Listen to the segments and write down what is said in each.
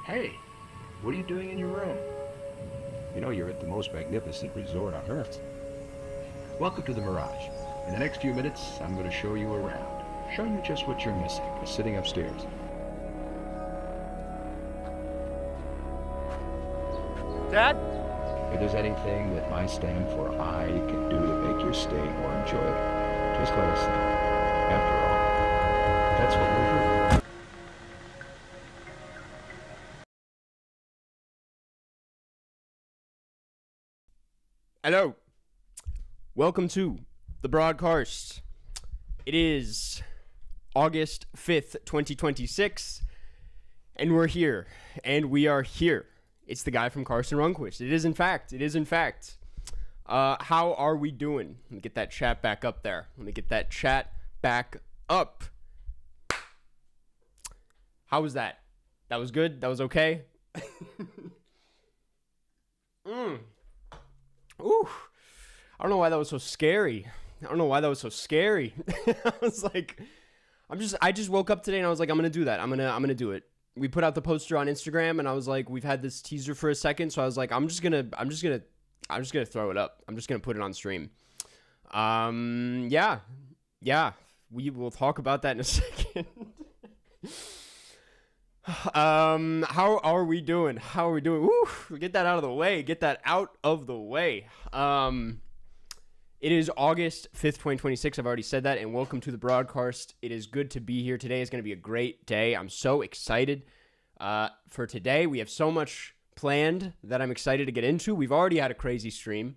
Hey, what are you doing in your room? You know you're at the most magnificent resort on Earth. Welcome to the Mirage. In the next few minutes, I'm going to show you around. Show you just what you're missing by sitting upstairs. Dad? If there's anything that my stand for I can do to make your stay more enjoyable, just let us know. After all, that's what we're here for. Hello. Welcome to the Broadkarst. It is August 5th, 2026, and we're here, and we are here. It's the guy from Carson Runquist. It is in fact. How are we doing? Let me get that chat back up there. How was that? That was good? That was okay? Ooh. I don't know why that was so scary. I was like, I just woke up today and I was like, I'm gonna do that. I'm gonna do it. We put out the poster on Instagram and I was like, we've had this teaser for a second, so I was like, I'm just gonna throw it up. I'm just gonna put it on stream. Yeah. We will talk about that in a second. How are we doing? Woo, get that out of the way. It is August 5th, 2026. I've already said that, and welcome to the Broadcast. It is good to be here. Today is going to be a great day. I'm so excited for today. We have so much planned that I'm excited to get into. We've already had a crazy stream.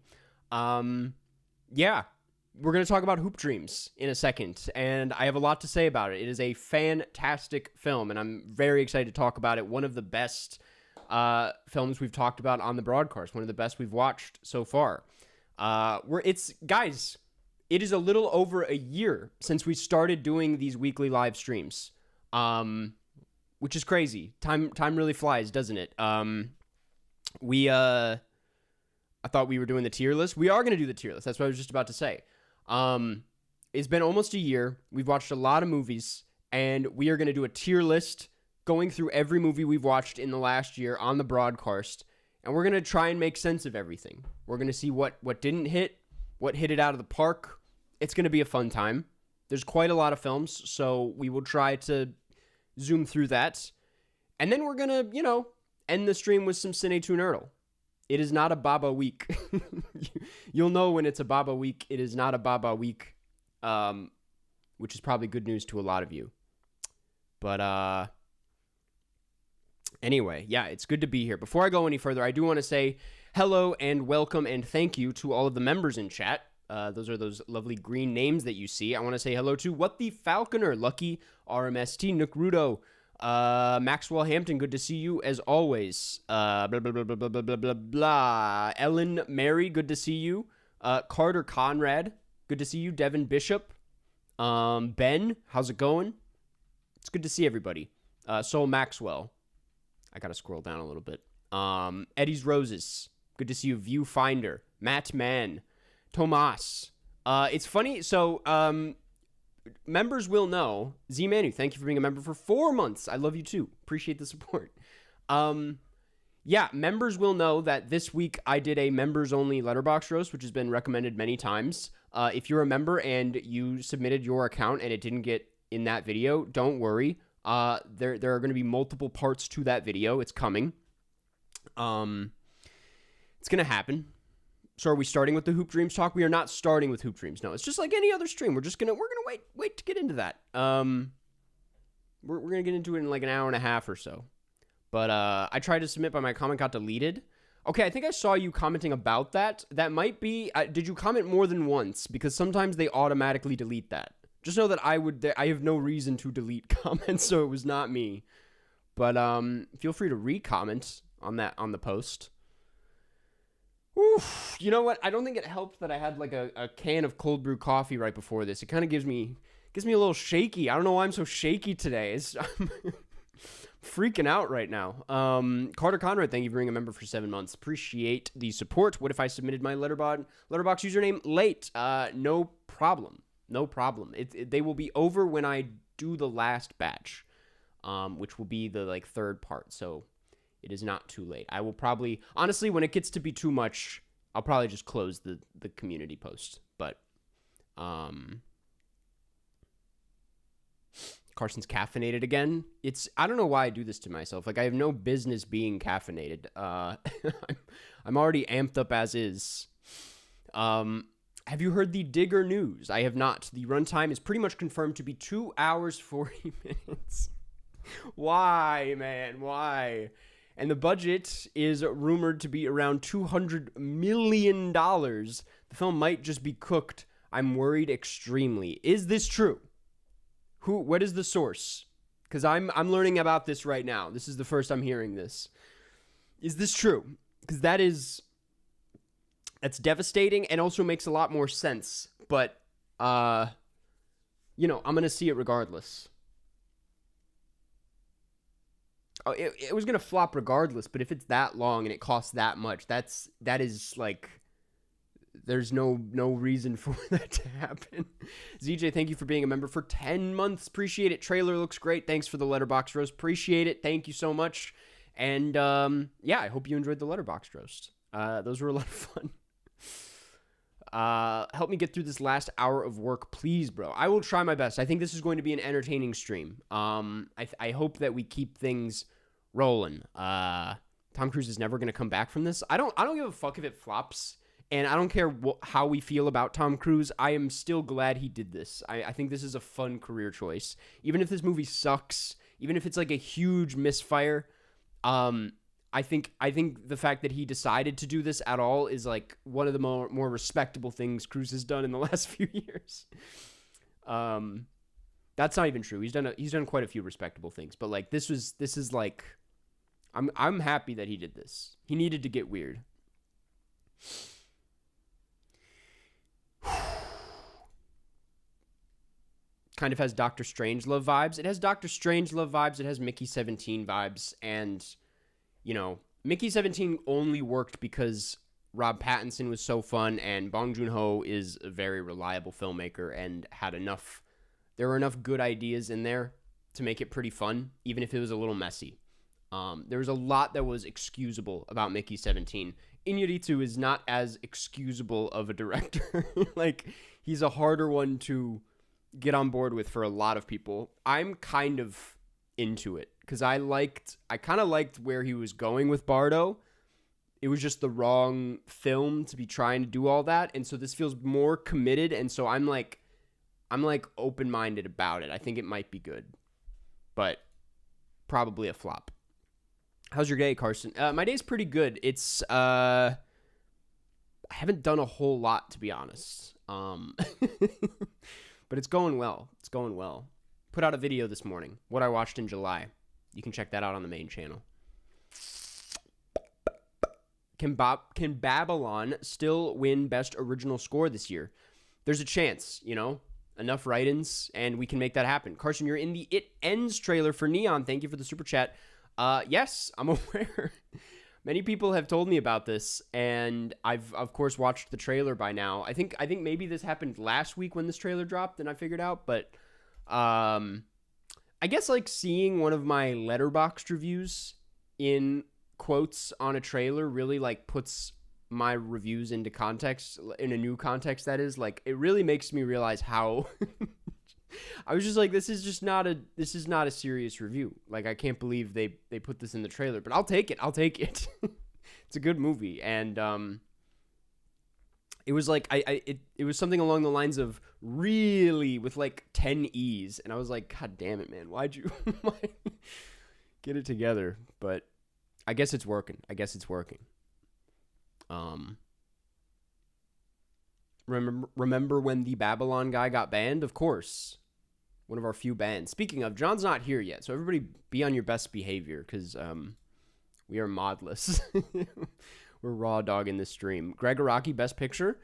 Yeah, we're going to talk about Hoop Dreams in a second, and I have a lot to say about it. It is a fantastic film, and I'm very excited to talk about it. One of the best films we've talked about on the Broadcast. One of the best we've watched so far. It is a little over a year since we started doing these weekly live streams, which is crazy. Time really flies, doesn't it? I thought we were doing the tier list. We are going to do the tier list. That's what I was just about to say. It's been almost a year. We've watched a lot of movies, and we are going to do a tier list going through every movie we've watched in the last year on the Broadcast. And we're going to try and make sense of everything. We're going to see what didn't hit, what hit it out of the park. It's going to be a fun time. There's quite a lot of films, so we will try to zoom through that. And then we're going to, end the stream with some Cinenerdle. It is not a Baba week. You'll know when it's a Baba week. It is not a Baba week, which is probably good news to a lot of you. But, anyway, yeah, it's good to be here. Before I go any further, I do want to say hello and welcome and thank you to all of the members in chat. Those are those lovely green names that you see. I want to say hello to What the Falconer, Lucky, RMST, Nook Rudo, Maxwell Hampton, good to see you as always. Blah, blah, blah, blah, blah, blah, blah, blah, blah. Ellen Mary, good to see you. Carter Conrad, good to see you. Devin Bishop. Ben, how's it going? It's good to see everybody. Soul Maxwell. I got to scroll down a little bit. Eddie's Roses. Good to see you. Viewfinder. Matt Mann. Tomas. It's funny. So, members will know. Z-Manu, thank you for being a member for 4 months. I love you too. Appreciate the support. Yeah, members will know that this week I did a members-only letterbox roast, which has been recommended many times. If you're a member and you submitted your account and it didn't get in that video, don't worry. There are going to be multiple parts to that video. It's coming. It's going to happen. So are we starting with the Hoop Dreams talk? We are not starting with Hoop Dreams. No, it's just like any other stream. We're going to wait to get into that. We're going to get into it in like an hour and a half or so. But, I tried to submit, but my comment got deleted. Okay, I think I saw you commenting about that. That might be, did you comment more than once? Because sometimes they automatically delete that. Just know that I have no reason to delete comments, so it was not me. But feel free to re-comment on the post. Oof, you know what? I don't think it helped that I had like a can of cold brew coffee right before this. It kind of gives me a little shaky. I don't know why I'm so shaky today. I'm freaking out right now. Carter Conrad, thank you for being a member for 7 months. Appreciate the support. What if I submitted my letterbox username late? No problem. No problem. They will be over when I do the last batch, which will be the third part. So it is not too late. I will probably, honestly, when it gets to be too much, I'll probably just close the community post. But, Carson's caffeinated again. I don't know why I do this to myself. Like, I have no business being caffeinated. I'm already amped up as is. Have you heard the Digger news? I have not. The runtime is pretty much confirmed to be 2 hours, 40 minutes. Why, man? Why? And the budget is rumored to be around $200 million. The film might just be cooked. I'm worried extremely. Is this true? What is the source? Because I'm learning about this right now. This is the first I'm hearing this. Is this true? Because that's devastating and also makes a lot more sense. But, I'm going to see it regardless. Oh, it was going to flop regardless, but if it's that long and it costs that much, that is like, there's no reason for that to happen. ZJ, thank you for being a member for 10 months. Appreciate it. Trailer looks great. Thanks for the letterbox roast. Appreciate it. Thank you so much. And I hope you enjoyed the letterbox roast. Those were a lot of fun. Help me get through this last hour of work, please, bro. I will try my best. I think this is going to be an entertaining stream. I hope that we keep things rolling. Tom Cruise is never going to come back from this. I don't give a fuck if it flops. And I don't care how we feel about Tom Cruise. I am still glad he did this. I think this is a fun career choice. Even if this movie sucks, even if it's like a huge misfire, I think the fact that he decided to do this at all is like one of the more respectable things Cruise has done in the last few years. That's not even true. He's done quite a few respectable things, but like this is like, I'm happy that he did this. He needed to get weird. Kind of has Doctor Strangelove vibes. It has Doctor Strangelove vibes. It has Mickey 17 vibes. And, Mickey 17 only worked because Rob Pattinson was so fun and Bong Joon-ho is a very reliable filmmaker and there were enough good ideas in there to make it pretty fun, even if it was a little messy. There was a lot that was excusable about Mickey 17. Iñárritu is not as excusable of a director. Like, he's a harder one to get on board with for a lot of people. I'm kind of into it because I kind of liked where he was going with Bardo. It was just the wrong film to be trying to do all that, and so this feels more committed, and so I'm like open-minded about it. I think it might be good, but probably a flop. How's your day, Carson? My day's pretty good. It's I haven't done a whole lot, to be honest. But it's going well. It's going well. Put out a video this morning, what I watched in July. You can check that out on the main channel. Can Babylon still win Best Original Score this year? There's a chance, enough write-ins, and we can make that happen. Carson, you're in the It Ends trailer for Neon. Thank you for the super chat. Yes, I'm aware. Many people have told me about this, and I've, of course, watched the trailer by now. I think maybe this happened last week when this trailer dropped, and I figured out, but I guess, like, seeing one of my Letterboxd reviews in quotes on a trailer really, like, puts my reviews into context, in a new context, that is. Like, it really makes me realize how... I was just like, this is not a serious review. Like, I can't believe they put this in the trailer, but I'll take it. It's a good movie. And it was like, it was something along the lines of really with like 10 E's. And I was like, God damn it, man. Why'd you get it together? But I guess it's working. Remember when the Babylon guy got banned? Of course. One of our few bans. Speaking of, John's not here yet, so everybody be on your best behavior, because we are modless. We're raw dog in this stream. Greg Araki, Best Picture.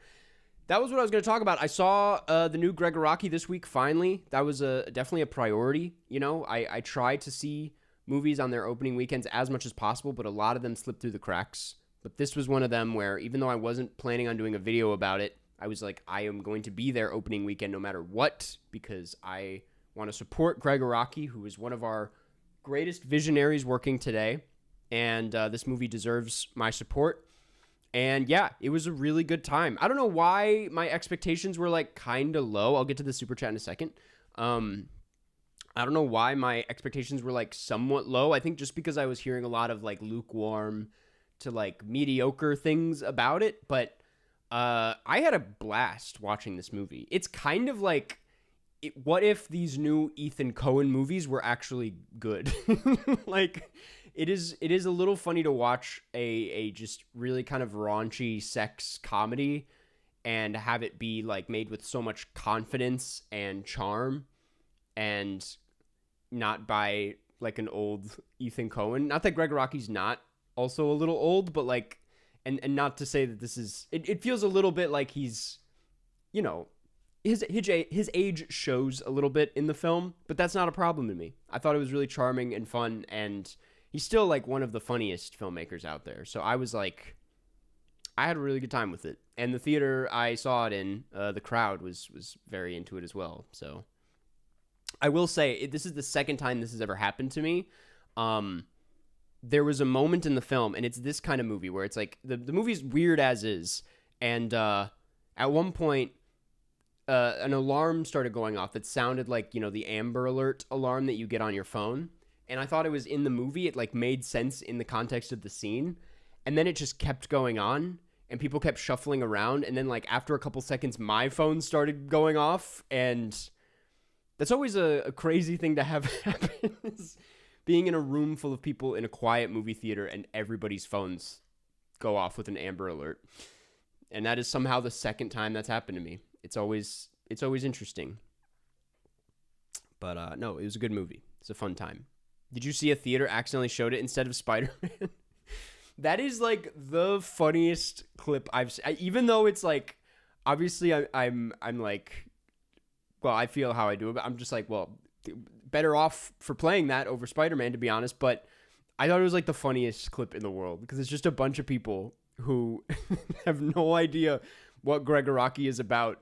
That was what I was going to talk about. I saw the new Greg Araki this week, finally. That was definitely a priority. I try to see movies on their opening weekends as much as possible, but a lot of them slip through the cracks. But this was one of them where, even though I wasn't planning on doing a video about it, I was like, I am going to be there opening weekend no matter what, because I want to support Greg Araki, who is one of our greatest visionaries working today. and this movie deserves my support. And yeah, it was a really good time. I don't know why my expectations were like kind of low. I'll get to the super chat in a second. I don't know why my expectations were like somewhat low. I think just because I was hearing a lot of like lukewarm to like mediocre things about it. But I had a blast watching this movie. It's kind of like, what if these new Ethan Coen movies were actually good? Like, it is a little funny to watch a just really kind of raunchy sex comedy and have it be like made with so much confidence and charm, and not by like an old Ethan Coen. Not that Greg Rocky's not also a little old, but like, and not to say that this is, it feels a little bit like he's, you know, his age shows a little bit in the film, but that's not a problem to me. I thought it was really charming and fun, and he's still like one of the funniest filmmakers out there. So I was like, I had a really good time with it. And the theater I saw it in, the crowd was very into it as well. So I will say, this is the second time this has ever happened to me. There was a moment in the film, and it's this kind of movie where it's like, the movie's weird as is. And at one point, an alarm started going off that sounded like, you know, the Amber Alert alarm that you get on your phone. And I thought it was in the movie. It like made sense in the context of the scene. And then it just kept going on, and people kept shuffling around. And then like after a couple seconds, my phone started going off. And that's always a crazy thing to have happen, is being in a room full of people in a quiet movie theater and everybody's phones go off with an Amber Alert. And that is somehow the second time that's happened to me. It's always interesting. But no, it was a good movie. It's a fun time. Did you see a theater accidentally showed it instead of Spider-Man? That is like the funniest clip I've seen. Even though it's like, obviously I'm like, well, I feel how I do it, but I'm just like, well, better off for playing that over Spider-Man, to be honest. But I thought it was like the funniest clip in the world, because it's just a bunch of people who have no idea what Greg Araki is about,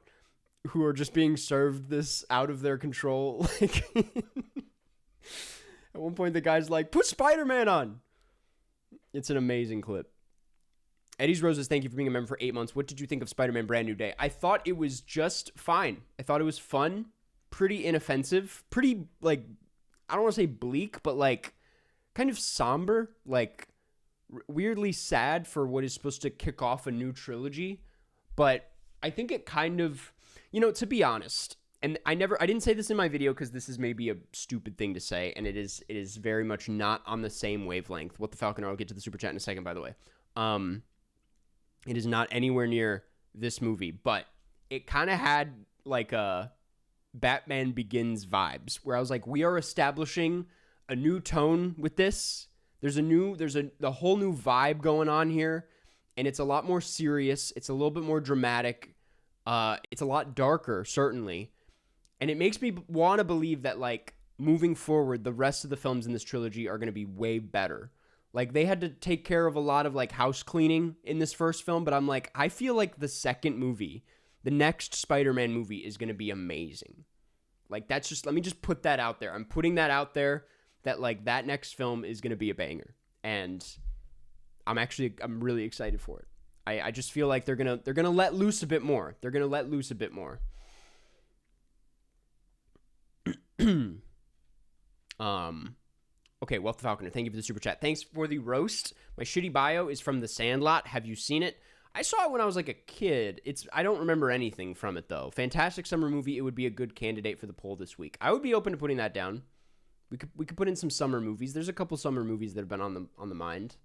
who are just being served this out of their control. Like, at one point, the guy's like, "Put Spider-Man on." It's an amazing clip. Eddie's Roses, thank you for being a member for 8 months. What did you think of Spider-Man Brand New Day? I thought it was just fine. I thought it was fun, pretty inoffensive, pretty, like, I don't want to say bleak, but like kind of somber, like weirdly sad for what is supposed to kick off a new trilogy. But I think it kind of, you know, to be honest, and I didn't say this in my video because this is maybe a stupid thing to say, and it is very much not on the same wavelength. What the Falconer, I'll get to the super chat in a second, by the way. It is not anywhere near this movie, but it kind of had like a Batman Begins vibes, where I was like, we are establishing a new tone with this. There's a whole new vibe going on here, and it's a lot more serious. It's a little bit more dramatic. It's a lot darker, certainly. And it makes me want to believe that, like, moving forward, the rest of the films in this trilogy are going to be way better. Like, they had to take care of a lot of, like, house cleaning in this first film, but I'm like, I feel like the second movie, the next Spider-Man movie, is going to be amazing. Like, that's just, let me just put that out there. I'm putting that out there, that, like, that next film is going to be a banger. And I'm really excited for it. I just feel like they're gonna let loose a bit more. They're gonna let loose a bit more. Okay, Wealth the Falconer, thank you for the super chat. Thanks for the roast. My shitty bio is from The Sandlot. Have you seen it? I saw it when I was like a kid. I don't remember anything from it though. Fantastic summer movie. It would be a good candidate for the poll this week. I would be open to putting that down. We could put in some summer movies. There's a couple summer movies that have been on the mind.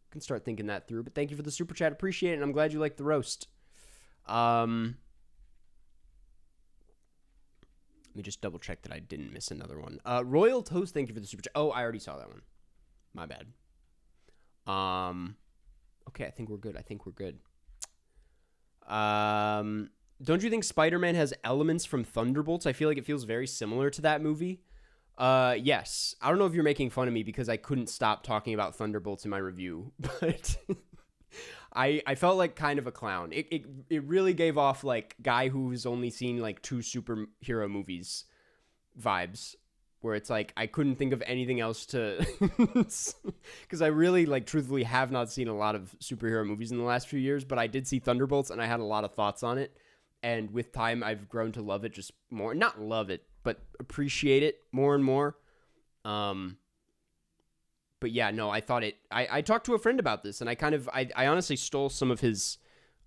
Can start thinking that through. But thank you for the super chat. Appreciate it, and I'm glad you liked the roast. Let me just double check that I didn't miss another one. Royal Toast, thank you for the super chat. Oh, I already saw that one. My bad. Okay, I think we're good. Don't you think Spider-Man has elements from Thunderbolts? I feel like it feels very similar to that movie. Yes. I don't know if you're making fun of me because I couldn't stop talking about Thunderbolts in my review, but I felt like kind of a clown. It really gave off like guy who's only seen like 2 superhero movies vibes. where it's like I couldn't think of anything else to, because I really like truthfully have not seen a lot of superhero movies in the last few years, but I did see Thunderbolts and I had a lot of thoughts on it, and with time I've grown to love it just more, not love it, but appreciate it more and more. But yeah, no, I thought I talked to a friend about this, and I honestly stole some of his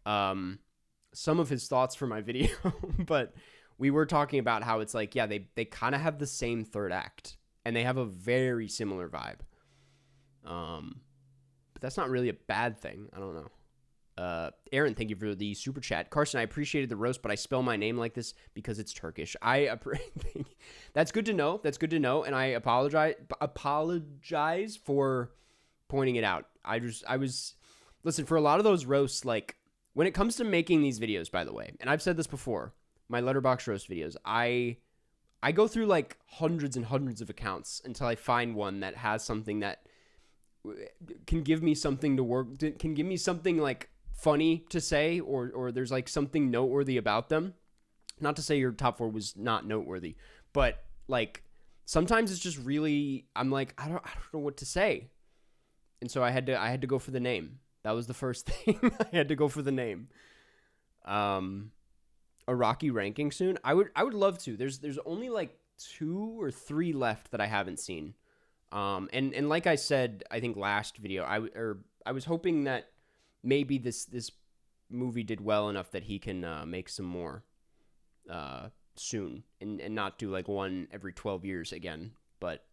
thoughts for my video, but we were talking about how it's like, yeah, they kind of have the same third act, and they have a very similar vibe. But that's not really a bad thing. I don't know. Aaron, thank you for the super chat. Carson, I appreciated the roast, but I spell my name like this because it's Turkish. That's good to know. That's good to know, and I apologize for pointing it out. Listen, for a lot of those roasts, like when it comes to making these videos, by the way, and I've said this before, my Letterboxd roast videos, I go through like hundreds and hundreds of accounts until I find one that has something that can give me something to work, can give me something like funny to say, or there's like something noteworthy about them. Not to say your top 4 was not noteworthy, but like sometimes it's just really, I'm like, I don't know what to say. And so I had to go for the name. That was the first thing. I had to go for the name. A Rocky ranking soon. I would love to. There's only like 2 or 3 left that I haven't seen. And like I said, I think last video, I was hoping that maybe this movie did well enough that he can make some more soon and not do like one every 12 years again. But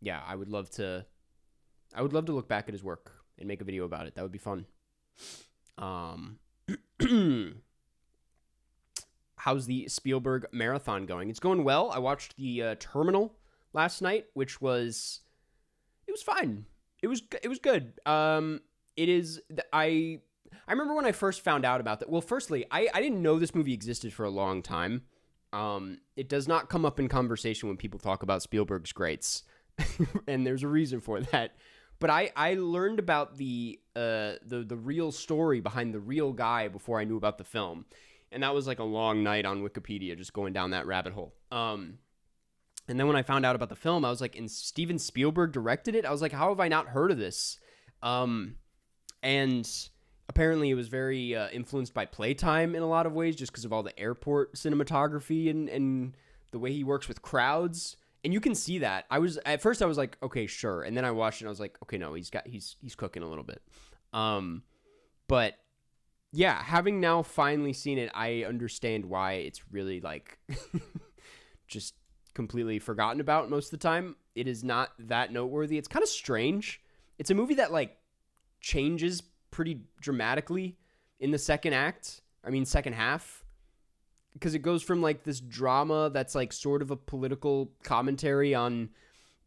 yeah, I would love to look back at his work and make a video about it. That would be fun. How's the Spielberg marathon going? It's going well. I watched the Terminal last night, which was fine. It was good. I remember when I first found out about that. Well, firstly, I didn't know this movie existed for a long time. It does not come up in conversation when people talk about Spielberg's greats, and there's a reason for that. But I learned about the real story behind the real guy before I knew about the film, and that was like a long night on Wikipedia just going down that rabbit hole. And then when I found out about the film, I was like, and Steven Spielberg directed it? I was like, how have I not heard of this? And apparently it was very influenced by Playtime in a lot of ways, just because of all the airport cinematography and the way he works with crowds. And you can see that. At first I was like, okay, sure. And then I watched it and I was like, okay, no, he's cooking a little bit. But yeah, having now finally seen it, I understand why it's really like just completely forgotten about most of the time. It is not that noteworthy. It's kind of strange. It's a movie that like changes pretty dramatically in the second half, because it goes from like this drama that's like sort of a political commentary on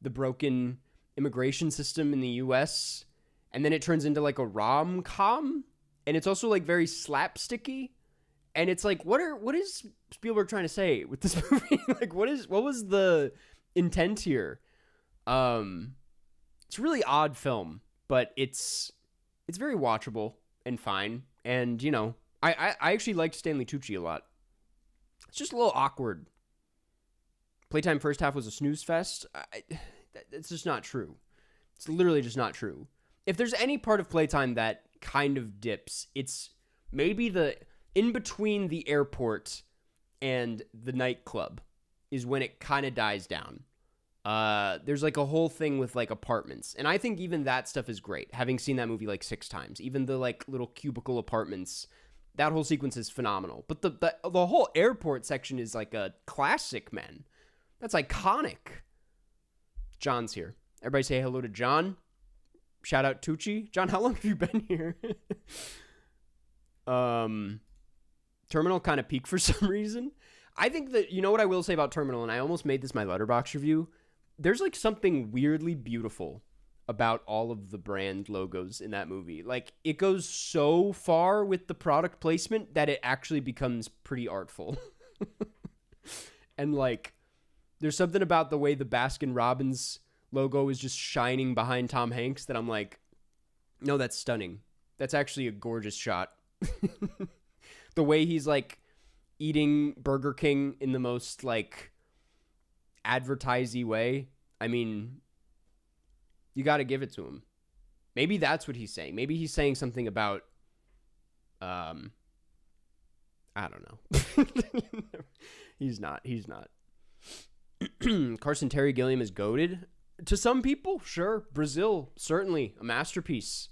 the broken immigration system in the US, and then it turns into like a rom-com, and it's also like very slapsticky. And it's like, what is Spielberg trying to say with this movie? Like, what was the intent here? It's a really odd film, but it's very watchable and fine. And, you know, I actually liked Stanley Tucci a lot. It's just a little awkward. Playtime first half was a snooze fest. It's just not true. It's literally just not true. If there's any part of Playtime that kind of dips, it's maybe the in between the airport and the nightclub is when it kind of dies down. There's like a whole thing with like apartments, and I think even that stuff is great. Having seen that movie like 6 times, even the like little cubicle apartments, that whole sequence is phenomenal. But the whole airport section is like a classic, man. That's iconic. John's here. Everybody say hello to John. Shout out Tucci. John, how long have you been here? Terminal kind of peaked for some reason. I think that, you know what I will say about Terminal, and I almost made this my Letterboxd review, there's like something weirdly beautiful about all of the brand logos in that movie. Like, it goes so far with the product placement that it actually becomes pretty artful. And like, there's something about the way the Baskin Robbins logo is just shining behind Tom Hanks that I'm like, no, that's stunning. That's actually a gorgeous shot. The way he's like eating Burger King in the most like advertisey way, I mean, you got to give it to him. Maybe that's what he's saying. Maybe he's saying something about, I don't know. He's not. Carson Terry Gilliam is goated. To some people, sure. Brazil, certainly a masterpiece.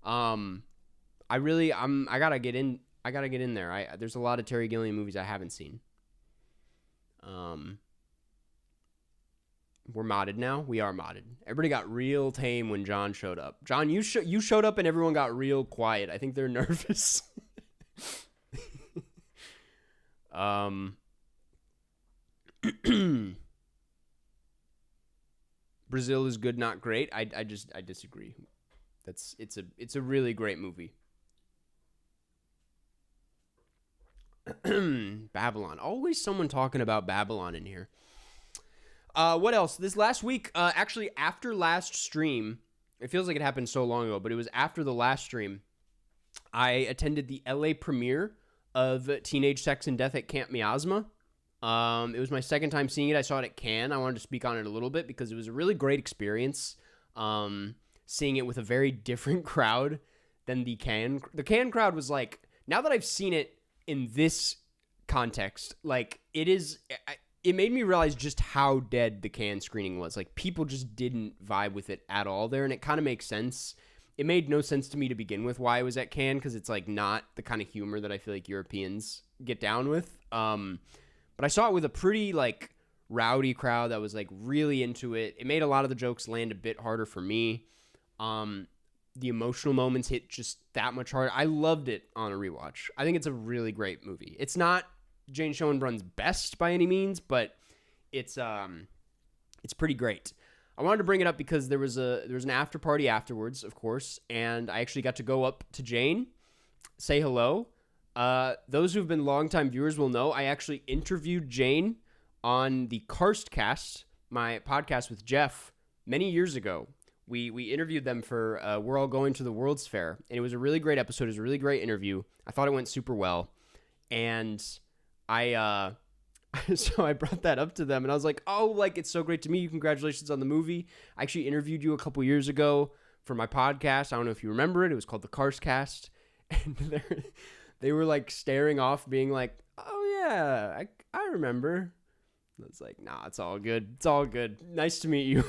I gotta get in there. There's a lot of Terry Gilliam movies I haven't seen. We're modded now. We are modded. Everybody got real tame when John showed up. John, you showed up and everyone got real quiet. I think they're nervous. Brazil is good, not great. I disagree. It's a really great movie. Babylon. Always someone talking about Babylon in here. What else? This last week, actually after last stream, it feels like it happened so long ago, but it was after the last stream, I attended the LA premiere of Teenage Sex and Death at Camp Miasma. It was my second time seeing it. I saw it at Cannes. I wanted to speak on it a little bit because it was a really great experience. Seeing it with a very different crowd than the Cannes. The Cannes crowd was like, now that I've seen it in this context, like it made me realize just how dead the Cannes screening was. Like people just didn't vibe with it at all there. And it kind of makes sense. It made no sense to me to begin with why I was at Cannes, because it's like not the kind of humor that I feel like Europeans get down with. But I saw it with a pretty like rowdy crowd that was like really into it. It made a lot of the jokes land a bit harder for me. The emotional moments hit just that much harder. I loved it on a rewatch. I think it's a really great movie. It's not Jane Schoenbrun's best by any means, but it's pretty great. I wanted to bring it up because there was an after party afterwards, of course, and I actually got to go up to Jane, say hello. Those who've been longtime viewers will know I actually interviewed Jane on the Karstcast, my podcast with Jeff, many years ago. We interviewed them for We're All Going to the World's Fair, and it was a really great episode. It was a really great interview. I thought it went super well, and so I brought that up to them, and I was like, oh, like, it's so great to meet you. Congratulations on the movie. I actually interviewed you a couple years ago for my podcast. I don't know if you remember it. It was called the Karstcast, and they were like staring off, being like, oh yeah, I remember. I was like, nah, it's all good. It's all good. Nice to meet you.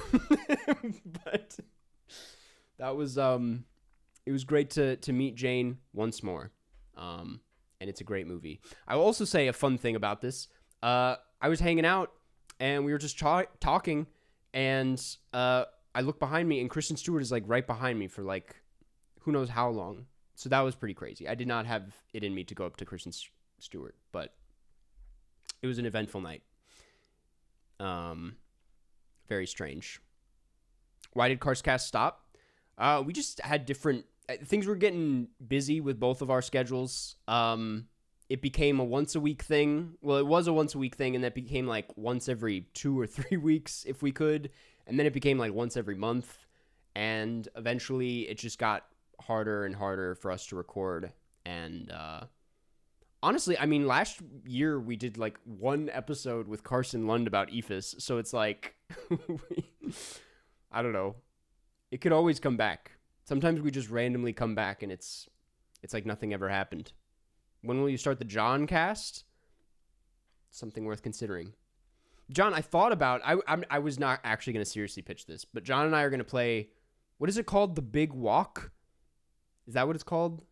But that was, it was great to meet Jane once more. And it's a great movie. I will also say a fun thing about this. I was hanging out and we were just talking, and I look behind me and Kristen Stewart is like right behind me for like, who knows how long. So that was pretty crazy. I did not have it in me to go up to Kristen Stewart, but it was an eventful night. Very strange. Why did Karstcast stop? We just had different things. Were getting busy with both of our schedules. It became a once a week thing. Well, it was a once a week thing, and that became like once every 2 or 3 weeks if we could. And then it became like once every month. And eventually it just got harder and harder for us to record. And, honestly, I mean, last year we did like one episode with Carson Lund about EFIS, so it's like, I don't know. It could always come back. Sometimes we just randomly come back and it's like nothing ever happened. When will you start the John cast? Something worth considering. John, I thought about, I was not actually going to seriously pitch this, but John and I are going to play, what is it called? The Big Walk? Is that what it's called?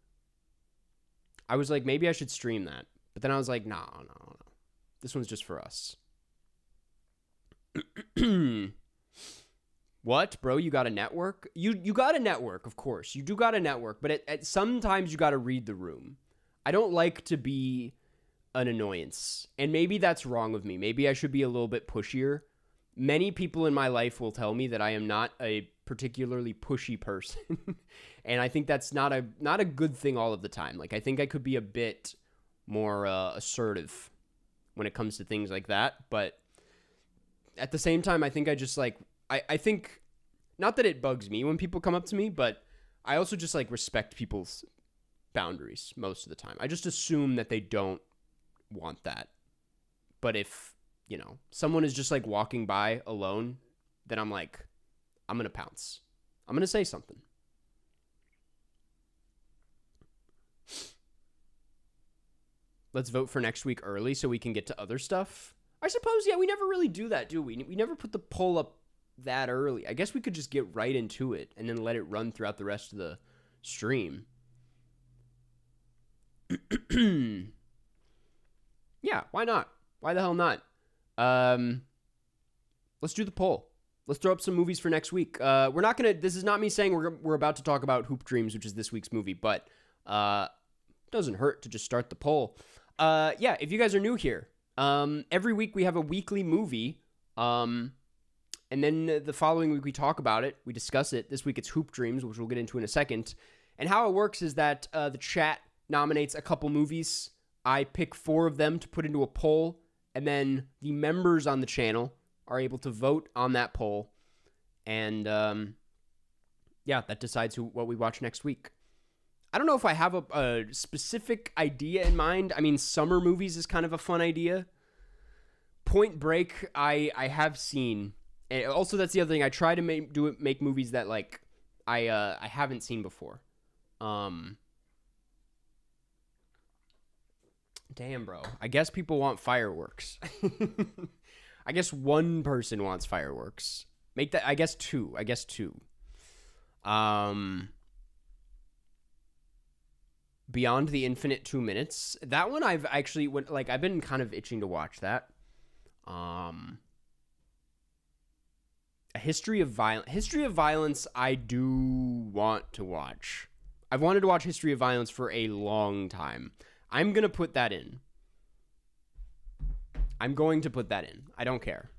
I was like, maybe I should stream that. But then I was like, no. This one's just for us. What, bro? You got a network? You got a network, of course. You do got a network, but sometimes you got to read the room. I don't like to be an annoyance. And maybe that's wrong of me. Maybe I should be a little bit pushier. Many people in my life will tell me that I am not a particularly pushy person. And I think that's not a good thing all of the time. Like, I think I could be a bit more assertive when it comes to things like that. But at the same time, I think I just like, I think, not that it bugs me when people come up to me, but I also just like respect people's boundaries most of the time. I just assume that they don't want that. But if someone is just like walking by alone, then I'm like, I'm going to pounce. I'm going to say something. Let's vote for next week early so we can get to other stuff. I suppose, yeah, we never really do that, do we? We never put the poll up that early. I guess we could just get right into it and then let it run throughout the rest of the stream. Yeah, why not? Why the hell not? Let's do the poll. Let's throw up some movies for next week. We're not gonna. This is not me saying we're about to talk about Hoop Dreams, which is this week's movie, but doesn't hurt to just start the poll. Yeah, if you guys are new here, every week we have a weekly movie, and then the following week we talk about it, we discuss it. This week it's Hoop Dreams, which we'll get into in a second. And how it works is that the chat nominates a couple movies. I pick 4 of them to put into a poll, and then the members on the channel are able to vote on that poll, and yeah, that decides what we watch next week. I don't know if I have a specific idea in mind. I mean, summer movies is kind of a fun idea. Point Break, I have seen. And also, that's the other thing. I try to make movies that like I haven't seen before. Damn, bro. I guess people want fireworks. I guess one person wants fireworks. Make that. I guess two. Beyond the Infinite 2 Minutes. That one I've actually I've been kind of itching to watch that. A History of Violence I do want to watch. I've wanted to watch History of Violence for a long time. I'm going to put that in. I don't care.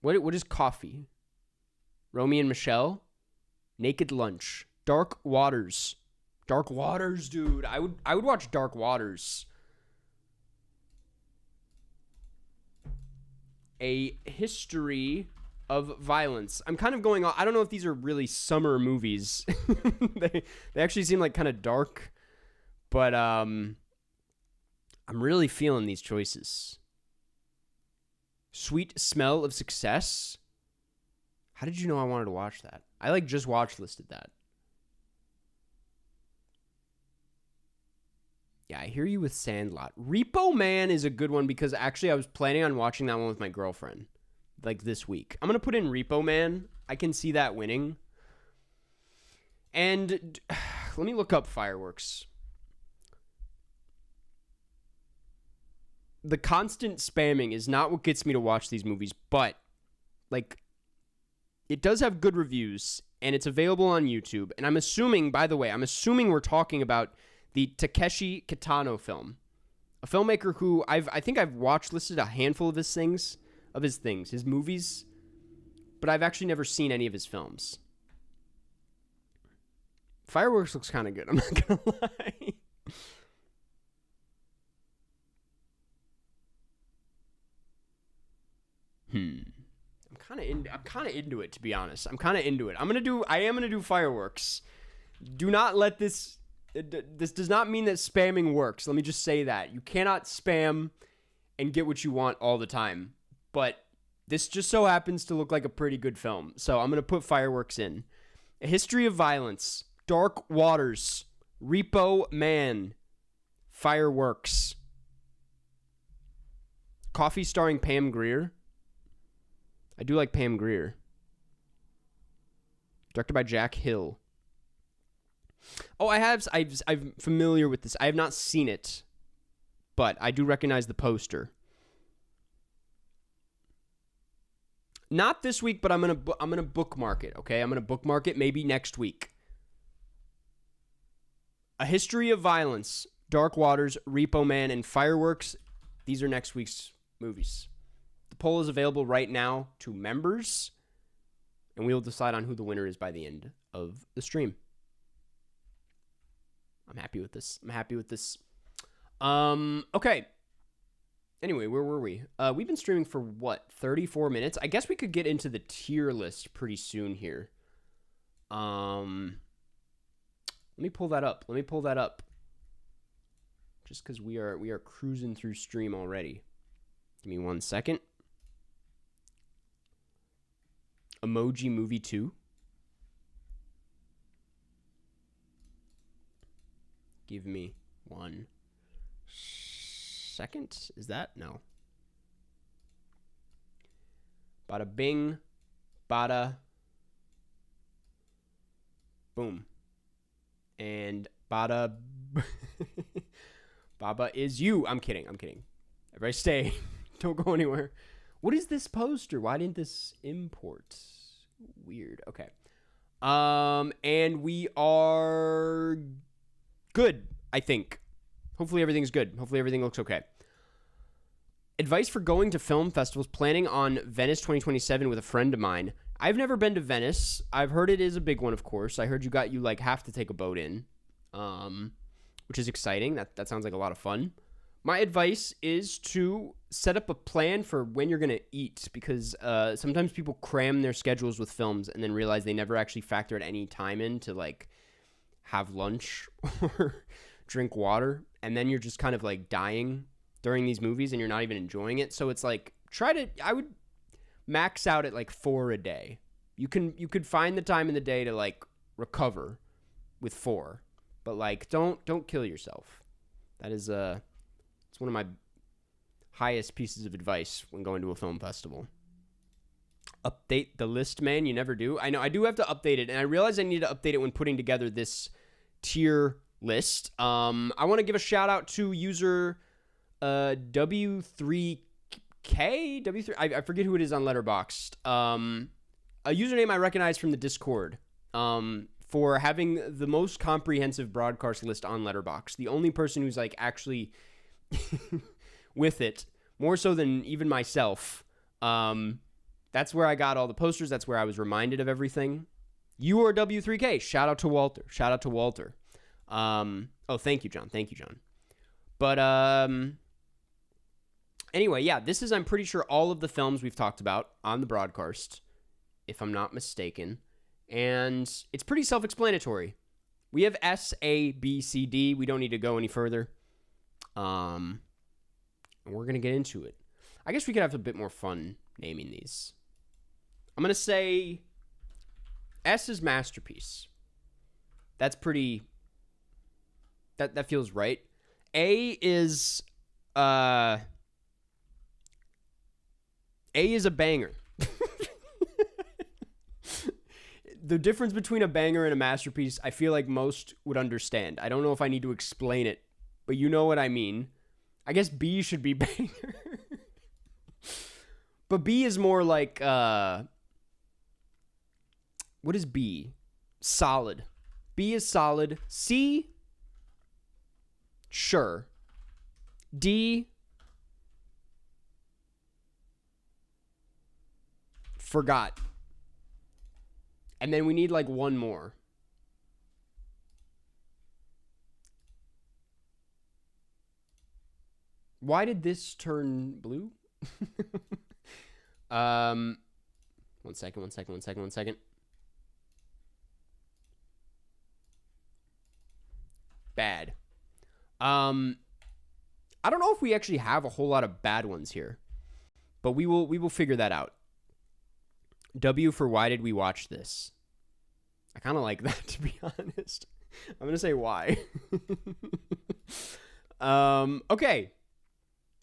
What is Coffee? Romy and Michelle? Naked Lunch. Dark Waters. Dark Waters, dude. I would watch Dark Waters. A History of Violence. I'm kind of going on. I don't know if these are really summer movies. they actually seem like kind of dark, but I'm really feeling these choices. Sweet Smell of Success. How did you know I wanted to watch that? I just watch listed that. Yeah, I hear you with Sandlot. Repo Man is a good one because actually I was planning on watching that one with my girlfriend this week. I'm going to put in Repo Man. I can see that winning. And let me look up Fireworks. The constant spamming is not what gets me to watch these movies, but it does have good reviews and it's available on YouTube. And I'm assuming we're talking about the Takeshi Kitano film, a filmmaker who I think I've watched listed a handful of his movies, but I've actually never seen any of his films. Fireworks looks kind of good, I'm not gonna lie. I'm kind of into it, to be honest. I am gonna do Fireworks. Do not let this. This does not mean that spamming works. Let me just say that. You cannot spam and get what you want all the time. But this just so happens to look like a pretty good film. So I'm going to put Fireworks in. A History of Violence. Dark Waters. Repo Man. Fireworks. Coffee starring Pam Grier. I do like Pam Grier. Directed by Jack Hill. Oh, I'm familiar with this. I have not seen it, but I do recognize the poster. Not this week, but I'm gonna bookmark it. Okay, I'm gonna bookmark it maybe next week. A History of Violence, Dark Waters, Repo Man, and Fireworks. These are next week's movies. The poll is available right now to members, and we'll decide on who the winner is by the end of the stream. I'm happy with this. Okay. Anyway, where were we? We've been streaming for 34 minutes? I guess we could get into the tier list pretty soon here. Let me pull that up. Just because we are cruising through stream already. Give me 1 second. Emoji Movie 2. Give me 1 second. Is that? No. Bada bing. Bada. Boom. And bada. Baba is you. I'm kidding. Everybody stay. Don't go anywhere. What is this poster? Why didn't this import? Weird. Okay. And we are good, I think. Hopefully everything's good. Hopefully everything looks okay. Advice for going to film festivals. Planning on Venice 2027 with a friend of mine. I've never been to Venice. I've heard it is a big one, of course. I heard you like have to take a boat in, which is exciting. That sounds like a lot of fun. My advice is to set up a plan for when you're going to eat, because sometimes people cram their schedules with films and then realize they never actually factored any time in to like have lunch or drink water, and then you're just kind of like dying during these movies and you're not even enjoying it. So it's like I would max out at like 4 a day. You could find the time in the day to like recover with 4, but like don't kill yourself. That is it's one of my highest pieces of advice when going to a film festival. Update the list, man. You never do. I know I do have to update it, and I realize I need to update it when putting together this tier list. I want to give a shout out to user W3K. W3. I forget who it is on Letterboxd. A username I recognize from the Discord. For having the most comprehensive Broadkarst list on Letterboxd. The only person who's like actually with it, more so than even myself. That's where I got all the posters. That's where I was reminded of everything. You are W3K. Shout out to Walter. Oh, thank you, John. But anyway, yeah, this is, I'm pretty sure, all of the films we've talked about on the Broadkarst, if I'm not mistaken. And it's pretty self-explanatory. We have S, A, B, C, D. We don't need to go any further. And we're going to get into it. I guess we could have a bit more fun naming these. I'm going to say S is masterpiece. That's pretty... That feels right. A is a banger. The difference between a banger and a masterpiece, I feel like most would understand. I don't know if I need to explain it, but you know what I mean. I guess B should be banger. But B is more like, what is B? Solid. B is solid. C, sure. D, forgot. And then we need like one more. Why did this turn blue? One second. Bad. I don't know if we actually have a whole lot of bad ones here, but we will figure that out. W for why did we watch this? I kind of like that, to be honest. I'm going to say why. Okay.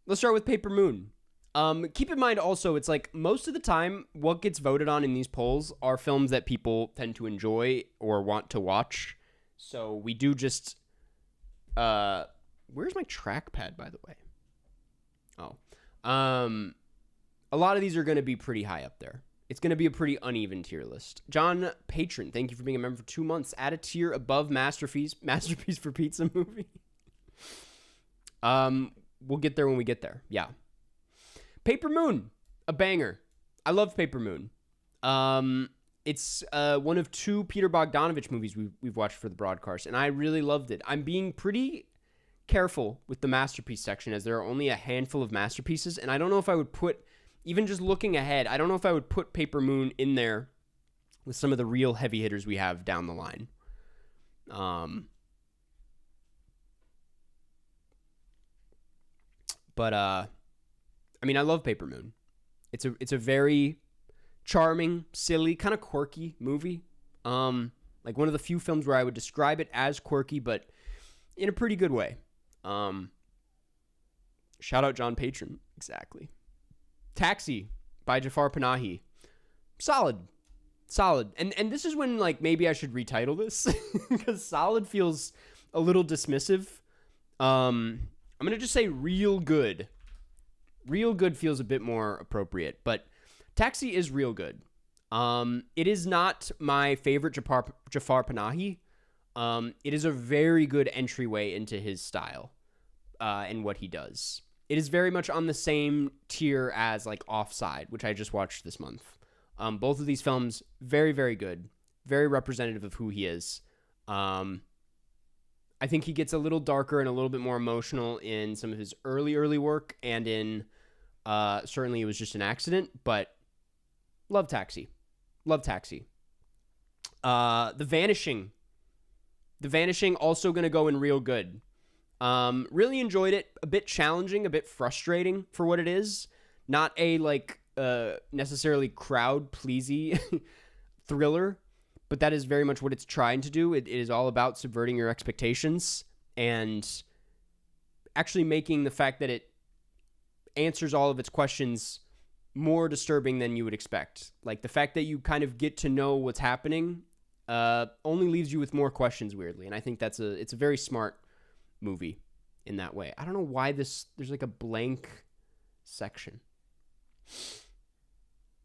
Let's start with Paper Moon. Keep in mind also, it's like most of the time what gets voted on in these polls are films that people tend to enjoy or want to watch. So we do just... where's my trackpad, by the way? Oh. A lot of these are going to be pretty high up there. It's going to be a pretty uneven tier list. John Patron, thank you for being a member for 2 months. Add a tier above Masterpiece for Pizza Movie. We'll get there when we get there. Yeah. Paper Moon, a banger. I love Paper Moon. It's one of 2 Peter Bogdanovich movies we've watched for the Broadkarst, and I really loved it. I'm being pretty careful with the masterpiece section, as there are only a handful of masterpieces, and I don't know if I would put... Even just looking ahead, I don't know if I would put Paper Moon in there with some of the real heavy hitters we have down the line. But I mean, I love Paper Moon. It's a very charming, silly, kind of quirky movie. Like one of the few films where I would describe it as quirky, but in a pretty good way. Shout out John Patron. Exactly. Taxi by Jafar Panahi. Solid. And this is when, like, maybe I should retitle this because solid feels a little dismissive. I'm going to just say real good. Real good feels a bit more appropriate, but Taxi is real good. It is not my favorite Jafar Panahi. It is a very good entryway into his style and what he does. It is very much on the same tier as like Offside, which I just watched this month. Both of these films, very, very good. Very representative of who he is. I think he gets a little darker and a little bit more emotional in some of his early work, and in certainly It Was Just an Accident, but love Taxi. The Vanishing. The Vanishing also going to go in real good. Really enjoyed it. A bit challenging, a bit frustrating for what it is. Not a necessarily crowd pleasy thriller, but that is very much what it's trying to do. It is all about subverting your expectations and actually making the fact that it answers all of its questions more disturbing than you would expect. Like the fact that you kind of get to know what's happening only leaves you with more questions, weirdly. And I think it's a very smart movie in that way. I don't know why there's like a blank section.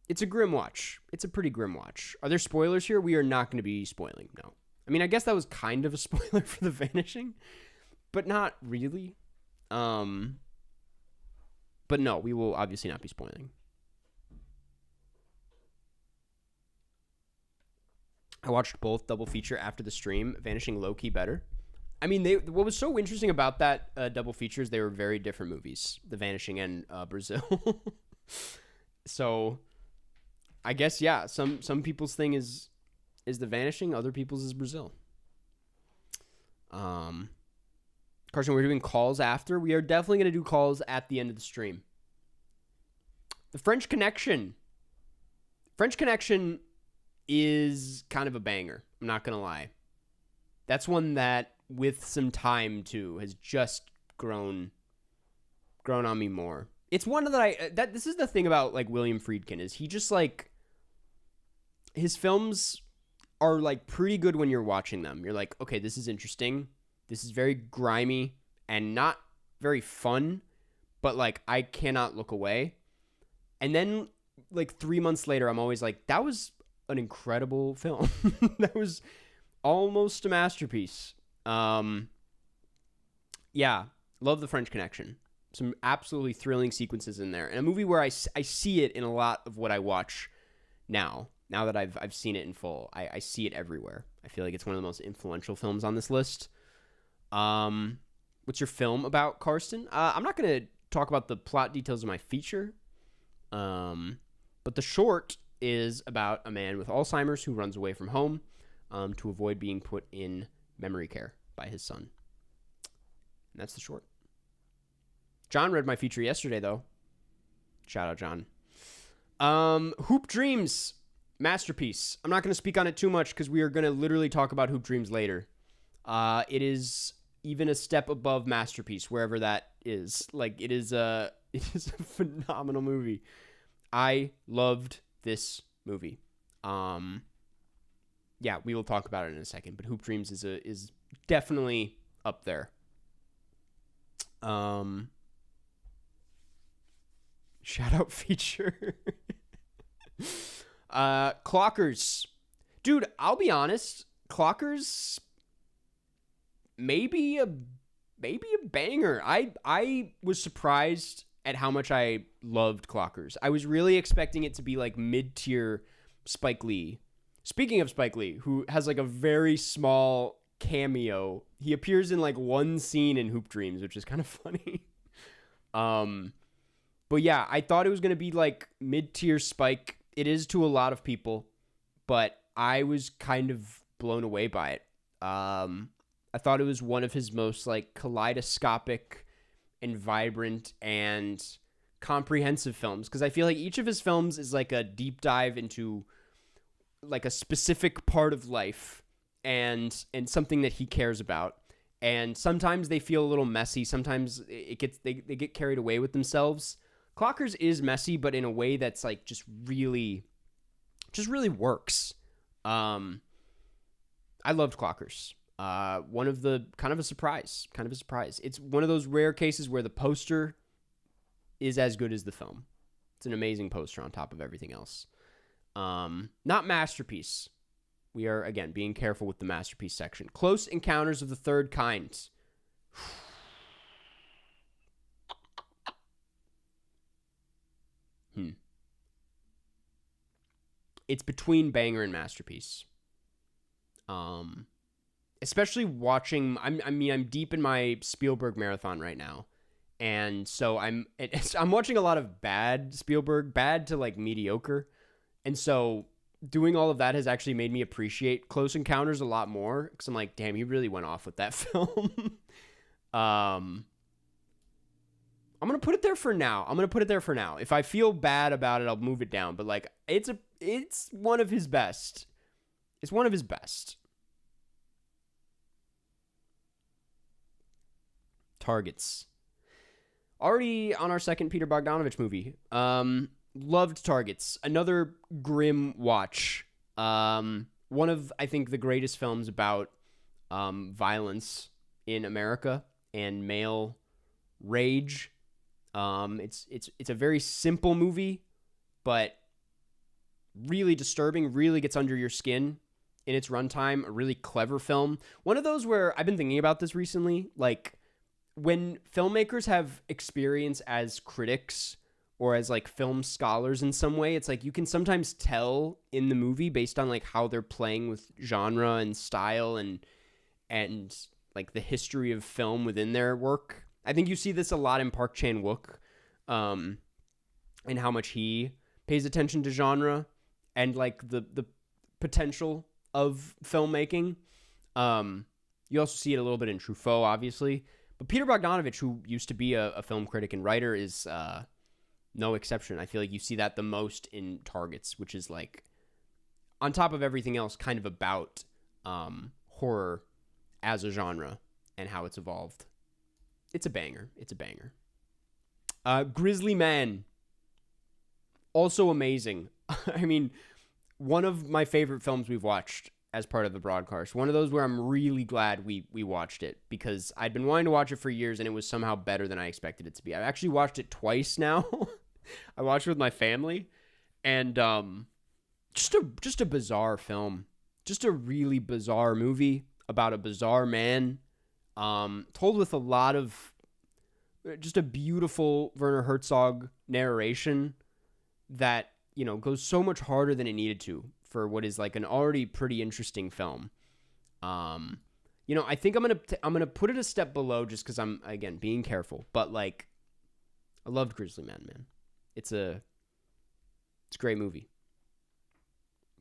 It's a grim watch. It's a pretty grim watch. Are there spoilers here? We are not going to be spoiling, no. I mean, I guess that was kind of a spoiler for The Vanishing, but not really. But no, we will obviously not be spoiling. I watched both double feature after the stream. Vanishing low-key better. I mean, what was so interesting about that double features, they were very different movies. The Vanishing and Brazil. So, I guess, yeah, some people's thing is The Vanishing, other people's is Brazil. Carson, we're doing calls after. We are definitely going to do calls at the end of the stream. The French Connection. French Connection is kind of a banger. I'm not going to lie. That's one that, with some time, too, has just grown on me more. It's one that this is the thing about, like, William Friedkin, is he just, like, his films are, like, pretty good when you're watching them. You're like, okay, this is interesting. This is very grimy and not very fun, but, like, I cannot look away. And then, like, 3 months later, I'm always like, that was an incredible film. That was almost a masterpiece. Yeah, love The French Connection. Some absolutely thrilling sequences in there. And a movie where I see it in a lot of what I watch now. Now that I've seen it in full, I see it everywhere. I feel like it's one of the most influential films on this list. What's your film about, Karsten? I'm not going to talk about the plot details of my feature. But the short is about a man with Alzheimer's who runs away from home to avoid being put in memory care by his son. And that's the short. John read my feature yesterday, though. Shout out, John. Hoop Dreams, masterpiece. I'm not going to speak on it too much because we are going to literally talk about Hoop Dreams later. It is even a step above masterpiece, wherever that is. Like, it is a phenomenal movie. I loved this movie. Yeah, we will talk about it in a second, but Hoop Dreams is definitely up there. Shout out feature. Clockers. Dude, I'll be honest. Clockers maybe a banger. I was surprised at how much I loved Clockers. I was really expecting it to be like mid-tier Spike Lee. Speaking of Spike Lee, who has like a very small cameo. He appears in like one scene in Hoop Dreams, which is kind of funny. But yeah, I thought it was going to be like mid-tier Spike. It is to a lot of people, but I was kind of blown away by it. I thought it was one of his most like kaleidoscopic and vibrant and comprehensive films, because I feel like each of his films is like a deep dive into like a specific part of life and something that he cares about. And sometimes they feel a little messy. Sometimes they get carried away with themselves. Clockers is messy, but in a way that's like just really works. I loved Clockers. One of the kind of a surprise. It's one of those rare cases where the poster is as good as the film. It's an amazing poster on top of everything else. Not masterpiece. We are, again, being careful with the masterpiece section. Close Encounters of the Third Kind. It's between banger and masterpiece. Especially watching, I'm deep in my Spielberg marathon right now. And so I'm watching a lot of bad Spielberg, bad to like mediocre. And so doing all of that has actually made me appreciate Close Encounters a lot more, because I'm like, damn, he really went off with that film. I'm going to put it there for now. If I feel bad about it, I'll move it down. But like, it's one of his best. It's one of his best. Targets. Already on our second Peter Bogdanovich movie. Loved Targets. Another grim watch. One of, I think, the greatest films about violence in America and male rage. It's a very simple movie, but really disturbing, really gets under your skin in its runtime. A really clever film. One of those where I've been thinking about this recently, like when filmmakers have experience as critics or as like film scholars in some way, it's like you can sometimes tell in the movie based on like how they're playing with genre and style and like the history of film within their work. I think you see this a lot in Park Chan-wook, and how much he pays attention to genre and like the potential of filmmaking. You also see it a little bit in Truffaut, obviously. But Peter Bogdanovich, who used to be a film critic and writer, is no exception. I feel like you see that the most in Targets, which is like, on top of everything else, kind of about horror as a genre and how it's evolved. It's a banger. Grizzly Man. Also amazing. I mean, one of my favorite films we've watched as part of the Broadkarst. One of those where I'm really glad we watched it, because I'd been wanting to watch it for years and it was somehow better than I expected it to be. I've actually watched it twice now. I watched it with my family, and just a bizarre film. Just a really bizarre movie about a bizarre man, told with a lot of just a beautiful Werner Herzog narration that, you know, goes so much harder than it needed to for what is like an already pretty interesting film. You know, I think I'm gonna put it a step below just because I'm, again, being careful. But like, I loved Grizzly Man. It's a great movie.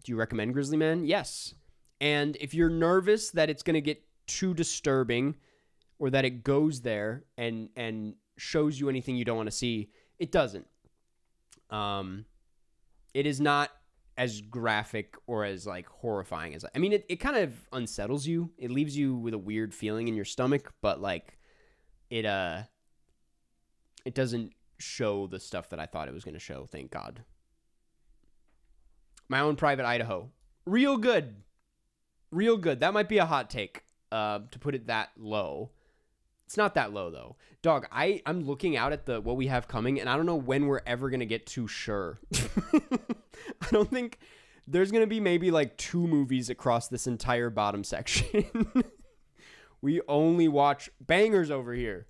Do you recommend Grizzly Man? Yes. And if you're nervous that it's gonna get too disturbing, or that it goes there and shows you anything you don't want to see, it doesn't. It is not as graphic or as like horrifying as, I mean, it kind of unsettles you. It leaves you with a weird feeling in your stomach, but like it doesn't show the stuff that I thought it was going to show. Thank God. My Own Private Idaho. Real good. That might be a hot take, to put it that low. It's not that low though. Dog, I'm looking out at what we have coming, and I don't know when we're ever going to get to Sure. I don't think there's going to be maybe like 2 movies across this entire bottom section. We only watch bangers over here.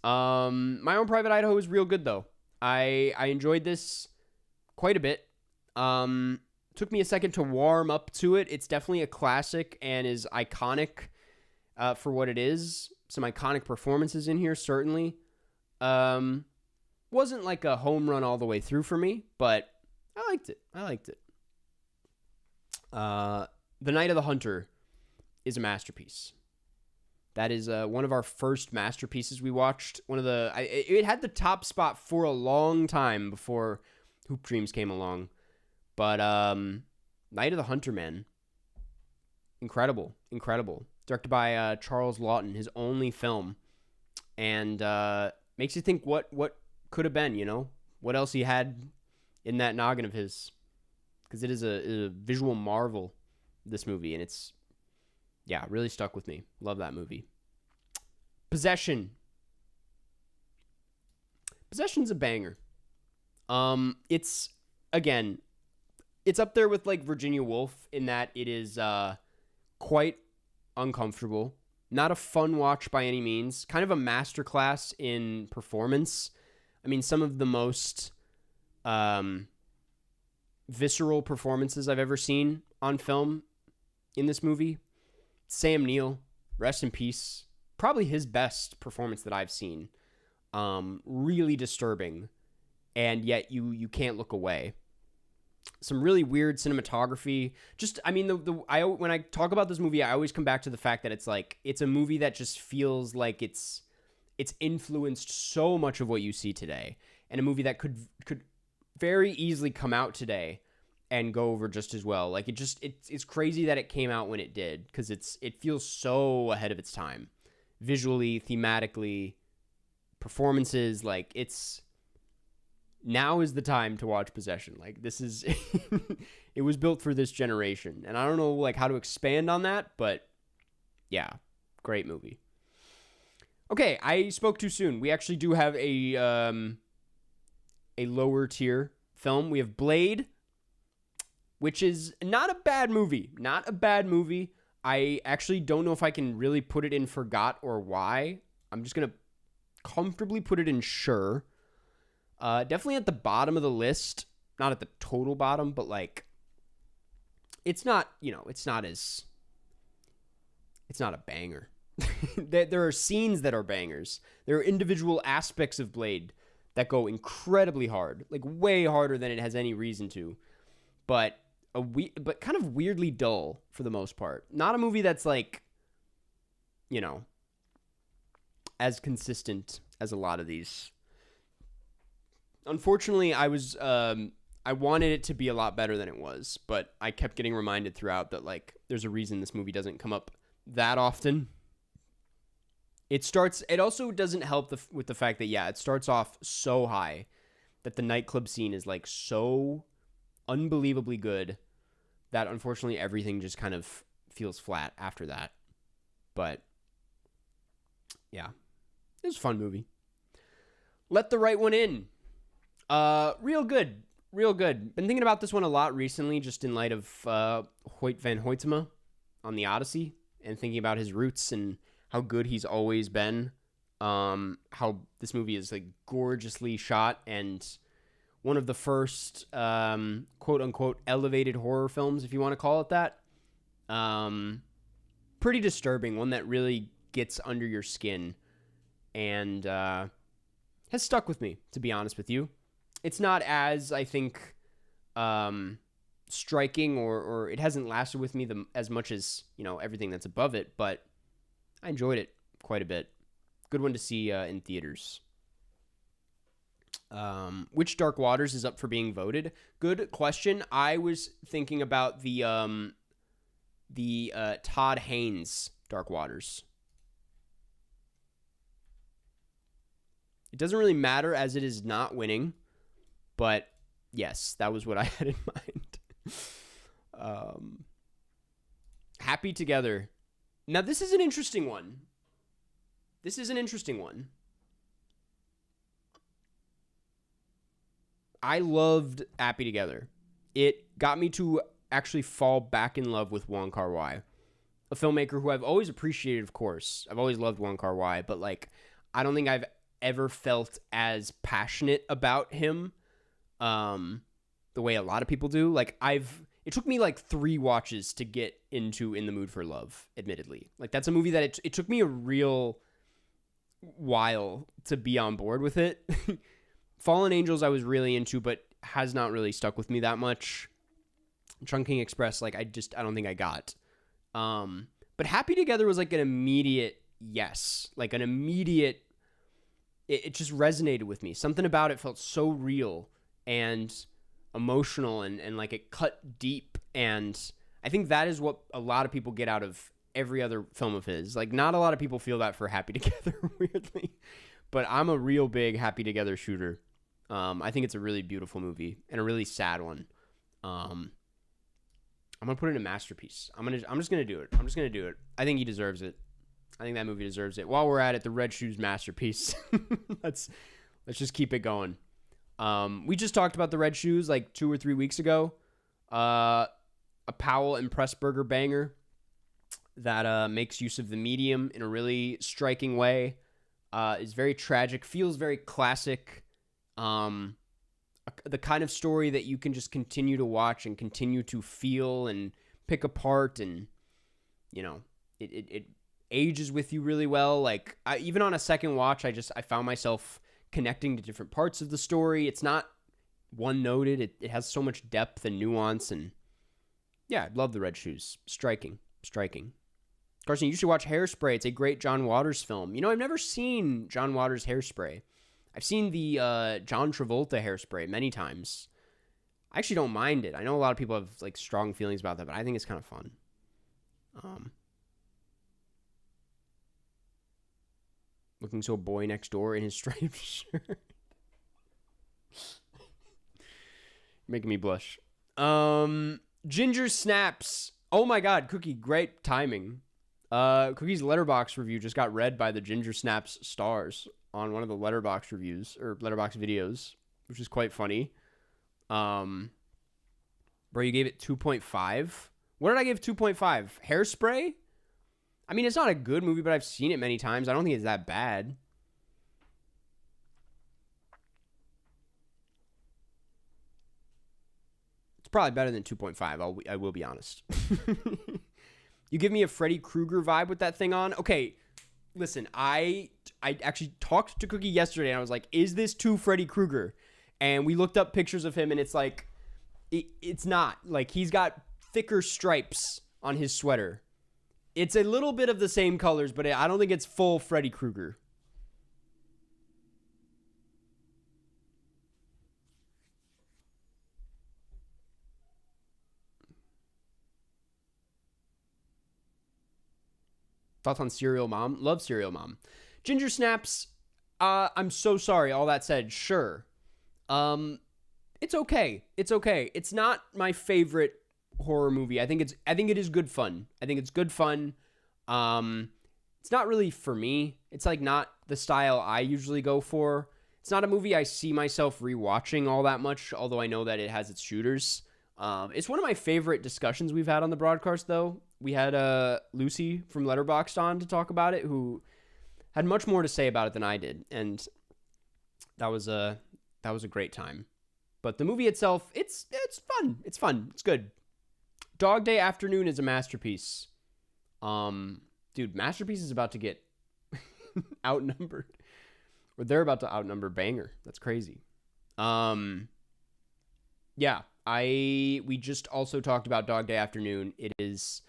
My Own Private Idaho is real good though. I enjoyed this quite a bit. Took me a second to warm up to it. It's definitely a classic and is iconic for what it is. Some iconic performances in here, certainly. Wasn't like a home run all the way through for me, but I liked it. The Night of the Hunter. is a masterpiece. That is one of our first masterpieces we watched. It had the top spot for a long time before Hoop Dreams came along. But Night of the Hunter, man. Incredible. Directed by Charles Lawton, his only film. And makes you think what could have been, you know? What else he had in that noggin of his. Because it is a visual marvel, this movie. And it's, yeah, really stuck with me. Love that movie. Possession. Possession's a banger. It's, again, it's up there with, like, Virginia Woolf in that it is quite uncomfortable. Not a fun watch by any means. Kind of a masterclass in performance. I mean, some of the most visceral performances I've ever seen on film in this movie. Sam Neill, rest in peace. Probably his best performance that I've seen. Really disturbing. And yet you can't look away. Some really weird cinematography. Just, I mean, when I talk about this movie, I always come back to the fact that it's a movie that just feels like it's influenced so much of what you see today, and a movie that could very easily come out today and go over just as well. Like it's crazy that it came out when it did, because it feels so ahead of its time, visually, thematically, performances. Like now is the time to watch Possession. Like, this is it was built for this generation, and I don't know like how to expand on that, but yeah, great movie. Okay, I spoke too soon. We actually do have a lower tier film. We have Blade, which is not a bad movie. I actually don't know if I can really put it in forgot or why. I'm just gonna comfortably put it in sure. Definitely at the bottom of the list. Not at the total bottom, but like, it's not a banger. There are scenes that are bangers. There are individual aspects of Blade that go incredibly hard, like way harder than it has any reason to. But kind of weirdly dull for the most part. Not a movie that's like, as consistent as a lot of these. Unfortunately, I wanted it to be a lot better than it was, but I kept getting reminded throughout that like there's a reason this movie doesn't come up that often. It also doesn't help with the fact that, yeah, it starts off so high that the nightclub scene is like so unbelievably good that unfortunately everything just kind of feels flat after that. But yeah, it was a fun movie. Let the Right One In. Real good. Been thinking about this one a lot recently, just in light of Hoyt van Hoytema on the Odyssey, and thinking about his roots and how good he's always been. How this movie is like gorgeously shot, and one of the first quote unquote elevated horror films, if you want to call it that. Pretty disturbing, one that really gets under your skin, and has stuck with me, to be honest with you. It's not as, I think, striking, or it hasn't lasted with me as much as, everything that's above it, but I enjoyed it quite a bit. Good one to see in theaters. Which Dark Waters is up for being voted? Good question. I was thinking about the Todd Haynes Dark Waters. It doesn't really matter as it is not winning, but yes, that was what I had in mind. Happy Together. Now, this is an interesting one. I loved Happy Together. It got me to actually fall back in love with Wong Kar-wai, a filmmaker who I've always appreciated, of course. I've always loved Wong Kar-wai, but like, I don't think I've ever felt as passionate about him the way a lot of people do. Like, it took me like 3 watches to get into In the Mood for Love, admittedly. Like, that's a movie that it took me a real while to be on board with it. Fallen Angels I was really into, but has not really stuck with me that much. Chungking Express, like, I don't think I got. But Happy Together was like an immediate yes. Like an immediate, it just resonated with me. Something about it felt so real and emotional and like it cut deep. And I think that is what a lot of people get out of every other film of his. Like, not a lot of people feel that for Happy Together, weirdly. But I'm a real big Happy Together shooter. I think it's a really beautiful movie and a really sad one. I'm gonna put it in a masterpiece. I'm just gonna do it. I think he deserves it. I think that movie deserves it. While we're at it, the Red Shoes masterpiece. let's just keep it going. We just talked about the Red Shoes like 2 or 3 weeks ago. A Powell and Pressburger banger that makes use of the medium in a really striking way. Is very tragic, feels very classic. The kind of story that you can just continue to watch and continue to feel and pick apart, and you know, it ages with you really well. Like, even on a second watch, I found myself connecting to different parts of the story. It's not one-noted. It has so much depth and nuance, and yeah, I love the Red Shoes. Striking. Carson, you should watch Hairspray. It's a great John Waters film. You know, I've never seen John Waters' Hairspray. I've seen the John Travolta Hairspray many times. I actually don't mind it. I know a lot of people have like strong feelings about that, but I think it's kind of fun. Looking so boy next door in his striped shirt. Making me blush. Ginger Snaps. Oh my God, Cookie, great timing. Cookie's Letterboxd review just got read by the Ginger Snaps stars on one of the Letterboxd reviews or Letterboxd videos, which is quite funny. Bro, you gave it 2.5. What did I give 2.5? Hairspray? I mean, it's not a good movie, but I've seen it many times. I don't think it's that bad. It's probably better than 2.5. I will be honest. You give me a Freddy Krueger vibe with that thing on. Okay, listen, I actually talked to Cookie yesterday, and I was like, is this too Freddy Krueger? And we looked up pictures of him, and it's like, it's not. Like, he's got thicker stripes on his sweater. It's a little bit of the same colors, but I don't think it's full Freddy Krueger. Thoughts on Serial Mom? Love Serial Mom. Ginger Snaps, I'm so sorry. All that said, sure. It's okay. It's not my favorite horror movie. I think it is good fun. It's not really for me. It's like not the style I usually go for. It's not a movie I see myself rewatching all that much, although I know that it has its shooters. It's one of my favorite discussions we've had on the Broadkarst, though. We had Lucy from Letterboxd on to talk about it, who had much more to say about it than I did, and that was a great time. But the movie itself, it's fun. It's good. Dog Day Afternoon is a masterpiece. Dude, Masterpiece is about to get outnumbered, or they're about to outnumber Banger. That's crazy. Yeah. We just also talked about Dog Day Afternoon. It is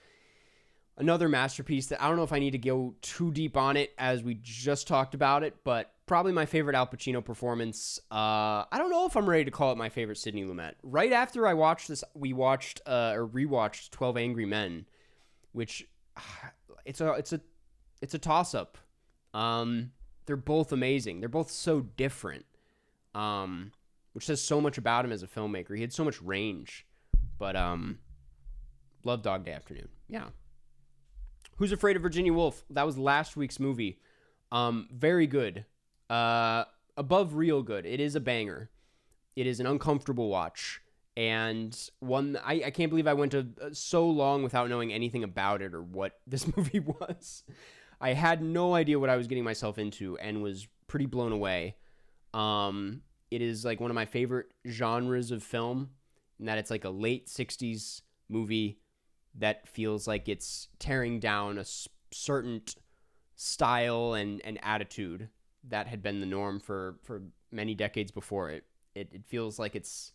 another masterpiece that I don't know if I need to go too deep on it, as we just talked about it, but probably my favorite Al Pacino performance. I don't know if I'm ready to call it my favorite Sidney Lumet. Right after I watched this, we watched or rewatched 12 Angry Men, which it's a toss up. They're both amazing. They're both so different. Which says so much about him as a filmmaker. He had so much range. But love Dog Day Afternoon. Yeah. Who's Afraid of Virginia Woolf? That was last week's movie. Very good. Above real good. It is a banger. It is an uncomfortable watch. And one, I can't believe I went so long without knowing anything about it or what this movie was. I had no idea what I was getting myself into and was pretty blown away. It is like one of my favorite genres of film, in that it's like a late 60s movie that feels like it's tearing down a certain style and attitude that had been the norm for many decades before it. It feels like it's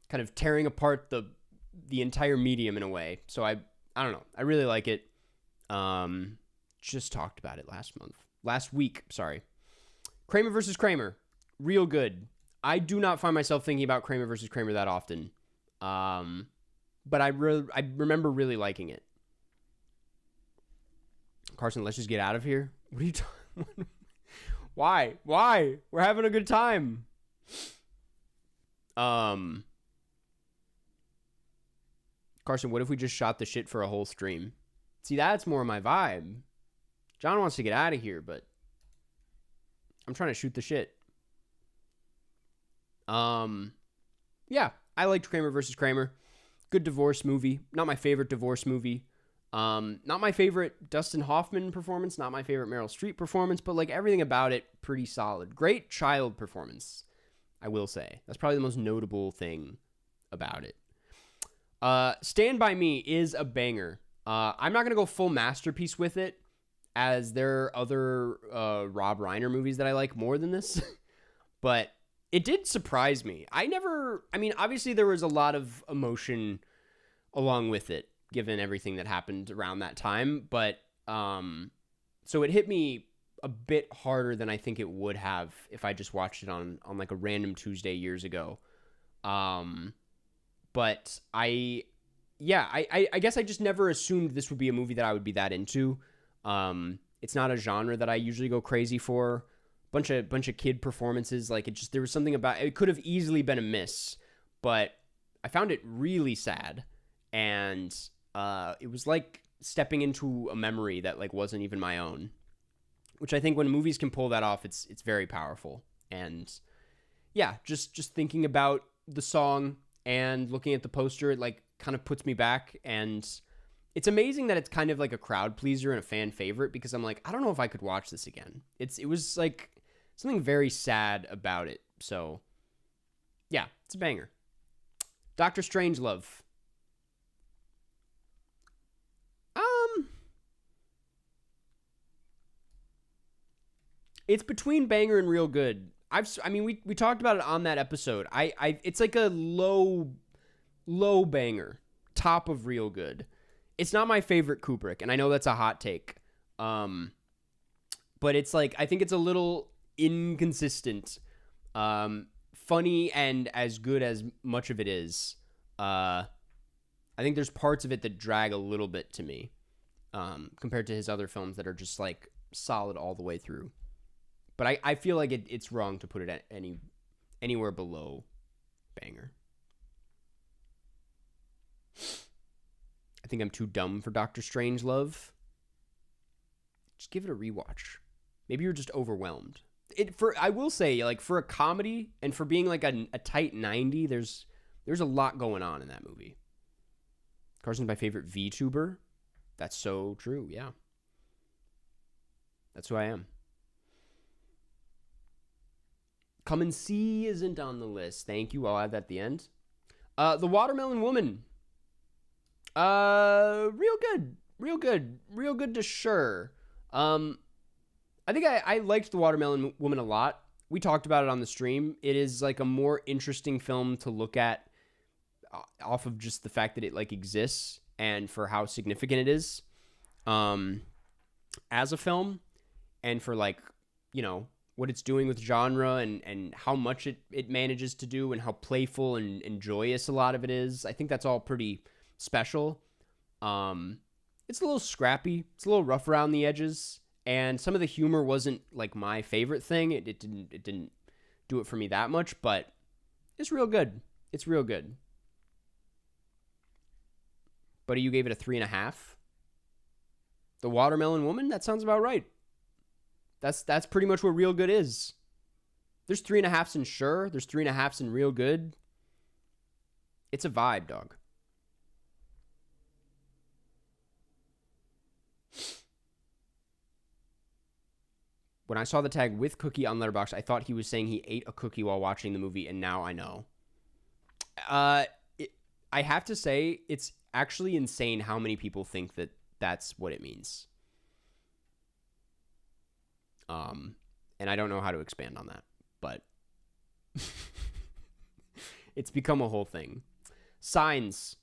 kind of tearing apart the entire medium in a way. So I don't know. I really like it. Just talked about it last week, sorry. Kramer versus Kramer, real good. I do not find myself thinking about Kramer versus Kramer that often. But I remember really liking it. Carson, let's just get out of here. What are you talking? Why? We're having a good time. Carson, what if we just shot the shit for a whole stream? See, that's more my vibe. John wants to get out of here, but I'm trying to shoot the shit. Yeah, I liked Kramer versus Kramer. Good divorce movie. Not my favorite divorce movie. Not my favorite Dustin Hoffman performance. Not my favorite Meryl Streep performance, but like everything about it, pretty solid. Great child performance, I will say. That's probably the most notable thing about it. Stand By Me is a banger. I'm not going to go full masterpiece with it, as there are other Rob Reiner movies that I like more than this. But it did surprise me. Obviously there was a lot of emotion along with it, given everything that happened around that time. But so it hit me a bit harder than I think it would have if I just watched it on like a random Tuesday years ago. But I guess I just never assumed this would be a movie that I would be that into. It's not a genre that I usually go crazy for. Bunch of kid performances. Like there was something about it could have easily been a miss, but I found it really sad. And it was like stepping into a memory that like wasn't even my own, which I think when movies can pull that off, it's very powerful. And yeah, just thinking about the song and looking at the poster, it like kind of puts me back. And it's amazing that it's kind of like a crowd pleaser and a fan favorite, because I'm like, I don't know if I could watch this again. It was like something very sad about it. So yeah, it's a banger. Dr. Strangelove. It's between banger and real good. We talked about it on that episode. It's like a low banger, top of real good. It's not my favorite Kubrick, and I know that's a hot take. But it's like, I think it's a little inconsistent. Funny and as good as much of it is. I think there's parts of it that drag a little bit to me, compared to his other films that are just like solid all the way through. But I feel like it's wrong to put it at anywhere below banger. I think I'm too dumb for Doctor Strangelove. Just give it a rewatch. Maybe you're just overwhelmed. I will say, like, for a comedy and for being like a tight 90, there's a lot going on in that movie. Carson's my favorite VTuber. That's so true, yeah. That's who I am. Come and See isn't on the list. Thank you. I'll add that at the end. The Watermelon Woman. Real good to sure. I think I liked The Watermelon Woman a lot. We talked about it on the stream. It is like a more interesting film to look at off of just the fact that it like exists and for how significant it is as a film, and for like, you know, what it's doing with genre and how much it manages to do and how playful and joyous a lot of it is. I think that's all pretty special. It's a little scrappy. It's a little rough around the edges. And some of the humor wasn't like my favorite thing. It didn't do it for me that much, but it's real good. It's real good. Buddy, you gave it a 3.5. The Watermelon Woman? That sounds about right. That's pretty much what real good is. There's 3.5s in Sure. There's 3.5s in real good. It's a vibe, dog. When I saw the tag with cookie on Letterboxd, I thought he was saying he ate a cookie while watching the movie, and now I know. I have to say, it's actually insane how many people think that that's what it means. And I don't know how to expand on that, but it's become a whole thing. Signs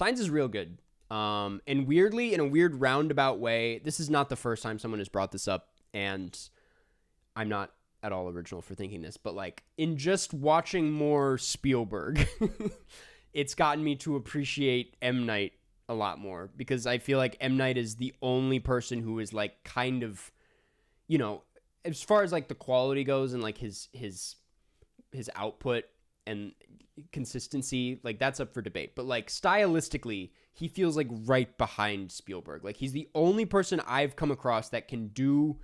is real good. And weirdly, in a weird roundabout way, this is not the first time someone has brought this up, and I'm not at all original for thinking this, but like in just watching more Spielberg, it's gotten me to appreciate M. Night a lot more, because I feel like M. Night is the only person who is like kind of, you know, as far as like the quality goes and like his output and consistency, like that's up for debate. But like stylistically, he feels like right behind Spielberg. Like he's the only person I've come across that can do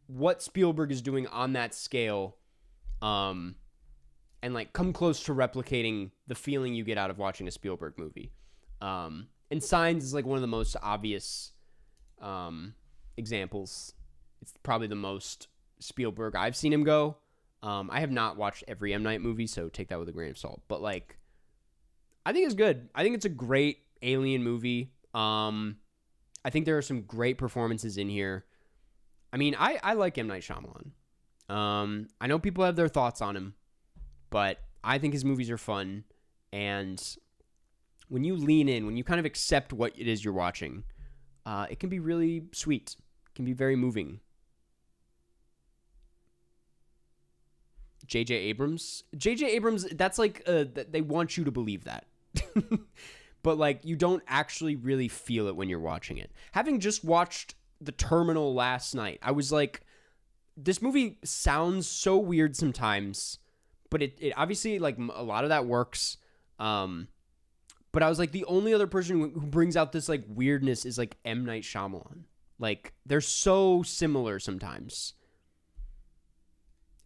what Spielberg is doing on that scale, and like come close to replicating the feeling you get out of watching a Spielberg movie. And Signs is like one of the most obvious examples. It's probably the most Spielberg I've seen him go. I have not watched every M. Night movie, so take that with a grain of salt. But like, I think it's good. I think it's a great alien movie. I think there are some great performances in here. I mean, I like M. Night Shyamalan. I know people have their thoughts on him, but I think his movies are fun. And when you lean in, when you kind of accept what it is you're watching, it can be really sweet. It can be very moving. J.J. Abrams, that's like, they want you to believe that. But like, you don't actually really feel it when you're watching it. Having just watched The Terminal last night, I was like, this movie sounds so weird sometimes, but it obviously, like, a lot of that works. But I was like, the only other person who brings out this like weirdness is like M. Night Shyamalan. Like, they're so similar sometimes.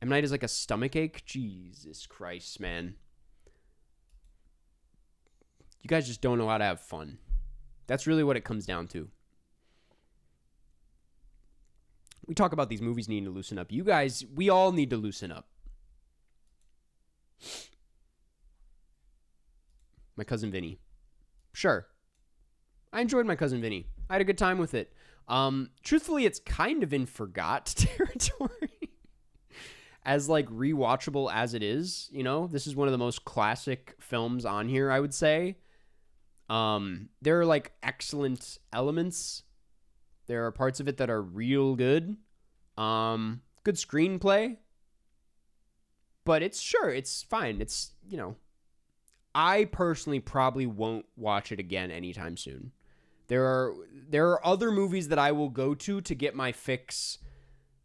M. Night is like a stomachache. Jesus Christ, man. You guys just don't know how to have fun. That's really what it comes down to. We talk about these movies needing to loosen up. You guys, we all need to loosen up. My Cousin Vinny. Sure. I enjoyed My Cousin Vinny. I had a good time with it. Truthfully, it's kind of in forgot territory. As like rewatchable as it is, you know, this is one of the most classic films on here, I would say. There are like excellent elements. There are parts of it that are real good. Good screenplay. But it's fine. It's, you know, I personally probably won't watch it again anytime soon. There are other movies that I will go to get my fix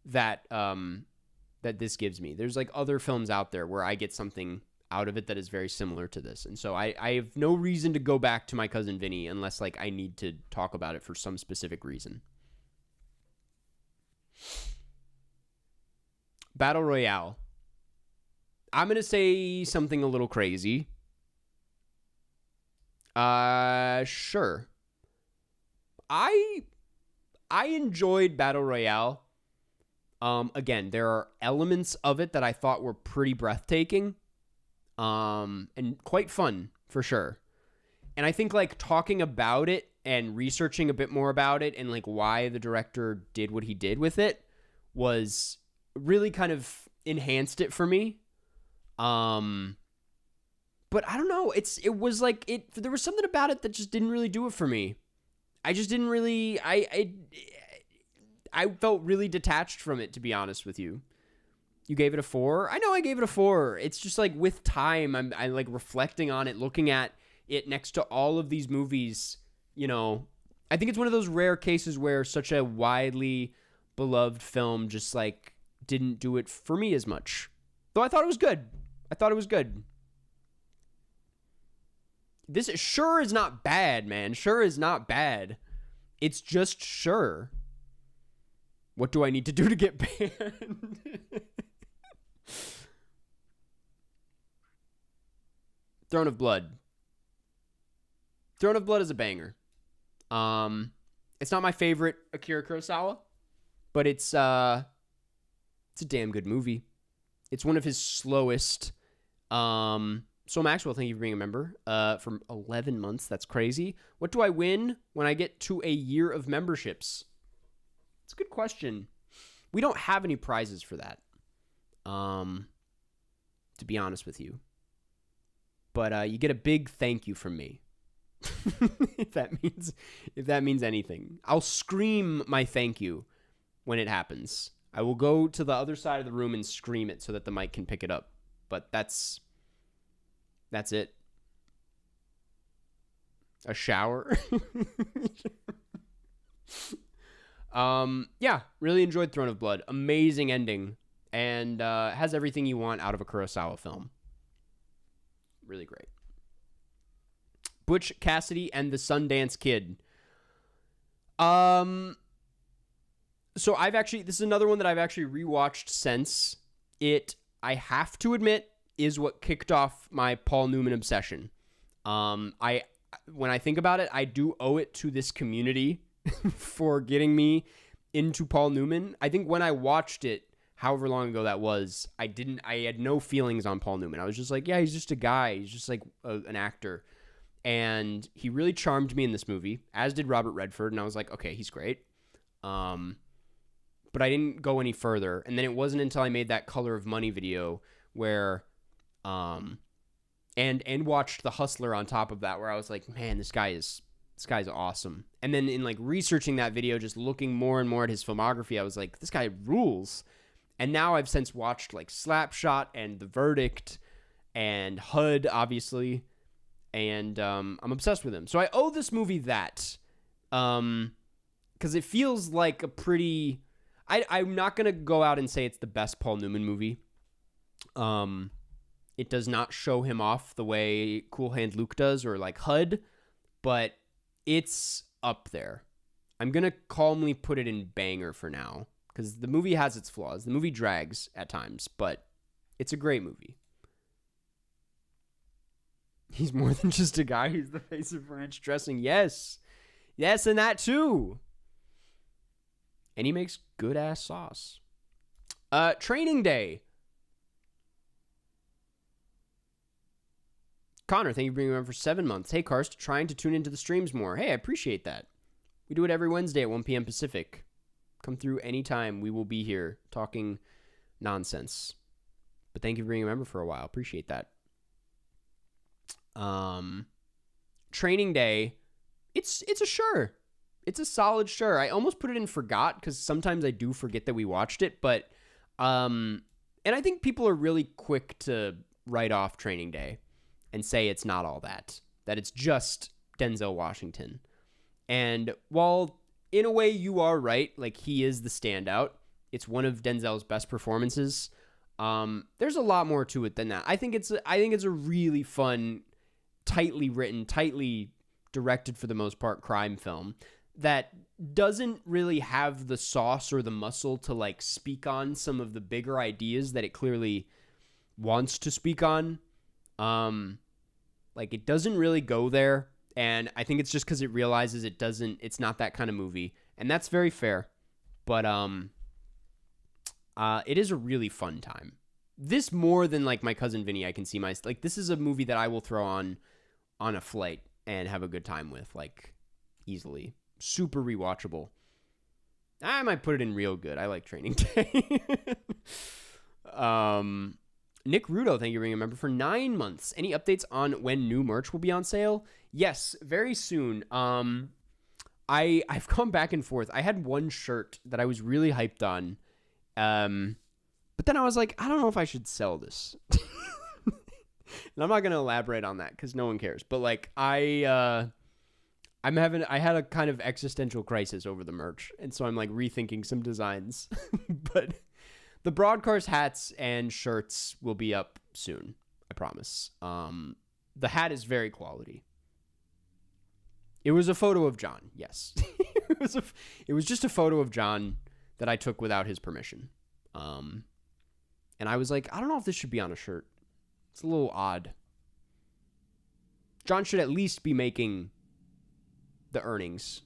that that this gives me. There's like other films out there where I get something out of it that is very similar to this. And so I have no reason to go back to My Cousin Vinny unless like I need to talk about it for some specific reason. Battle Royale. I'm going to say something a little crazy. Sure. I enjoyed Battle Royale. Again, there are elements of it that I thought were pretty breathtaking, and quite fun for sure. And I think like talking about it and researching a bit more about it and like why the director did what he did with it was really kind of enhanced it for me. But I don't know. It was like there was something about it that just didn't really do it for me. I just didn't really. I felt really detached from it, to be honest with you. You gave it a 4? I know I gave it a 4. It's just like with time, I'm like reflecting on it, looking at it next to all of these movies. You know, I think it's one of those rare cases where such a widely beloved film just like didn't do it for me as much. Though I thought it was good. This sure is not bad, man. Sure is not bad. It's just sure. What do I need to do to get banned? Throne of Blood. Throne of Blood is a banger. It's not my favorite Akira Kurosawa, but it's a damn good movie. It's one of his slowest. So Maxwell, thank you for being a member. For 11 months, that's crazy. What do I win when I get to a year of memberships? It's a good question. We don't have any prizes for that, to be honest with you. But you get a big thank you from me. if that means anything. I'll scream my thank you when it happens. I will go to the other side of the room and scream it so that the mic can pick it up. But that's it. A shower. Yeah, really enjoyed Throne of Blood. Amazing ending, and has everything you want out of a Kurosawa film. Really great. Butch Cassidy and the Sundance Kid. So this is another one that I've actually rewatched since. It, I have to admit, is what kicked off my Paul Newman obsession. When I think about it, I do owe it to this community for getting me into Paul Newman. I think when I watched it, however long ago that was, I had no feelings on Paul Newman. I was just like, yeah, he's just a guy. He's just like an actor. And he really charmed me in this movie, as did Robert Redford. And I was like, okay, he's great. But I didn't go any further. And then it wasn't until I made that Color of Money video where, and watched The Hustler on top of that, where I was like, man, this guy's awesome. And then in like researching that video, just looking more and more at his filmography, I was like, this guy rules. And now I've since watched like Slapshot and The Verdict and HUD, obviously. And I'm obsessed with him. So I owe this movie that. Because it feels like a pretty... I'm not going to go out and say it's the best Paul Newman movie. It does not show him off the way Cool Hand Luke does or like HUD, but it's up there. I'm going to calmly put it in banger for now because the movie has its flaws. The movie drags at times, but it's a great movie. He's more than just a guy. He's the face of ranch dressing. Yes. Yes, and that too. And he makes good-ass sauce. Training Day. Connor, thank you for being around for 7 months. Hey, Karst, trying to tune into the streams more. Hey, I appreciate that. We do it every Wednesday at 1 p.m. Pacific. Come through anytime. We will be here talking nonsense. But thank you for being a member for a while. Appreciate that. Training Day. It's a sure. It's a solid sure. I almost put it in forgot because sometimes I do forget that we watched it. But, and I think people are really quick to write off Training Day and say it's not all that it's just Denzel Washington. And while in a way you are right, like he is the standout, it's one of Denzel's best performances. There's a lot more to it than that. I think it's a really fun, tightly written, tightly directed for the most part crime film that doesn't really have the sauce or the muscle to like speak on some of the bigger ideas that it clearly wants to speak on. Like it doesn't really go there. And I think it's just because it realizes it's not that kind of movie. And that's very fair. But, it is a really fun time. This more than like My Cousin Vinny, I can see like this is a movie that I will throw on a flight and have a good time with, like easily. Super rewatchable. I might put it in real good. I like Training Day. Nick Rudo, thank you for being a member for 9 months. Any updates on when new merch will be on sale? Yes, very soon. I've gone back and forth. I had one shirt that I was really hyped on. But then I was like, I don't know if I should sell this. And I'm not going to elaborate on that because no one cares. But like I had a kind of existential crisis over the merch. And so I'm like rethinking some designs. But the Broadkarst hats and shirts will be up soon. I promise. The hat is very quality. It was a photo of John. Yes. It was just a photo of John that I took without his permission. And I was like, I don't know if this should be on a shirt. It's a little odd. John should at least be making the earnings.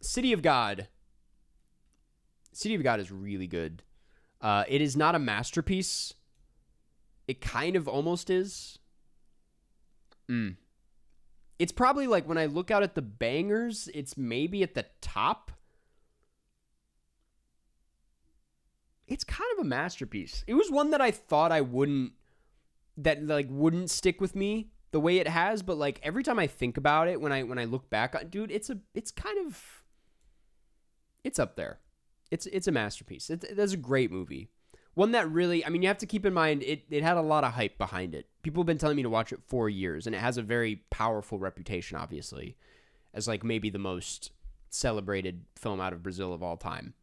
City of God. City of God is really good. It is not a masterpiece. It kind of almost is. It's probably like when I look out at the bangers, it's maybe at the top. it's kind of a masterpiece. It was one that I thought wouldn't stick with me the way it has, but like every time I think about it, when I look back on, dude, it's up there. It's a masterpiece. That's a great movie. One that really, I mean, you have to keep in mind, it had a lot of hype behind it. People have been telling me to watch it for years, and it has a very powerful reputation, obviously, as like maybe the most celebrated film out of Brazil of all time.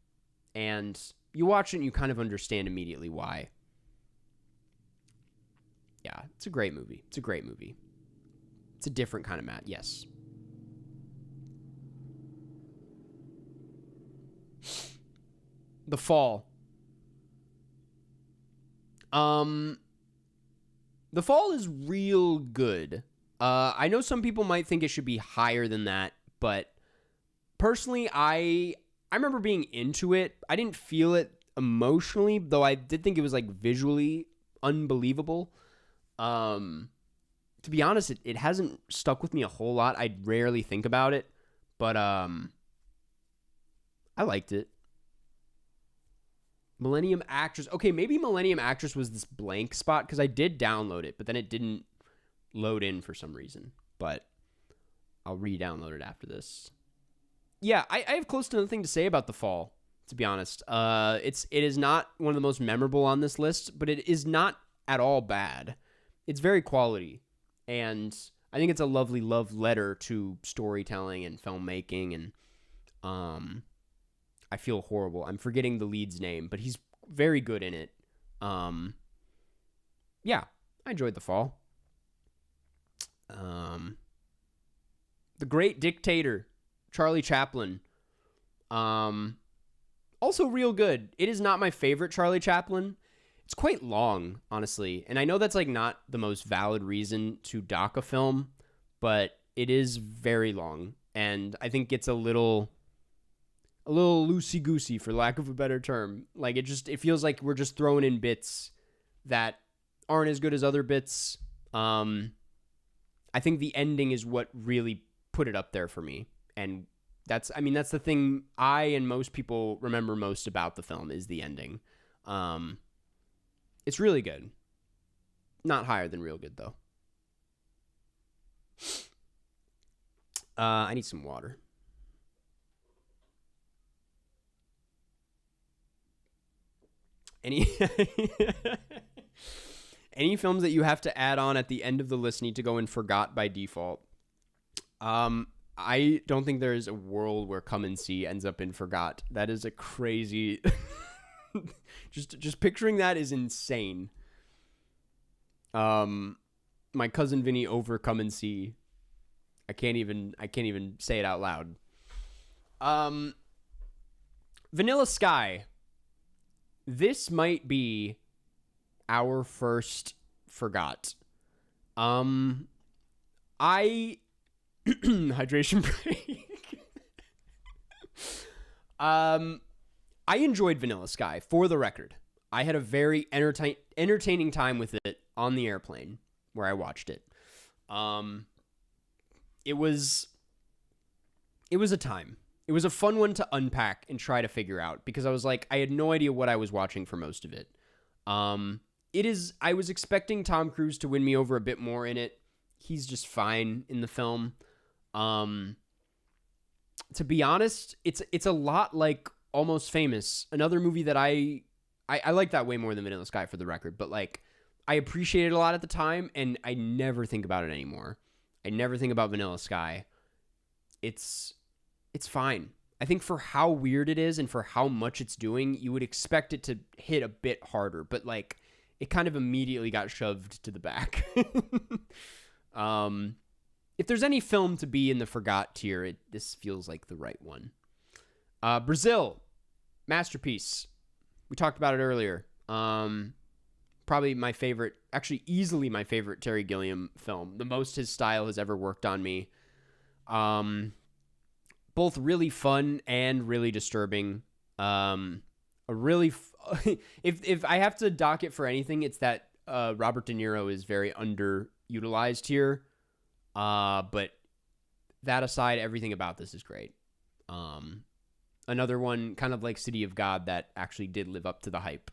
And you watch it and you kind of understand immediately why. Yeah, it's a great movie. It's a great movie. It's a different kind of Matt, yes. The Fall. The Fall is real good. I know some people might think it should be higher than that, but personally, I remember being into it. I didn't feel it emotionally, though I did think it was like visually unbelievable. To be honest, it hasn't stuck with me a whole lot. I rarely think about it, but I liked it. Millennium Actress. Okay, maybe Millennium Actress was this blank spot because I did download it, but then it didn't load in for some reason. But I'll re-download it after this. Yeah, I have close to nothing to say about The Fall, to be honest. It is not one of the most memorable on this list, but it is not at all bad. It's very quality, and I think it's a lovely love letter to storytelling and filmmaking, and I feel horrible. I'm forgetting the lead's name, but he's very good in it. Yeah, I enjoyed The Fall. The Great Dictator, Charlie Chaplin. Also real good. It is not my favorite Charlie Chaplin. It's quite long, honestly. And I know that's like not the most valid reason to dock a film, but it is very long. And I think it's a little loosey-goosey, for lack of a better term. Like, it feels like we're just throwing in bits that aren't as good as other bits. I think the ending is what really put it up there for me. And that's the thing I and most people remember most about the film is the ending. It's really good. Not higher than real good, though. I need some water. Any films that you have to add on at the end of the list need to go in forgot by default. I don't think there is a world where Come and See ends up in forgot. That is a crazy. just picturing that is insane. My cousin Vinny over Come and See. I can't even say it out loud. Vanilla Sky. This might be our first forgot. Hydration break. I enjoyed Vanilla Sky, for the record. I had a very entertaining time with it on the airplane where I watched it. It was a time. It was a fun one to unpack and try to figure out because I was like, I had no idea what I was watching for most of it. I was expecting Tom Cruise to win me over a bit more in it. He's just fine in the film. To be honest, it's a lot like Almost Famous, another movie that I like that way more than Vanilla Sky, for the record, but like I appreciated it a lot at the time and I never think about it anymore. I never think about Vanilla Sky. It's fine. I think for how weird it is and for how much it's doing, you would expect it to hit a bit harder, but like it kind of immediately got shoved to the back. If there's any film to be in the forgot tier, this feels like the right one. Brazil, masterpiece. We talked about it earlier. Probably my favorite, actually easily my favorite Terry Gilliam film. The most his style has ever worked on me. Both really fun and really disturbing. If I have to dock it for anything, it's that Robert De Niro is very underutilized here. But that aside, everything about this is great. Another one, kind of like City of God, that actually did live up to the hype.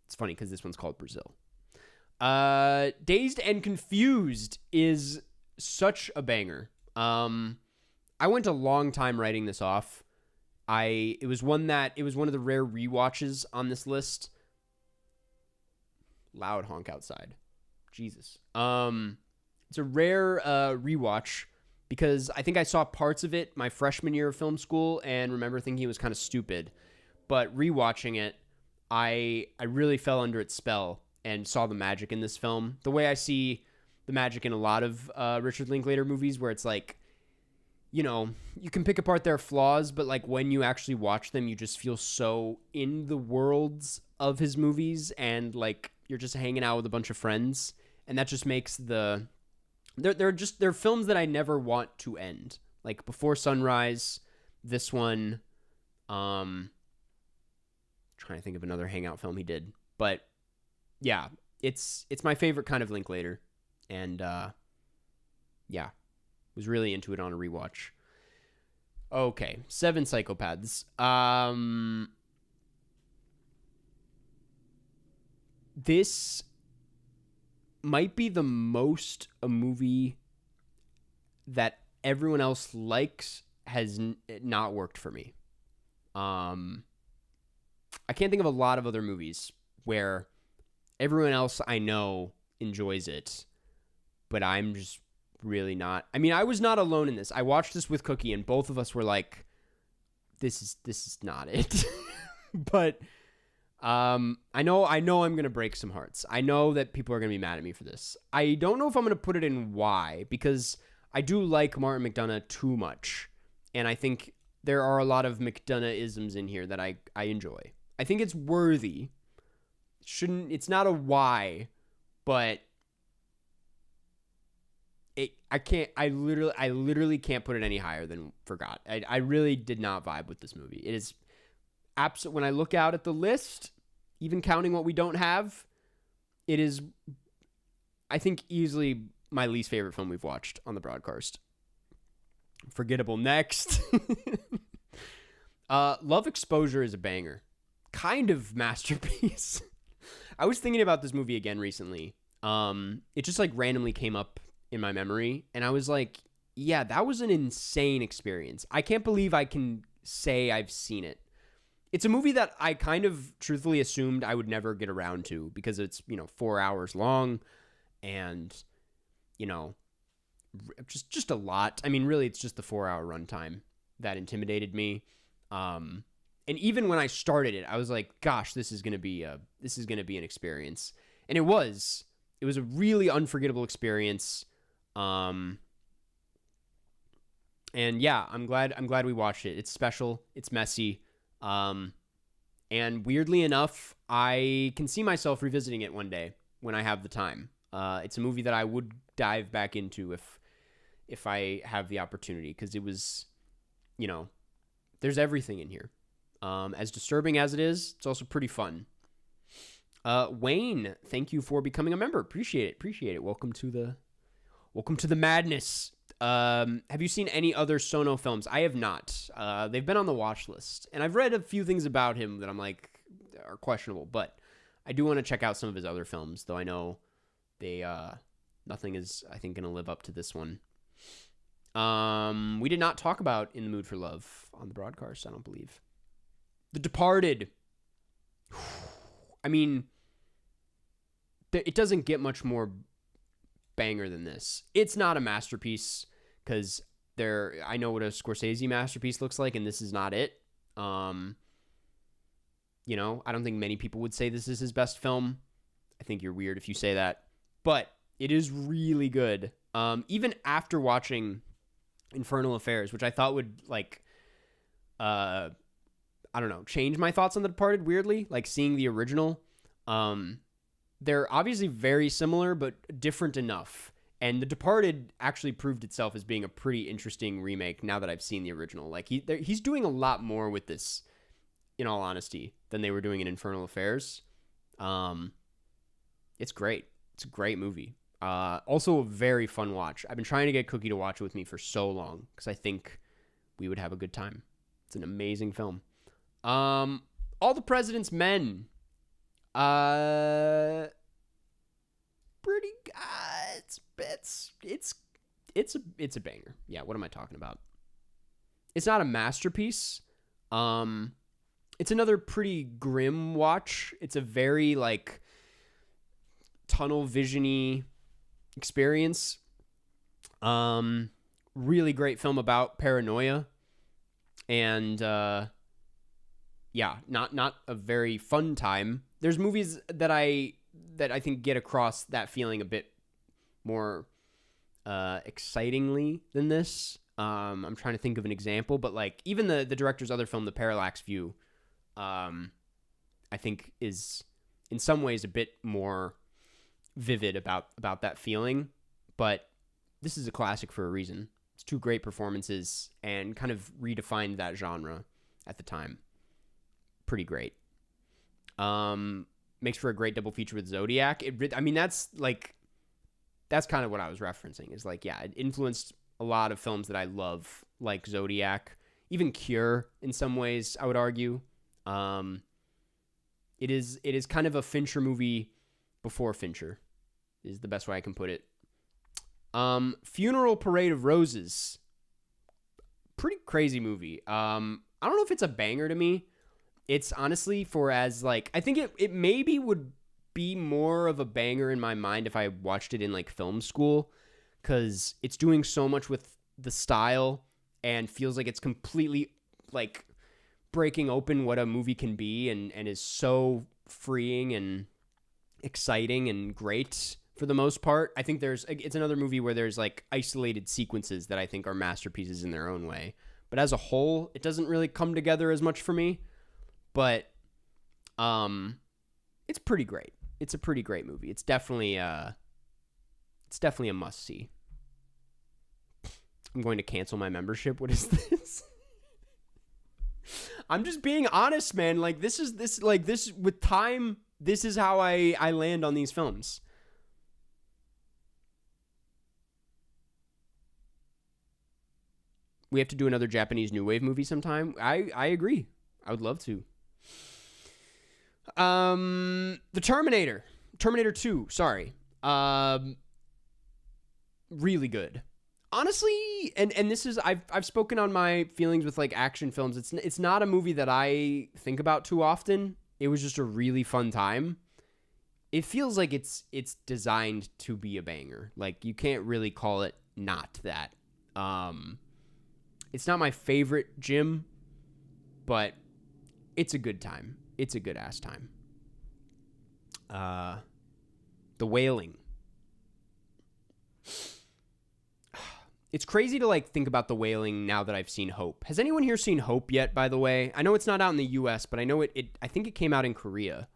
It's funny because this one's called Brazil. Dazed and Confused is such a banger. I went a long time writing this off. It was one of the rare rewatches on this list. Loud honk outside. Jesus. It's a rare rewatch because I think I saw parts of it my freshman year of film school and remember thinking it was kind of stupid. But rewatching it, I really fell under its spell and saw the magic in this film. The way I see the magic in a lot of Richard Linklater movies, where it's like, you know, you can pick apart their flaws, but like when you actually watch them, you just feel so in the worlds of his movies, and like you're just hanging out with a bunch of friends, and that just makes they're films that I never want to end. Like Before Sunrise, this one, trying to think of another hangout film he did, but yeah, it's my favorite kind of Linklater, and yeah, was really into it on a rewatch. Okay, Seven Psychopaths. This might be the most a movie that everyone else likes has not worked for me. I can't think of a lot of other movies where everyone else I know enjoys it, but I'm just really not. I mean, I was not alone in this. I watched this with Cookie, and both of us were like, "This is not it." But I know I'm gonna break some hearts. I know that people are gonna be mad at me for this. I don't know if I'm gonna put it in why, because I do like Martin McDonagh too much, and I think there are a lot of McDonagh-isms in here that I enjoy. I think it's worthy. It's not a why, but I literally can't put it any higher than Forgot. I really did not vibe with this movie. It is absolute. When I look out at the list, even counting what we don't have, it is, I think, easily my least favorite film we've watched on the Broadkarst. Forgettable next. Love Exposure is a banger. Kind of masterpiece. I was thinking about this movie again recently. It just like randomly came up in my memory, and I was like, yeah, that was an insane experience. I can't believe I can say I've seen it. It's a movie that I kind of truthfully assumed I would never get around to because it's, 4 hours long and, just a lot. I mean, really, it's just the 4-hour runtime that intimidated me. And even when I started it, I was like, gosh, this is going to be an experience. And it was a really unforgettable experience. And yeah, I'm glad we watched it. It's special. It's messy. And weirdly enough, I can see myself revisiting it one day when I have the time. It's a movie that I would dive back into if I have the opportunity, because it was, there's everything in here. As disturbing as it is, it's also pretty fun. Wayne, thank you for becoming a member. Appreciate it. Welcome to the madness. Have you seen any other Sono films? I have not. They've been on the watch list, and I've read a few things about him that I'm like are questionable, but I do want to check out some of his other films, though I know nothing is, I think, going to live up to this one. We did not talk about In the Mood for Love on the Broadkarst, I don't believe. The Departed. I mean, it doesn't get much more banger than this. It's not a masterpiece, because I know what a Scorsese masterpiece looks like, and this is not it. I don't think many people would say this is his best film. I think you're weird if you say that, but it is really good. Even after watching Infernal Affairs, which I thought would change my thoughts on The Departed weirdly, like seeing the original. They're obviously very similar, but different enough. And The Departed actually proved itself as being a pretty interesting remake now that I've seen the original. Like he's doing a lot more with this, in all honesty, than they were doing in Infernal Affairs. It's great. It's a great movie. Also a very fun watch. I've been trying to get Cookie to watch it with me for so long, because I think we would have a good time. It's an amazing film. All the President's Men. Pretty. It's a banger. Yeah. What am I talking about? It's not a masterpiece. It's another pretty grim watch. It's a very like tunnel vision-y experience. Really great film about paranoia, and yeah, not a very fun time. There's movies that I think get across that feeling a bit more excitingly than this. I'm trying to think of an example, but like even the director's other film, The Parallax View, I think is in some ways a bit more vivid about that feeling. But this is a classic for a reason. It's two great performances and kind of redefined that genre at the time. Pretty great. Makes for a great double feature with Zodiac. That's kind of what I was referencing. Is like, yeah, it influenced a lot of films that I love, like Zodiac, even Cure in some ways, I would argue. It is kind of a Fincher movie before Fincher, is the best way I can put it. Funeral Parade of Roses. Pretty crazy movie. I don't know if it's a banger to me. It's honestly I think it maybe would be more of a banger in my mind if I watched it in like film school, because it's doing so much with the style and feels like it's completely like breaking open what a movie can be, and is so freeing and exciting and great for the most part. I think it's another movie where there's like isolated sequences that I think are masterpieces in their own way. But as a whole, it doesn't really come together as much for me. But it's pretty great. It's a pretty great movie. It's definitely a must-see. I'm going to cancel my membership. What is this? I'm just being honest, man. Like this with time, this is how I land on these films. We have to do another Japanese New Wave movie sometime. I agree. I would love to. The Terminator 2, sorry. Really good. Honestly, and this is I've spoken on my feelings with like action films. It's not a movie that I think about too often. It was just a really fun time. It feels like it's designed to be a banger. Like you can't really call it not that. It's not my favorite Jim, but it's a good time. It's a good ass time. The Wailing. It's crazy to like think about The Wailing now that I've seen Hope. Has anyone here seen Hope yet, by the way? I know it's not out in the US, but I know I think it came out in Korea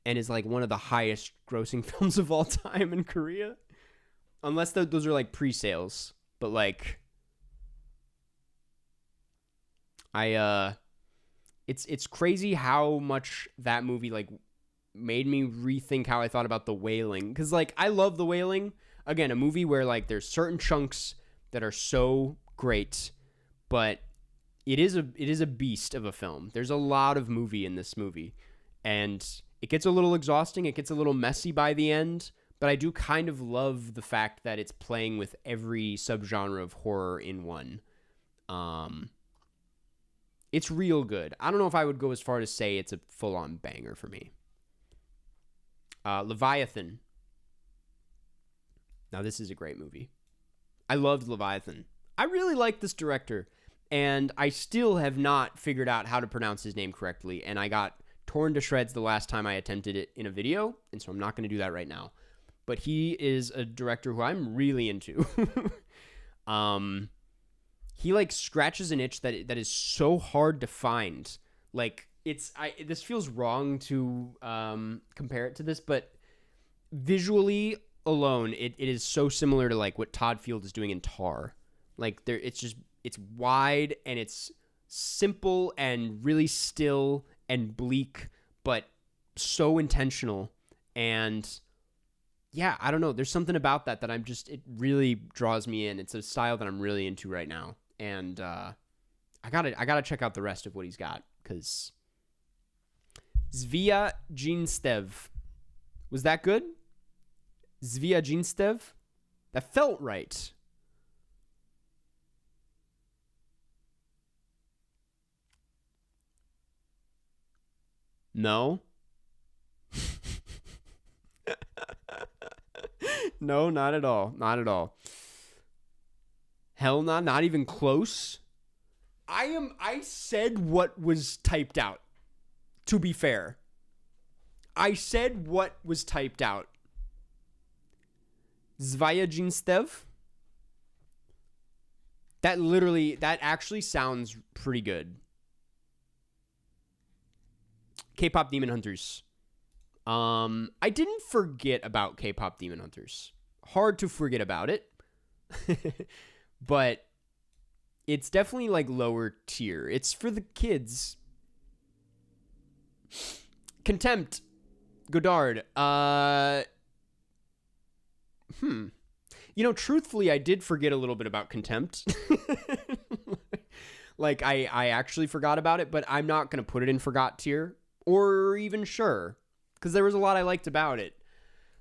and is like one of the highest grossing films of all time in Korea. Unless those are like pre-sales, but like it's crazy how much that movie like made me rethink how I thought about The Wailing, cuz like I love The Wailing. Again, a movie where like there's certain chunks that are so great, but it is a beast of a film. There's a lot of movie in this movie, and it gets a little exhausting, it gets a little messy by the end, but I do kind of love the fact that it's playing with every subgenre of horror in one. It's real good. I don't know if I would go as far to say it's a full-on banger for me. Leviathan. Now, this is a great movie. I loved Leviathan. I really like this director, and I still have not figured out how to pronounce his name correctly, and I got torn to shreds the last time I attempted it in a video, and so I'm not going to do that right now. But he is a director who I'm really into. He like scratches an itch that is so hard to find. Like this feels wrong to compare it to this, but visually alone, it is so similar to like what Todd Field is doing in Tar. Like it's wide and it's simple and really still and bleak, but so intentional. And yeah, I don't know. There's something about that it really draws me in. It's a style that I'm really into right now. And I gotta check out the rest of what he's got, because Zviajinstev. Was that good? Zviajinstev? That felt right. No. No, not at all. Not at all. Hell, not even close. I said what was typed out. To be fair. I said what was typed out. Zviajinstev. That actually sounds pretty good. K-pop Demon Hunters. I didn't forget about K-pop Demon Hunters. Hard to forget about it. But it's definitely like lower tier. It's for the kids. Contempt. Godard. Truthfully, I did forget a little bit about Contempt. Like, I actually forgot about it, but I'm not going to put it in forgot tier. Or even sure. Because there was a lot I liked about it.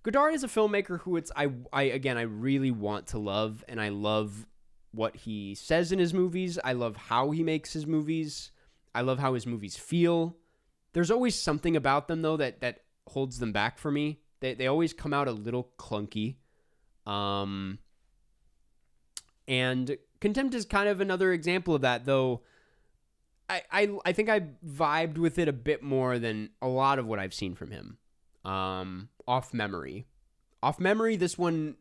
Godard is a filmmaker who I really want to love, and I love what he says in his movies. I love how he makes his movies. I love how his movies feel. There's always something about them, though, that holds them back for me. They always come out a little clunky. And Contempt is kind of another example of that, though. I think I vibed with it a bit more than a lot of what I've seen from him. Off memory, this one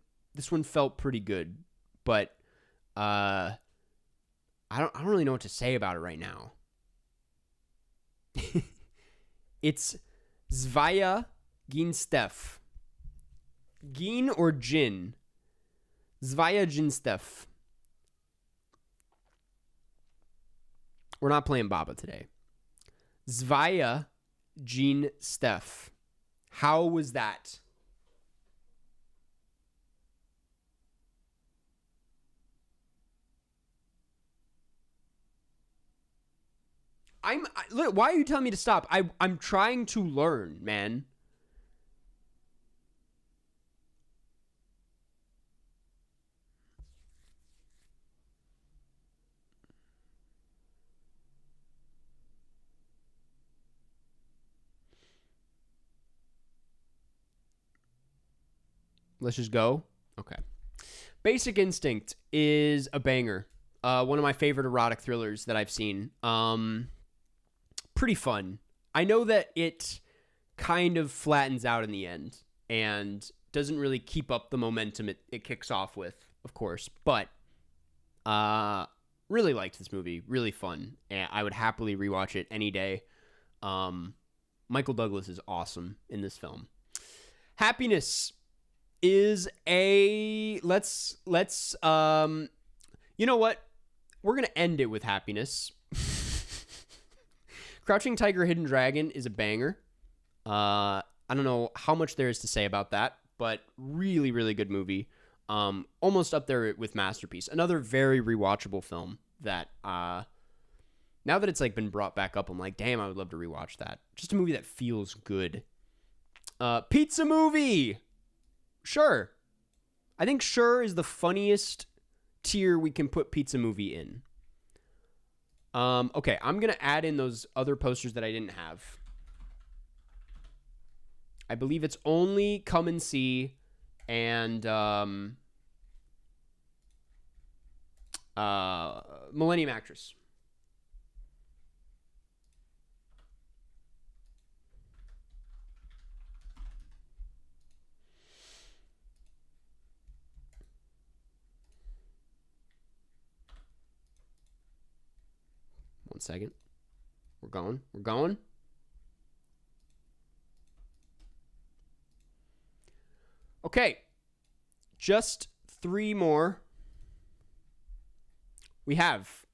felt pretty good, but I don't really know what to say about it right now. It's Zvaya Ginstev. Gin or Jin? Zvaya Ginstev. We're not playing Baba today. Zvaya Ginstev. How was that? Look, why are you telling me to stop? I'm trying to learn, man. Let's just go. Okay. Basic Instinct is a banger. One of my favorite erotic thrillers that I've seen. Pretty fun. I know that it kind of flattens out in the end and doesn't really keep up the momentum it kicks off with, of course. But really liked this movie. Really fun. And I would happily rewatch it any day. Michael Douglas is awesome in this film. Happiness is let's you know what? We're going to end it with Happiness. Crouching Tiger, Hidden Dragon is a banger. I don't know how much there is to say about that, but really, really good movie. Almost up there with Masterpiece. Another very rewatchable film that, now that it's like been brought back up, I'm like, damn, I would love to rewatch that. Just a movie that feels good. Pizza Movie! Sure. I think Sure is the funniest tier we can put Pizza Movie in. Okay, I'm going to add in those other posters that I didn't have. I believe it's only Come and See and Millennium Actress. One second. We're going. Okay. Just 3 more. We have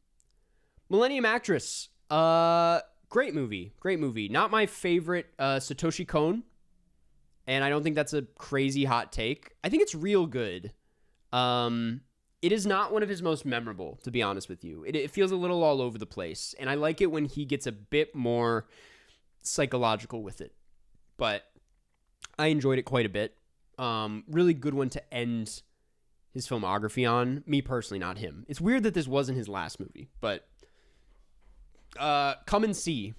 Millennium Actress. Great movie. Not my favorite Satoshi Kon. And I don't think that's a crazy hot take. I think it's real good. It is not one of his most memorable, to be honest with you. It feels a little all over the place, and I like it when he gets a bit more psychological with it. But I enjoyed it quite a bit. Really good one to end his filmography on. Me personally, not him. It's weird that this wasn't his last movie, but Come and See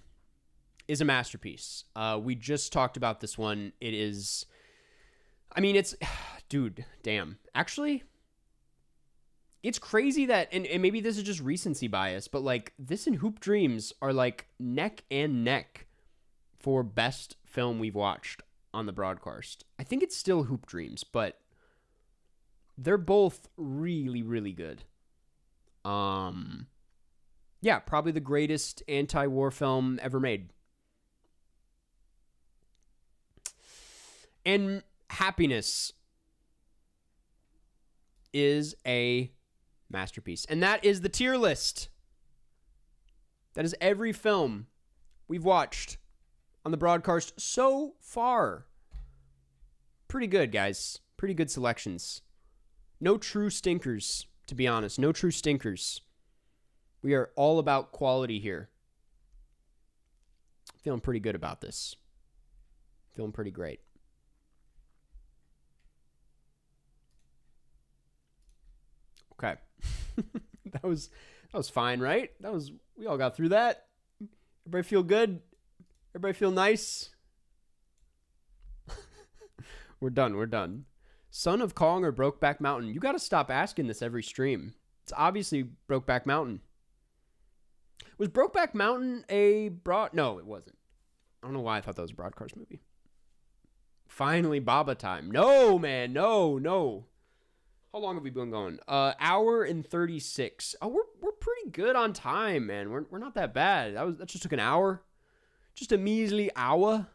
is a masterpiece. We just talked about this one. It is, I mean, it's, dude, damn. Actually, it's crazy that, and maybe this is just recency bias, but like this and Hoop Dreams are like neck and neck for best film we've watched on the Broadkarst. I think it's still Hoop Dreams, but they're both really, really good. Yeah, probably the greatest anti-war film ever made. And Happiness is a masterpiece. And that is the tier list. That is every film we've watched on the Broadkarst so far. Pretty good, guys. Pretty good selections. No true stinkers, to be honest. No true stinkers. We are all about quality here. Feeling pretty good about this. Feeling pretty great. Okay. That was fine, right? We all got through that. Everybody feel good? Everybody feel nice? We're done. Son of Kong or Brokeback Mountain? You got to stop asking this every stream. It's obviously Brokeback Mountain. Was Brokeback Mountain No, it wasn't. I don't know why I thought that was a Broadkarst movie. Finally, Baba time. No, man. No. How long have we been going? Hour and 36. Oh, we're pretty good on time, man. We're not that bad. That just took an hour. Just a measly hour.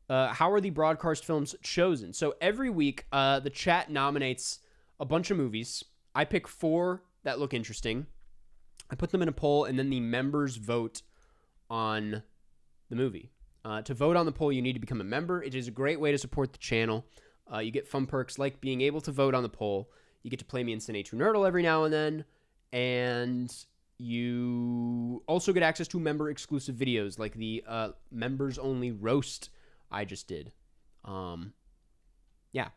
How are the Broadkarst films chosen? So every week, the chat nominates a bunch of movies. I pick 4 that look interesting. I put them in a poll, and then the members vote on the movie. To vote on the poll, you need to become a member. It is a great way to support the channel. You get fun perks like being able to vote on the poll. You get to play me in Cinenerdle every now and then. And you also get access to member-exclusive videos like the members-only roast I just did. Yeah.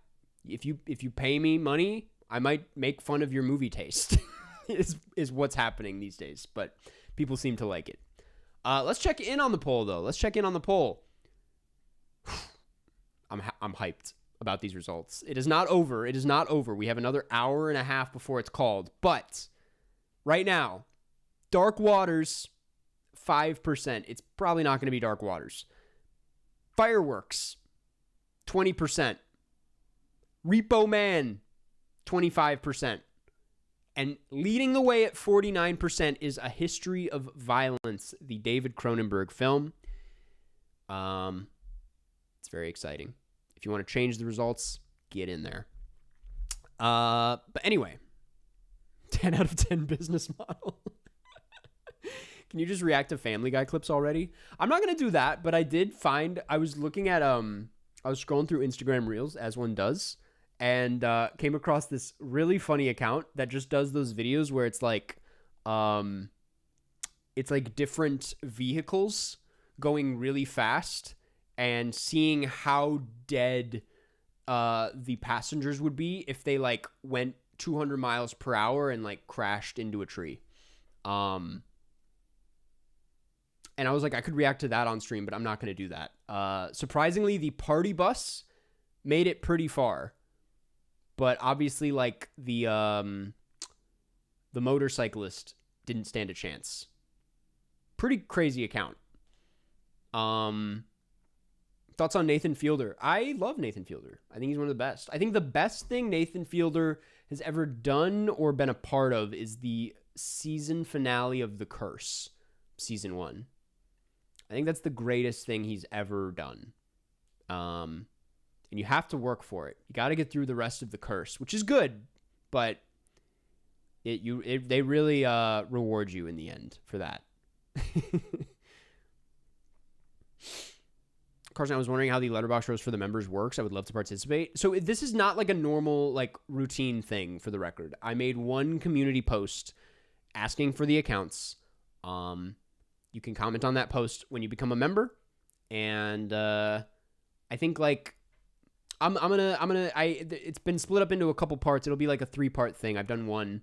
If you pay me money, I might make fun of your movie taste. is what's happening these days, but people seem to like it. Let's check in on the poll, though. I'm hyped about these results. It is not over. We have another hour and a half before it's called, but right now, Dark Waters, 5%. It's probably not going to be Dark Waters. Fireworks, 20%. Repo Man, 25%. And leading the way at 49% is A History of Violence, the David Cronenberg film. It's very exciting. If you want to change the results, get in there. But anyway, 10 out of 10 business model. Can you just react to Family Guy clips already? I'm not going to do that, but I did find, I was looking at, I was scrolling through Instagram Reels, as one does, and came across this really funny account that just does those videos where it's like different vehicles going really fast and seeing how dead the passengers would be if they like went 200 miles per hour and like crashed into a tree. And I was like, I could react to that on stream, but I'm not going to do that. Surprisingly, the party bus made it pretty far. But obviously, like, the motorcyclist didn't stand a chance. Pretty crazy account. Thoughts on Nathan Fielder? I love Nathan Fielder. I think he's one of the best. I think the best thing Nathan Fielder has ever done or been a part of is the season finale of The Curse, season 1. I think that's the greatest thing he's ever done. And you have to work for it. You got to get through the rest of The Curse, which is good, but they really reward you in the end for that. Carson, I was wondering how the letterbox roast for the members works. I would love to participate. So this is not like a normal, like, routine thing, for the record. I made one community post asking for the accounts. You can comment on that post when you become a member. And I think, like, it's been split up into a couple parts. It'll be like a 3-part thing. I've done one.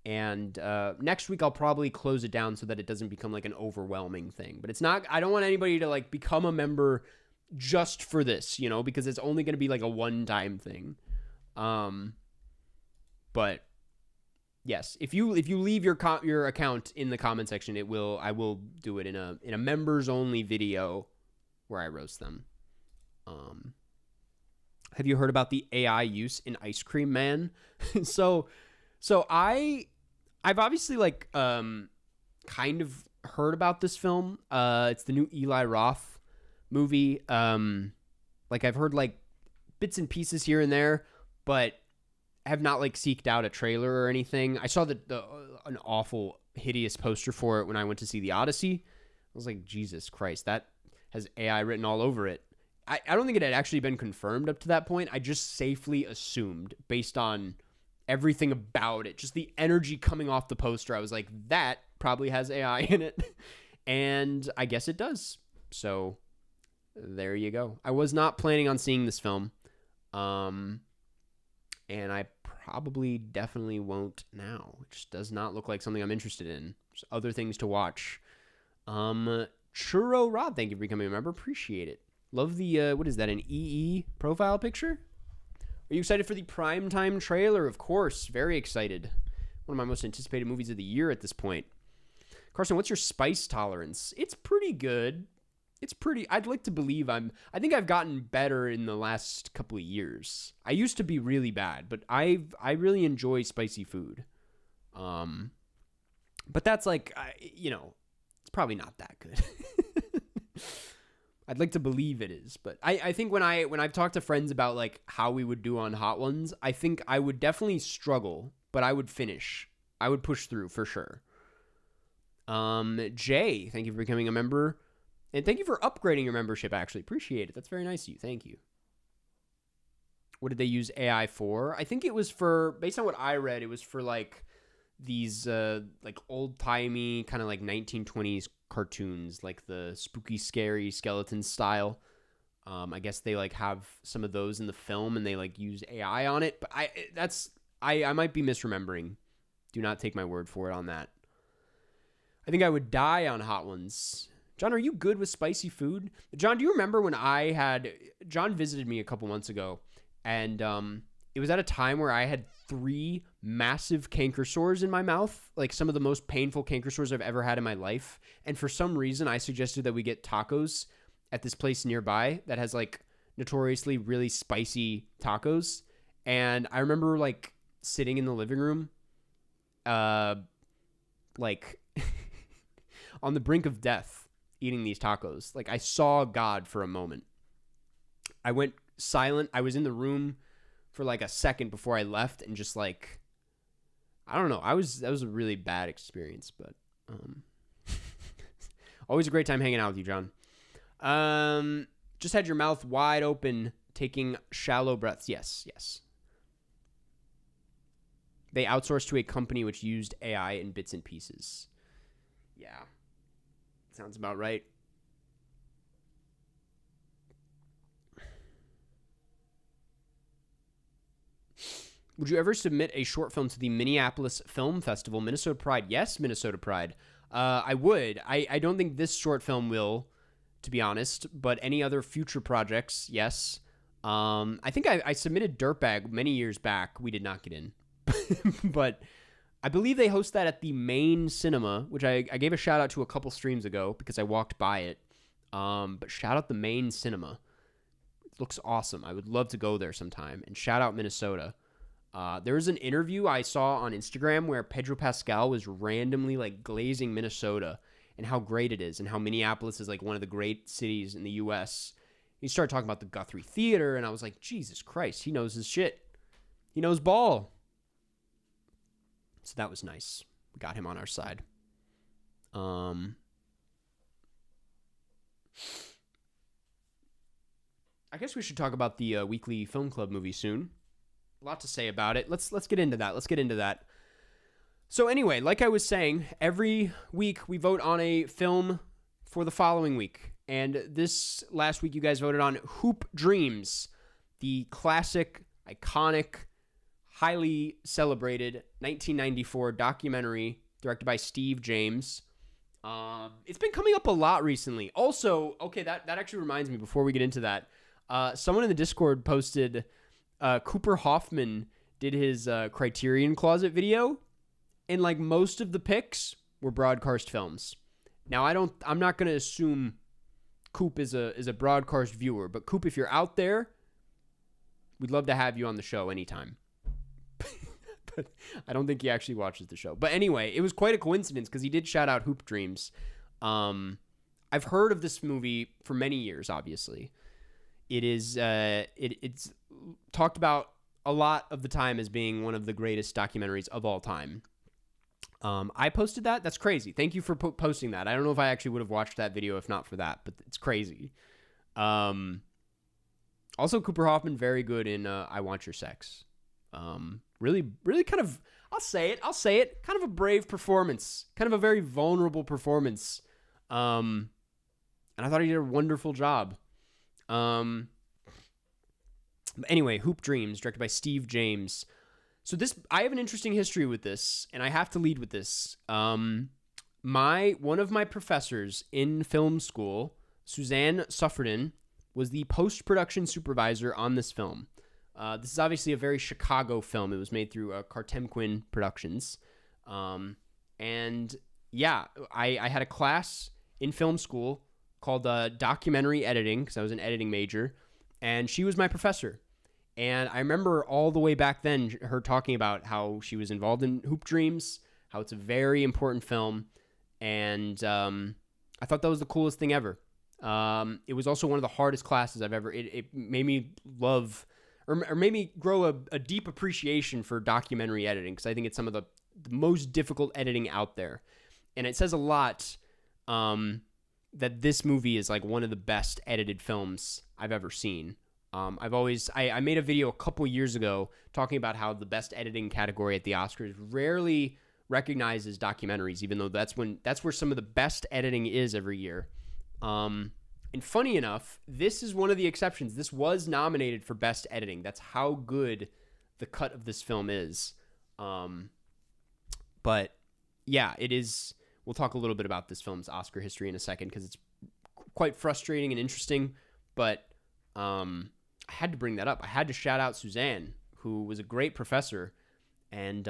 And next week I'll probably close it down so that it doesn't become like an overwhelming thing. But it's not, I don't want anybody to like become a member just for this, you know, because it's only going to be like a one-time thing. But yes, if you leave your account in the comment section, I will do it in a members only video where I roast them. Have you heard about the AI use in Ice Cream Man? So I've obviously like kind of heard about this film. It's the new Eli Roth movie. Like I've heard like bits and pieces here and there, but have not like seeked out a trailer or anything. I saw an awful, hideous poster for it when I went to see The Odyssey. I was like, Jesus Christ, that has AI written all over it. I don't think it had actually been confirmed up to that point. I just safely assumed based on everything about it, just the energy coming off the poster. I was like, that probably has AI in it. And I guess it does. So there you go. I was not planning on seeing this film. And I probably definitely won't now. It just does not look like something I'm interested in. There's other things to watch. Churro Rod, thank you for becoming a member. Appreciate it. Love the, what is that, an EE profile picture? Are you excited for the primetime trailer? Of course. Very excited. One of my most anticipated movies of the year at this point. Carson, what's your spice tolerance? It's pretty good. I'd like to believe I think I've gotten better in the last couple of years. I used to be really bad, but I really enjoy spicy food. But that's like, it's probably not that good. I'd like to believe it is, but I think when I've talked to friends about like how we would do on Hot Ones, I think I would definitely struggle, but I would finish. I would push through for sure. Jay, thank you for becoming a member. And thank you for upgrading your membership, actually. Appreciate it. That's very nice of you. Thank you. What did they use AI for? I think it was for, based on what I read, it was for like these like old-timey kind of like 1920s cartoons, like the spooky, scary skeleton style. I guess they like have some of those in the film and they like use AI on it. But I might be misremembering. Do not take my word for it on that. I think I would die on Hot Ones. John, are you good with spicy food? John, do you remember when John visited me a couple months ago, and it was at a time where I had 3 massive canker sores in my mouth, like some of the most painful canker sores I've ever had in my life. And for some reason, I suggested that we get tacos at this place nearby that has like notoriously really spicy tacos. And I remember like sitting in the living room, like on the brink of death, eating these tacos. Like I saw God for a moment. I went silent. I was in the room for like a second before I left and just like, I don't know. That was a really bad experience, but always a great time hanging out with you, John. Just had your mouth wide open, taking shallow breaths. Yes. They outsourced to a company which used AI in bits and pieces. Yeah. Sounds about right. Would you ever submit a short film to the Minneapolis Film Festival, Minnesota Pride? Yes, Minnesota Pride. I would. I don't think this short film will, to be honest, but any other future projects, yes. I think I submitted Dirtbag many years back. We did not get in. But I believe they host that at the Main Cinema, which I gave a shout out to a couple streams ago because I walked by it. But shout out the Main Cinema. It looks awesome. I would love to go there sometime. And shout out Minnesota. There was an interview I saw on Instagram where Pedro Pascal was randomly like glazing Minnesota and how great it is and how Minneapolis is like one of the great cities in the U.S. He started talking about the Guthrie Theater, and I was like, Jesus Christ, he knows his shit. He knows ball. So that was nice. We got him on our side. I guess we should talk about the weekly film club movie soon. A lot to say about it. Let's get into that. Let's get into that. So anyway, like I was saying, every week we vote on a film for the following week. And this last week you guys voted on Hoop Dreams, the classic, iconic, highly celebrated 1994 documentary directed by Steve James. It's been coming up a lot recently. Also, okay, that actually reminds me, before we get into that, someone in the Discord posted Cooper Hoffman did his Criterion Closet video, and like most of the picks were Broadkarst films. Now I'm not going to assume Coop is a Broadkarst viewer, but Coop, if you're out there, we'd love to have you on the show anytime. But I don't think he actually watches the show. But anyway, it was quite a coincidence because he did shout out Hoop Dreams. I've heard of this movie for many years, obviously. It is it's talked about a lot of the time as being one of the greatest documentaries of all time. I posted that. That's crazy. Thank you for posting that. I don't know if I actually would have watched that video if not for that, but it's crazy. Also, Cooper Hoffman, very good in I Want Your Sex. Really kind of, I'll say it, kind of a brave performance, kind of a very vulnerable performance. And I thought he did a wonderful job. But anyway, Hoop Dreams, directed by Steve James. So I have an interesting history with this, and I have to lead with this. One of my professors in film school, Suzanne Suffredin, was the post-production supervisor on this film. This is obviously a very Chicago film. It was made through Cartemquin Productions. And yeah, I had a class in film school called documentary editing, because I was an editing major, and she was my professor. And I remember all the way back then her talking about how she was involved in Hoop Dreams, how it's a very important film, and I thought that was the coolest thing ever. It was also one of the hardest classes I've ever. It made me love, or made me grow a deep appreciation for documentary editing, because I think it's some of the most difficult editing out there, and it says a lot that this movie is like one of the best edited films I've ever seen. I made a video a couple years ago talking about how the best editing category at the Oscars rarely recognizes documentaries, even though that's where some of the best editing is every year. And funny enough, this is one of the exceptions. This was nominated for best editing. That's how good the cut of this film is. But yeah, it is. We'll talk a little bit about this film's Oscar history in a second, because it's quite frustrating and interesting. But I had to bring that up. I had to shout out Suzanne, who was a great professor and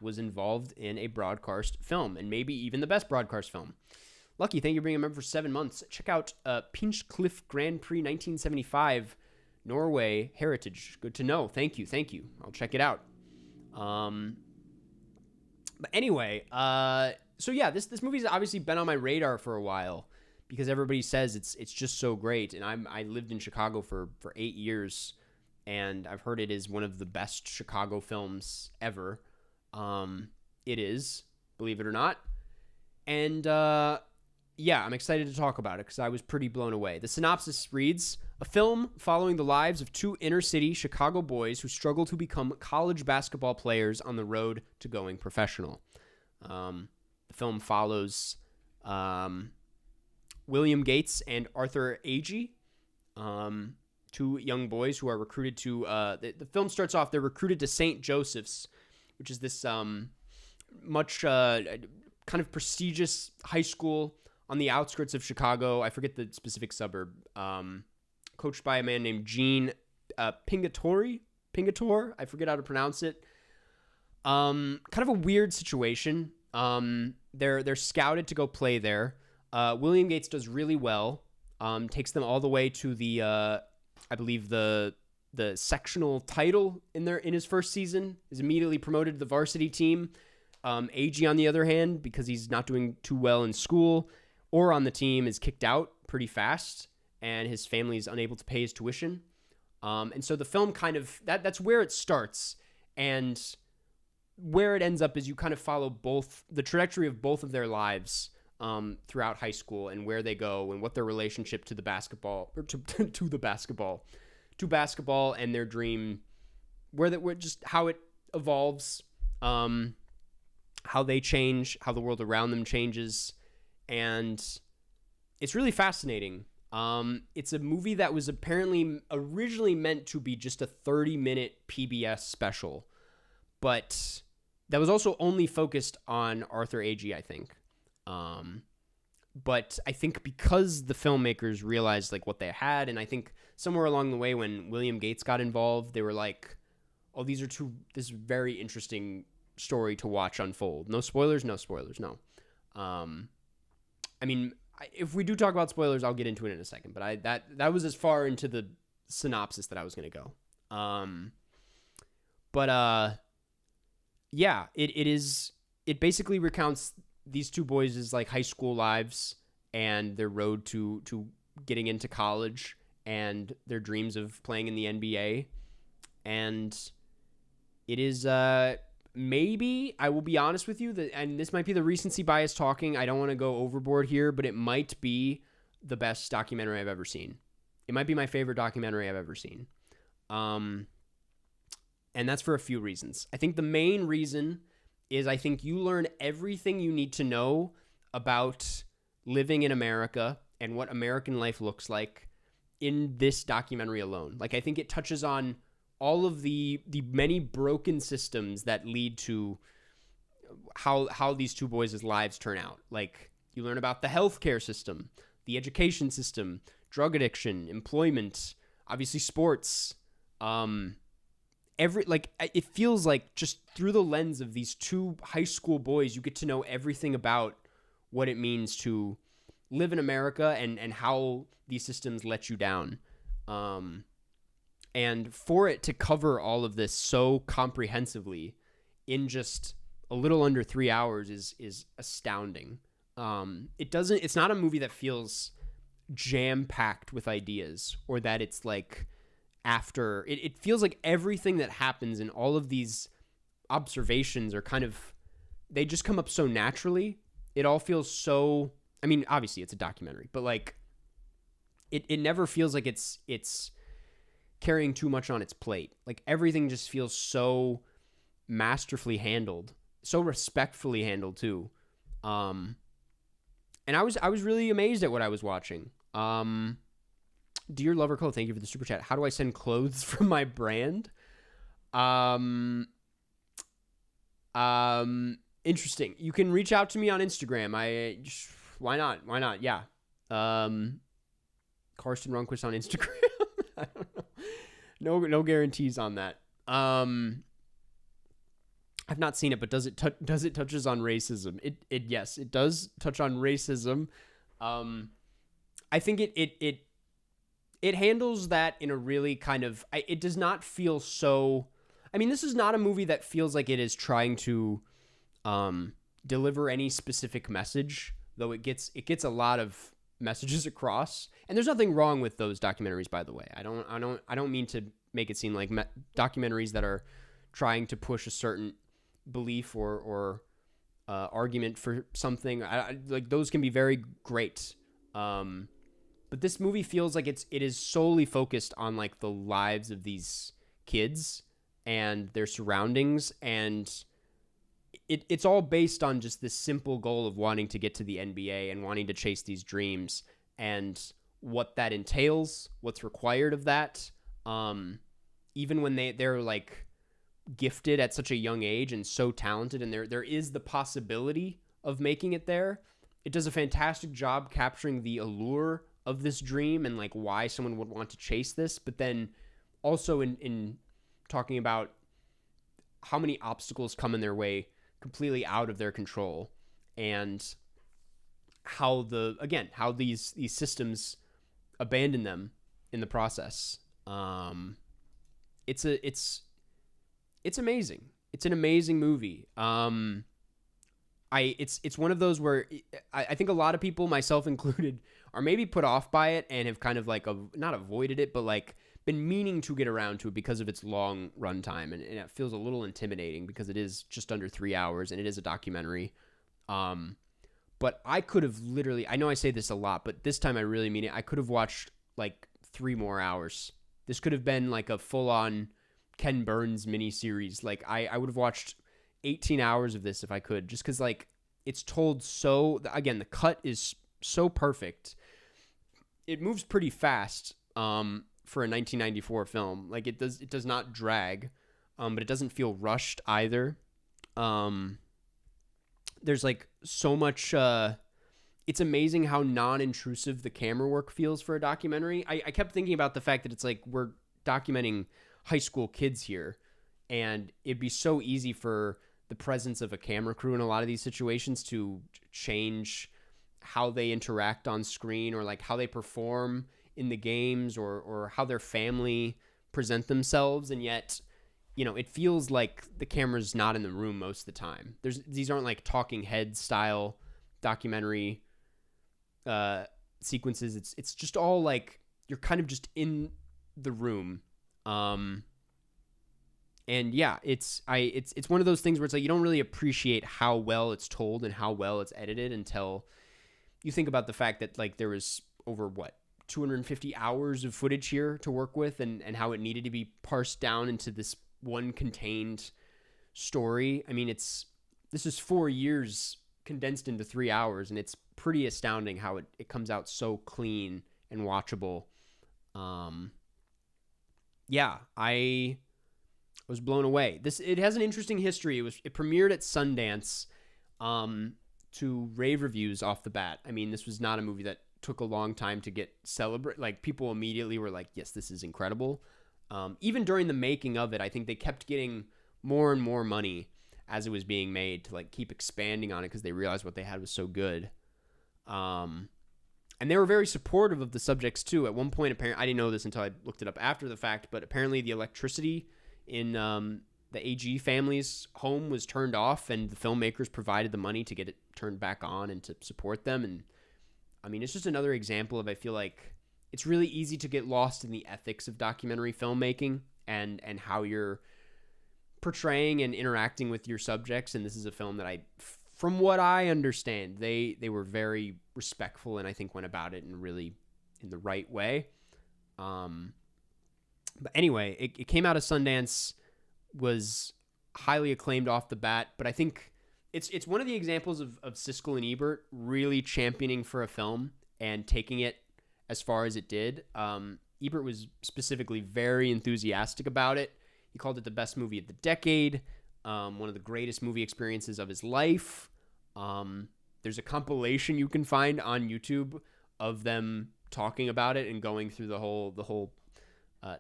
was involved in a Broadkarst film, and maybe even the best Broadkarst film. Lucky, thank you for being a member for 7 months. Check out Pinchcliffe Grand Prix 1975, Norway Heritage. Good to know. Thank you. I'll check it out. But anyway, so yeah, this movie's obviously been on my radar for a while, because everybody says it's just so great. And I lived in Chicago for 8 years, and I've heard it is one of the best Chicago films ever. It is, believe it or not. And yeah, I'm excited to talk about it because I was pretty blown away. The synopsis reads: a film following the lives of two inner-city Chicago boys who struggle to become college basketball players on the road to going professional. The film follows William Gates and Arthur Agee, two young boys who are recruited to... the film starts off, they're recruited to St. Joseph's, which is this much kind of prestigious high school on the outskirts of Chicago. I forget the specific suburb. Coached by a man named Gene Pingatore. I forget how to pronounce it. Kind of a weird situation. They're scouted to go play there. William Gates does really well. Takes them all the way to the I believe the sectional title in his first season. Is immediately promoted to the varsity team. Agee, on the other hand, because he's not doing too well in school or on the team, is kicked out pretty fast, and his family is unable to pay his tuition. And so the film kind of, that's where it starts, and where it ends up is you kind of follow the trajectory of both of their lives throughout high school and where they go and what their relationship to the basketball or to basketball and their dream, where just how it evolves, how they change, how the world around them changes, and it's really fascinating. It's a movie that was apparently originally meant to be just a 30-minute PBS special, but that was also only focused on Arthur Agee, I think. But I think because the filmmakers realized like what they had, and I think somewhere along the way when William Gates got involved, they were like, oh, this is very interesting story to watch unfold. No spoilers, no. I mean, if we do talk about spoilers, I'll get into it in a second, but that was as far into the synopsis that I was going to go. Yeah, it basically recounts these two boys' like high school lives and their road to getting into college and their dreams of playing in the NBA. And it is, maybe, I will be honest with you, and this might be the recency bias talking. I don't want to go overboard here, but it might be the best documentary I've ever seen. It might be my favorite documentary I've ever seen. And that's for a few reasons. I think the main reason is I think you learn everything you need to know about living in America and what American life looks like in this documentary alone. Like, I think it touches on all of the many broken systems that lead to how these two boys' lives turn out. Like, you learn about the healthcare system, the education system, drug addiction, employment, obviously sports. It feels like just through the lens of these two high school boys, you get to know everything about what it means to live in America and how these systems let you down. And for it to cover all of this so comprehensively in just a little under 3 hours is astounding. It's not a movie that feels jam-packed with ideas, or that it's like after it feels like everything that happens in all of these observations are kind of, they just come up so naturally. It all feels so, I mean, obviously it's a documentary, but like it never feels like it's carrying too much on its plate. Like, everything just feels so masterfully handled, so respectfully handled too. And I was really amazed at what I was watching. Dear Lover Co, thank you for the super chat. How do I send clothes from my brand? Interesting. You can reach out to me on Instagram. Why not? Yeah. Karsten Runquist on Instagram. I don't know. No guarantees on that. I've not seen it, but does it touches on racism? Yes, it does touch on racism. I think it handles that in a really kind of, it does not feel so, I mean, this is not a movie that feels like it is trying to deliver any specific message, though it gets a lot of messages across. And there's nothing wrong with those documentaries, by the way. I don't mean to make it seem like documentaries that are trying to push a certain belief or argument for something. Like, those can be very great. But this movie feels like it is solely focused on like the lives of these kids and their surroundings, and it's all based on just this simple goal of wanting to get to the NBA and wanting to chase these dreams and what that entails, what's required of that. Even when they're like gifted at such a young age and so talented, and there is the possibility of making it there. It does a fantastic job capturing the allure of this dream and like why someone would want to chase this, but then also in talking about how many obstacles come in their way completely out of their control, and how these systems abandon them in the process. It's amazing. It's an amazing movie. It's one of those where I think a lot of people, myself included, are maybe put off by it and have kind of like not avoided it, but like been meaning to get around to it because of its long runtime, and it feels a little intimidating because it is just under 3 hours and it is a documentary. But I could have literally, I know I say this a lot, but this time I really mean it. I could have watched like 3 more hours. This could have been like a full-on Ken Burns miniseries. Like I would have watched 18 hours of this if I could, just because like it's told so, again, the cut is so perfect. It moves pretty fast for a 1994 film. Like it does not drag, but it doesn't feel rushed either. There's like so much, it's amazing how non-intrusive the camera work feels for a documentary. I kept thinking about the fact that it's like we're documenting high school kids here, and it'd be so easy for the presence of a camera crew in a lot of these situations to change how they interact on screen, or like how they perform in the games, or how their family present themselves. And yet, you know, it feels like the camera's not in the room most of the time. These aren't like talking head style documentary sequences. It's just all like you're kind of just in the room. And yeah, it's one of those things where it's like you don't really appreciate how well it's told and how well it's edited until you think about the fact that like there was over 250 hours of footage here to work with, and how it needed to be parsed down into this one contained story. I mean, this is 4 years condensed into 3 hours, and it's pretty astounding how it comes out so clean and watchable. Yeah, I was blown away. It has an interesting history. It premiered at Sundance, to rave reviews off the bat. I mean, this was not a movie that took a long time to get celebrated. Like, people immediately were like, yes, this is incredible. Even during the making of it, I think they kept getting more and more money as it was being made to like keep expanding on it, because they realized what they had was so good. And they were very supportive of the subjects too. At one point, apparently, I didn't know this until I looked it up after the fact, but apparently the electricity in the AG family's home was turned off, and the filmmakers provided the money to get it turned back on and to support them. And I mean, it's just another example of, I feel like it's really easy to get lost in the ethics of documentary filmmaking and how you're portraying and interacting with your subjects. And this is a film that from what I understand, they were very respectful, and I think went about it in the right way. But anyway, it came out of Sundance, was highly acclaimed off the bat, but I think it's one of the examples of Siskel and Ebert really championing for a film and taking it as far as it did. Ebert was specifically very enthusiastic about it. He called it the best movie of the decade, one of the greatest movie experiences of his life. There's a compilation you can find on YouTube of them talking about it and going through the whole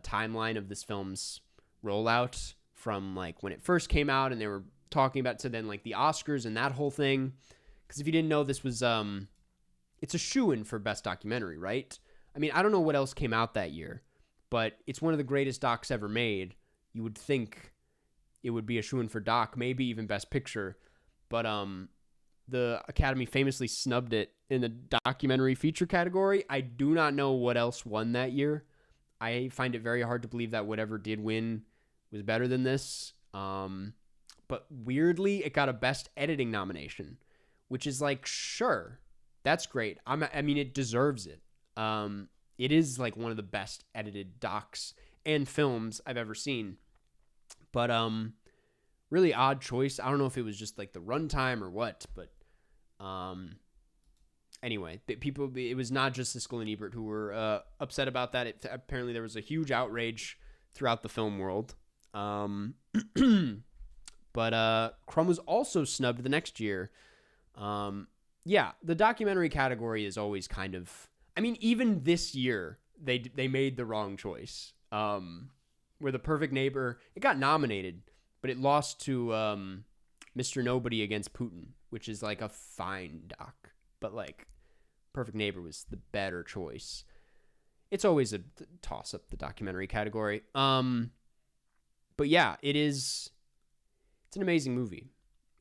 timeline of this film's rollout, from like when it first came out and they were talking about it, to then like the Oscars and that whole thing. Because if you didn't know, this was it's a shoo-in for best documentary, right? I mean, I don't know what else came out that year, but it's one of the greatest docs ever made. You would think it would be a shoo-in for doc, maybe even best picture, but the Academy famously snubbed it in the documentary feature category. I do not know what else won that year. I find it very hard to believe that whatever did win was better than this. But weirdly, it got a best editing nomination, which is like, sure, that's great. I mean, it deserves it. It is like one of the best edited docs and films I've ever seen. But really odd choice. I don't know if it was just like the runtime or what, but anyway, it was not just Siskel and Ebert who were upset about that. Apparently there was a huge outrage throughout the film world. But Crumb was also snubbed the next year. Yeah, the documentary category is always kind of, I mean, even this year they made the wrong choice. Where The Perfect Neighbor, it got nominated, but it lost to Mr. Nobody Against Putin, which is like a fine doc, but like Perfect Neighbor was the better choice. It's always a toss up, the documentary category. But yeah, it's an amazing movie.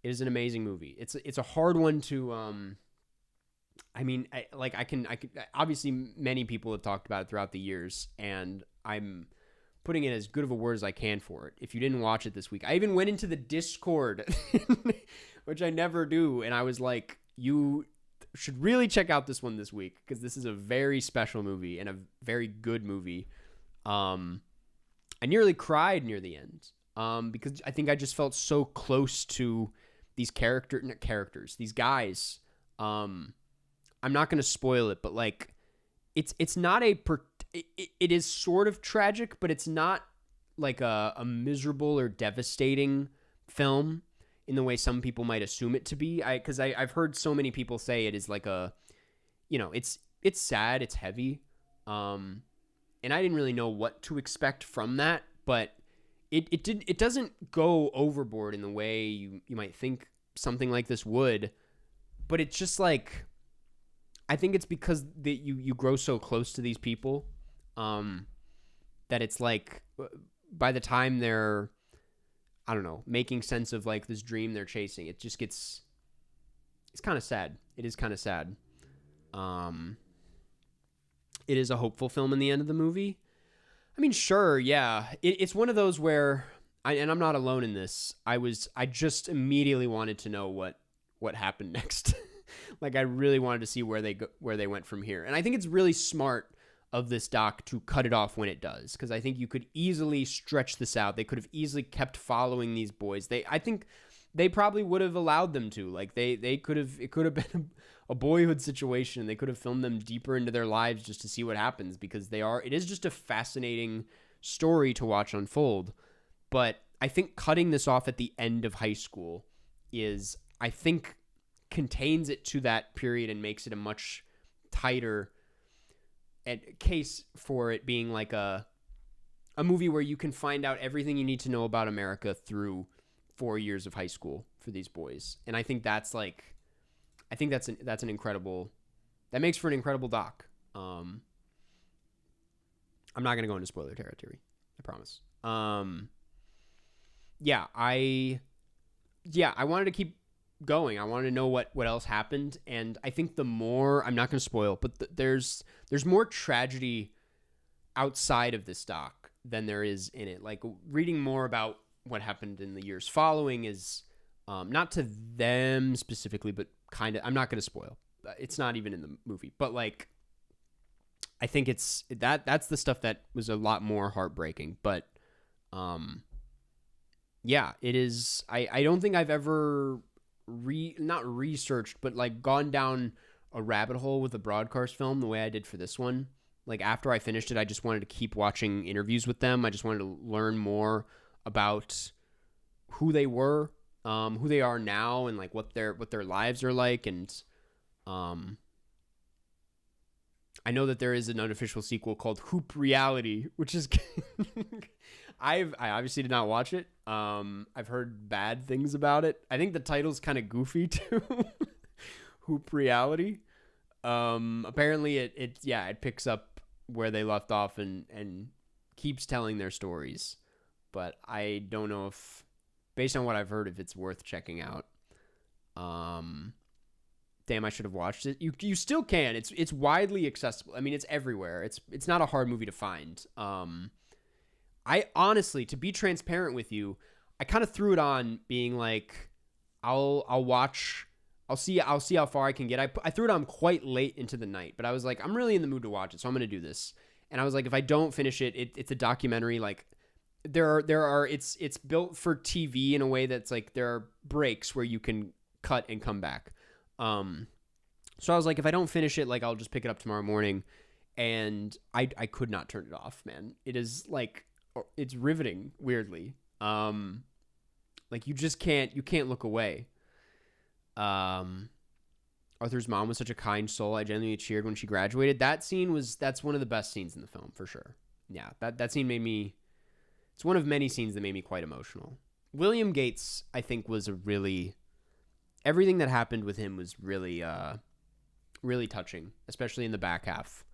It is an amazing movie. It's a hard one to I mean, I can obviously many people have talked about it throughout the years, and I'm putting in as good of a word as I can for it. If you didn't watch it this week, I even went into the Discord, which I never do, and I was like, you should really check out this one this week because this is a very special movie and a very good movie. I nearly cried near the end because I think I just felt so close to these these guys. I'm not going to spoil it, but like it's not it is sort of tragic, but it's not like a miserable or devastating film in the way some people might assume it to be. Because I've heard so many people say it is like it's sad, it's heavy. And I didn't really know what to expect from that, but it doesn't go overboard in the way you might think something like this would. But it's just like, I think it's because you grow so close to these people that it's like by the time they're, I don't know, making sense of like this dream they're chasing, it just it's kind of sad. It is kind of sad. It is a hopeful film in the end of the movie. I mean, sure, yeah. It's one of those where, and I'm not alone in this, I just immediately wanted to know what happened next. Like, I really wanted to see where they went from here. And I think it's really smart of this doc to cut it off when it does, because I think you could easily stretch this out. They could have easily kept following these boys. I think they probably would have allowed them to. Like, it could have been a boyhood situation. They could have filmed them deeper into their lives just to see what happens, because it is just a fascinating story to watch unfold. But I think cutting this off at the end of high school I think contains it to that period and makes it a much tighter case for it being like a movie where you can find out everything you need to know about America through 4 years of high school for these boys. And I think that's an incredible, that makes for an incredible doc. I'm not going to go into spoiler territory, I promise. I wanted to keep going. I wanted to know what else happened, and I think I'm not going to spoil, but there's more tragedy outside of this doc than there is in it. Like, reading more about what happened in the years following is not to them specifically, but kind of, I'm not going to spoil. It's not even in the movie, but like, I think that's the stuff that was a lot more heartbreaking. But it is. I don't think I've ever not researched, but like gone down a rabbit hole with a Broadkarst film the way I did for this one. Like, after I finished it, I just wanted to keep watching interviews with them. I just wanted to learn more about who they were, who they are now, and like what their lives are like. And I know that there is an unofficial sequel called Hoop Reality, which is I obviously did not watch it. I've heard bad things about it. I think the title's kind of goofy too. Hoop Reality. Apparently it picks up where they left off and keeps telling their stories. But I don't know if, based on what I've heard, if it's worth checking out. Damn, I should have watched it. You still can. It's widely accessible. I mean, it's everywhere. It's not a hard movie to find. I honestly, to be transparent with you, I kind of threw it on being like, I'll see how far I can get. I threw it on quite late into the night, but I was like, I'm really in the mood to watch it, so I'm going to do this. And I was like, if I don't finish it, it's a documentary. Like, it's built for TV in a way that's like, there are breaks where you can cut and come back. So I was like, if I don't finish it, like, I'll just pick it up tomorrow morning. And I could not turn it off, man. It is like, it's riveting, weirdly. Like, you can't look away. Arthur's mom was such a kind soul. I genuinely cheered when she graduated. That's one of the best scenes in the film, for sure. Yeah, that scene it's one of many scenes that made me quite emotional. William Gates, I think, everything that happened with him was really, really touching, especially in the back half.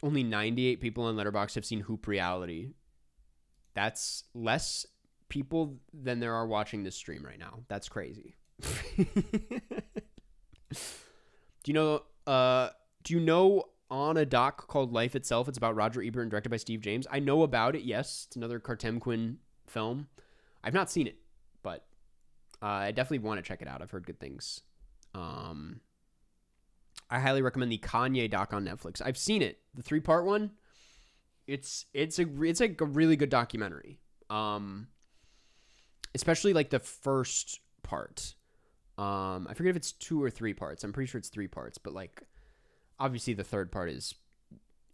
Only 98 people on Letterboxd have seen Hoop Reality. That's less people than there are watching this stream right now. That's crazy. Do you know on a doc called Life Itself? It's about Roger Ebert and directed by Steve James. I know about it, yes. It's another Cartemquin film. I've not seen it, but I definitely want to check it out. I've heard good things. Um, I highly recommend the Kanye doc on Netflix. I've seen it, the 3-part one. It's like a really good documentary. Especially like the first part. I forget if it's 2 or 3 parts. I'm pretty sure it's 3 parts, but like obviously the third part is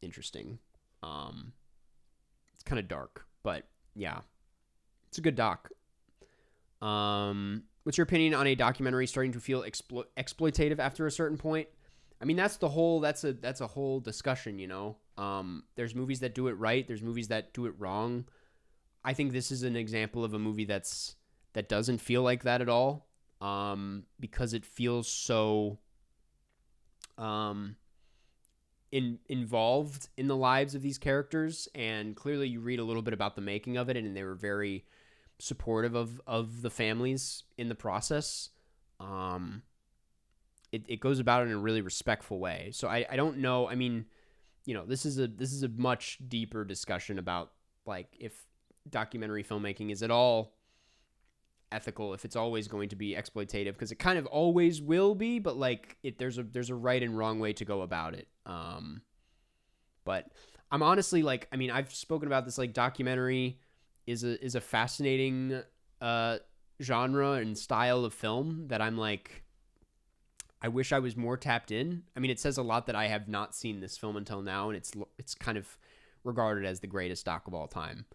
interesting. It's kind of dark, but yeah, it's a good doc. What's your opinion on a documentary starting to feel exploitative after a certain point? I mean, that's a whole discussion, you know. There's movies that do it right. There's movies that do it wrong. I think this is an example of a movie that doesn't feel like that at all. Because it feels so involved in the lives of these characters, and clearly you read a little bit about the making of it, and they were very supportive of the families in the process. It goes about it in a really respectful way. So I don't know. I mean, you know, this is a much deeper discussion about like if documentary filmmaking is at all ethical, if it's always going to be exploitative, because it kind of always will be, but like there's a right and wrong way to go about it. But I'm honestly like, I mean, I've spoken about this, like documentary is a fascinating genre and style of film that I'm like, I wish I was more tapped in. I mean, it says a lot that I have not seen this film until now, and it's kind of regarded as the greatest doc of all time.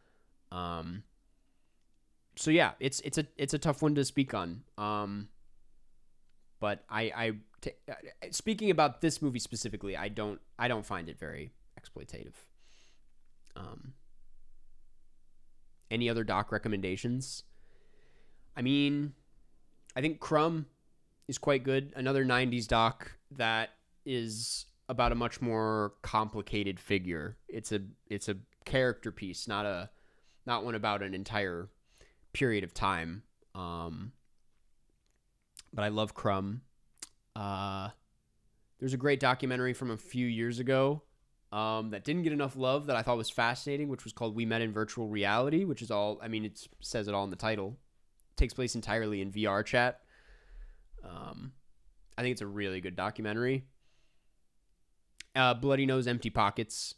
So yeah, it's a tough one to speak on. But speaking about this movie specifically, I don't find it very exploitative. Any other doc recommendations? I mean, I think Crumb is quite good. Another 90s doc that is about a much more complicated figure. It's a character piece, not one about an entire period of time. But I love Crumb. There's a great documentary from a few years ago that didn't get enough love that I thought was fascinating, which was called We Met in Virtual Reality, which is all, I mean, it says it all in the title. It takes place entirely in VR chat. I think it's a really good documentary. Bloody Nose, Empty Pockets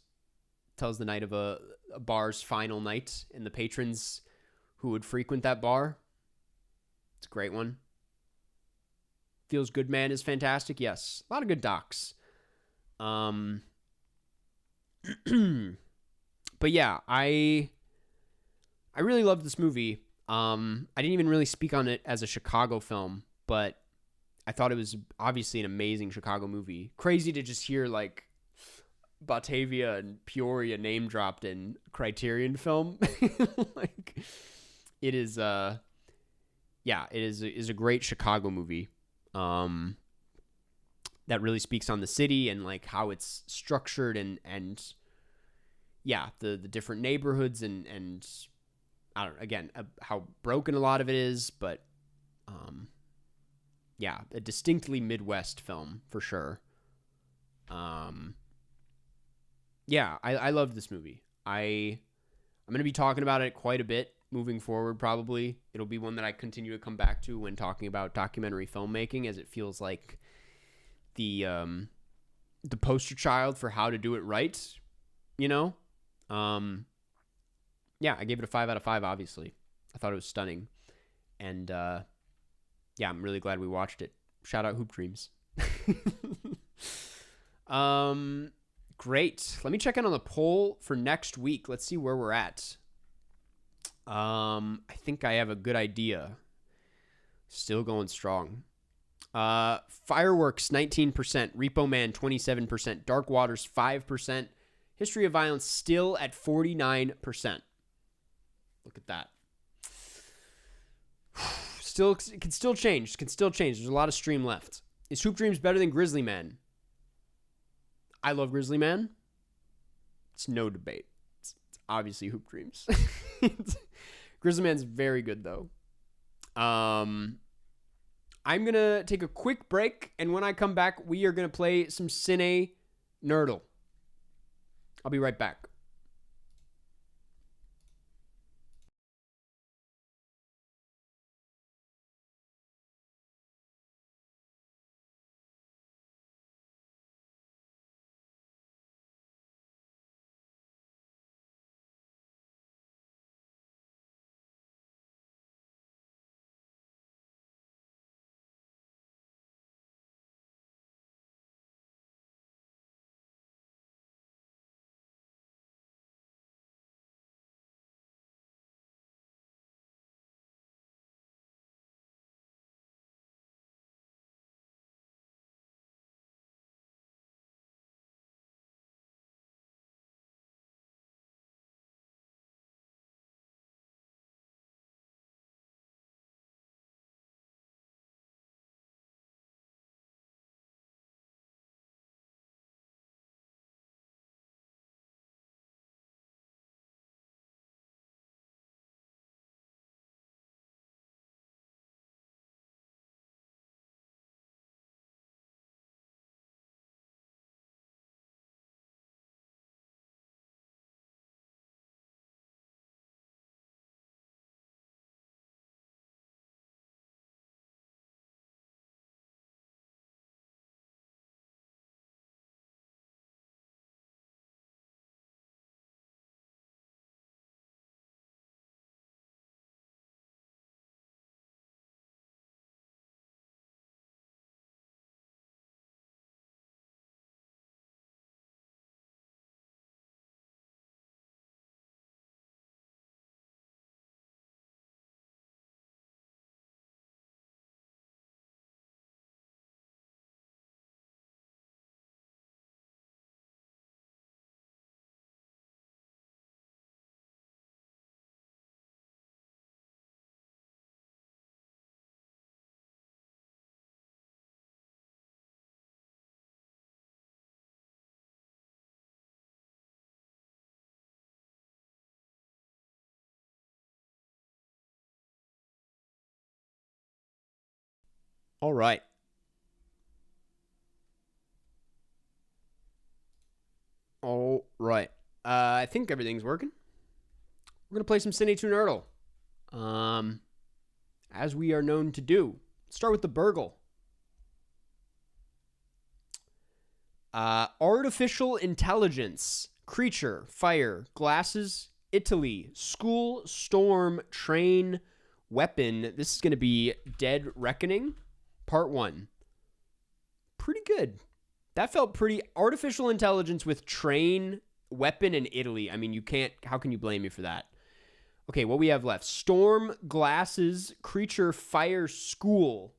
tells the night of a bar's final night and the patrons who would frequent that bar. It's a great one. Feels Good Man is fantastic. Yes, a lot of good docs. But yeah, I really loved this movie. I didn't even really speak on it as a Chicago film, but I thought it was obviously an amazing Chicago movie. Crazy to just hear like Batavia and Peoria name dropped in Criterion film. Like it is it is a great Chicago movie. That really speaks on the city and like how it's structured and yeah, the different neighborhoods and I don't know, again, how broken a lot of it is, but yeah, a distinctly Midwest film for sure. Yeah, I love this movie. I'm going to be talking about it quite a bit moving forward, probably. It'll be one that I continue to come back to when talking about documentary filmmaking, as it feels like the poster child for how to do it right, you know? Yeah, I gave it a 5 out of 5, obviously. I thought it was stunning. And yeah, I'm really glad we watched it. Shout out Hoop Dreams. Great. Let me check in on the poll for next week. Let's see where we're at. I think I have a good idea. Still going strong. Fireworks 19%, Repo Man 27%, Dark Waters 5%, History of Violence still at 49%. Look at that. It can still change. There's a lot of stream left. Is Hoop Dreams better than Grizzly Man? I love Grizzly Man. It's no debate. It's obviously Hoop Dreams. Grizzly Man's very good, though. I'm going to take a quick break, and when I come back, we are going to play some Cinenerdle. I'll be right back. All right. All right. I think everything's working. We're going to play some Cinenerdle. As we are known to do. Let's start with the Burgle. Artificial intelligence. Creature. Fire. Glasses. Italy. School. Storm. Train. Weapon. This is going to be Dead Reckoning. Part 1. Pretty good. That felt pretty. Artificial intelligence with train, weapon, and Italy. I mean, you can't. How can you blame me for that? Okay, what we have left. Storm, glasses, creature, fire, school.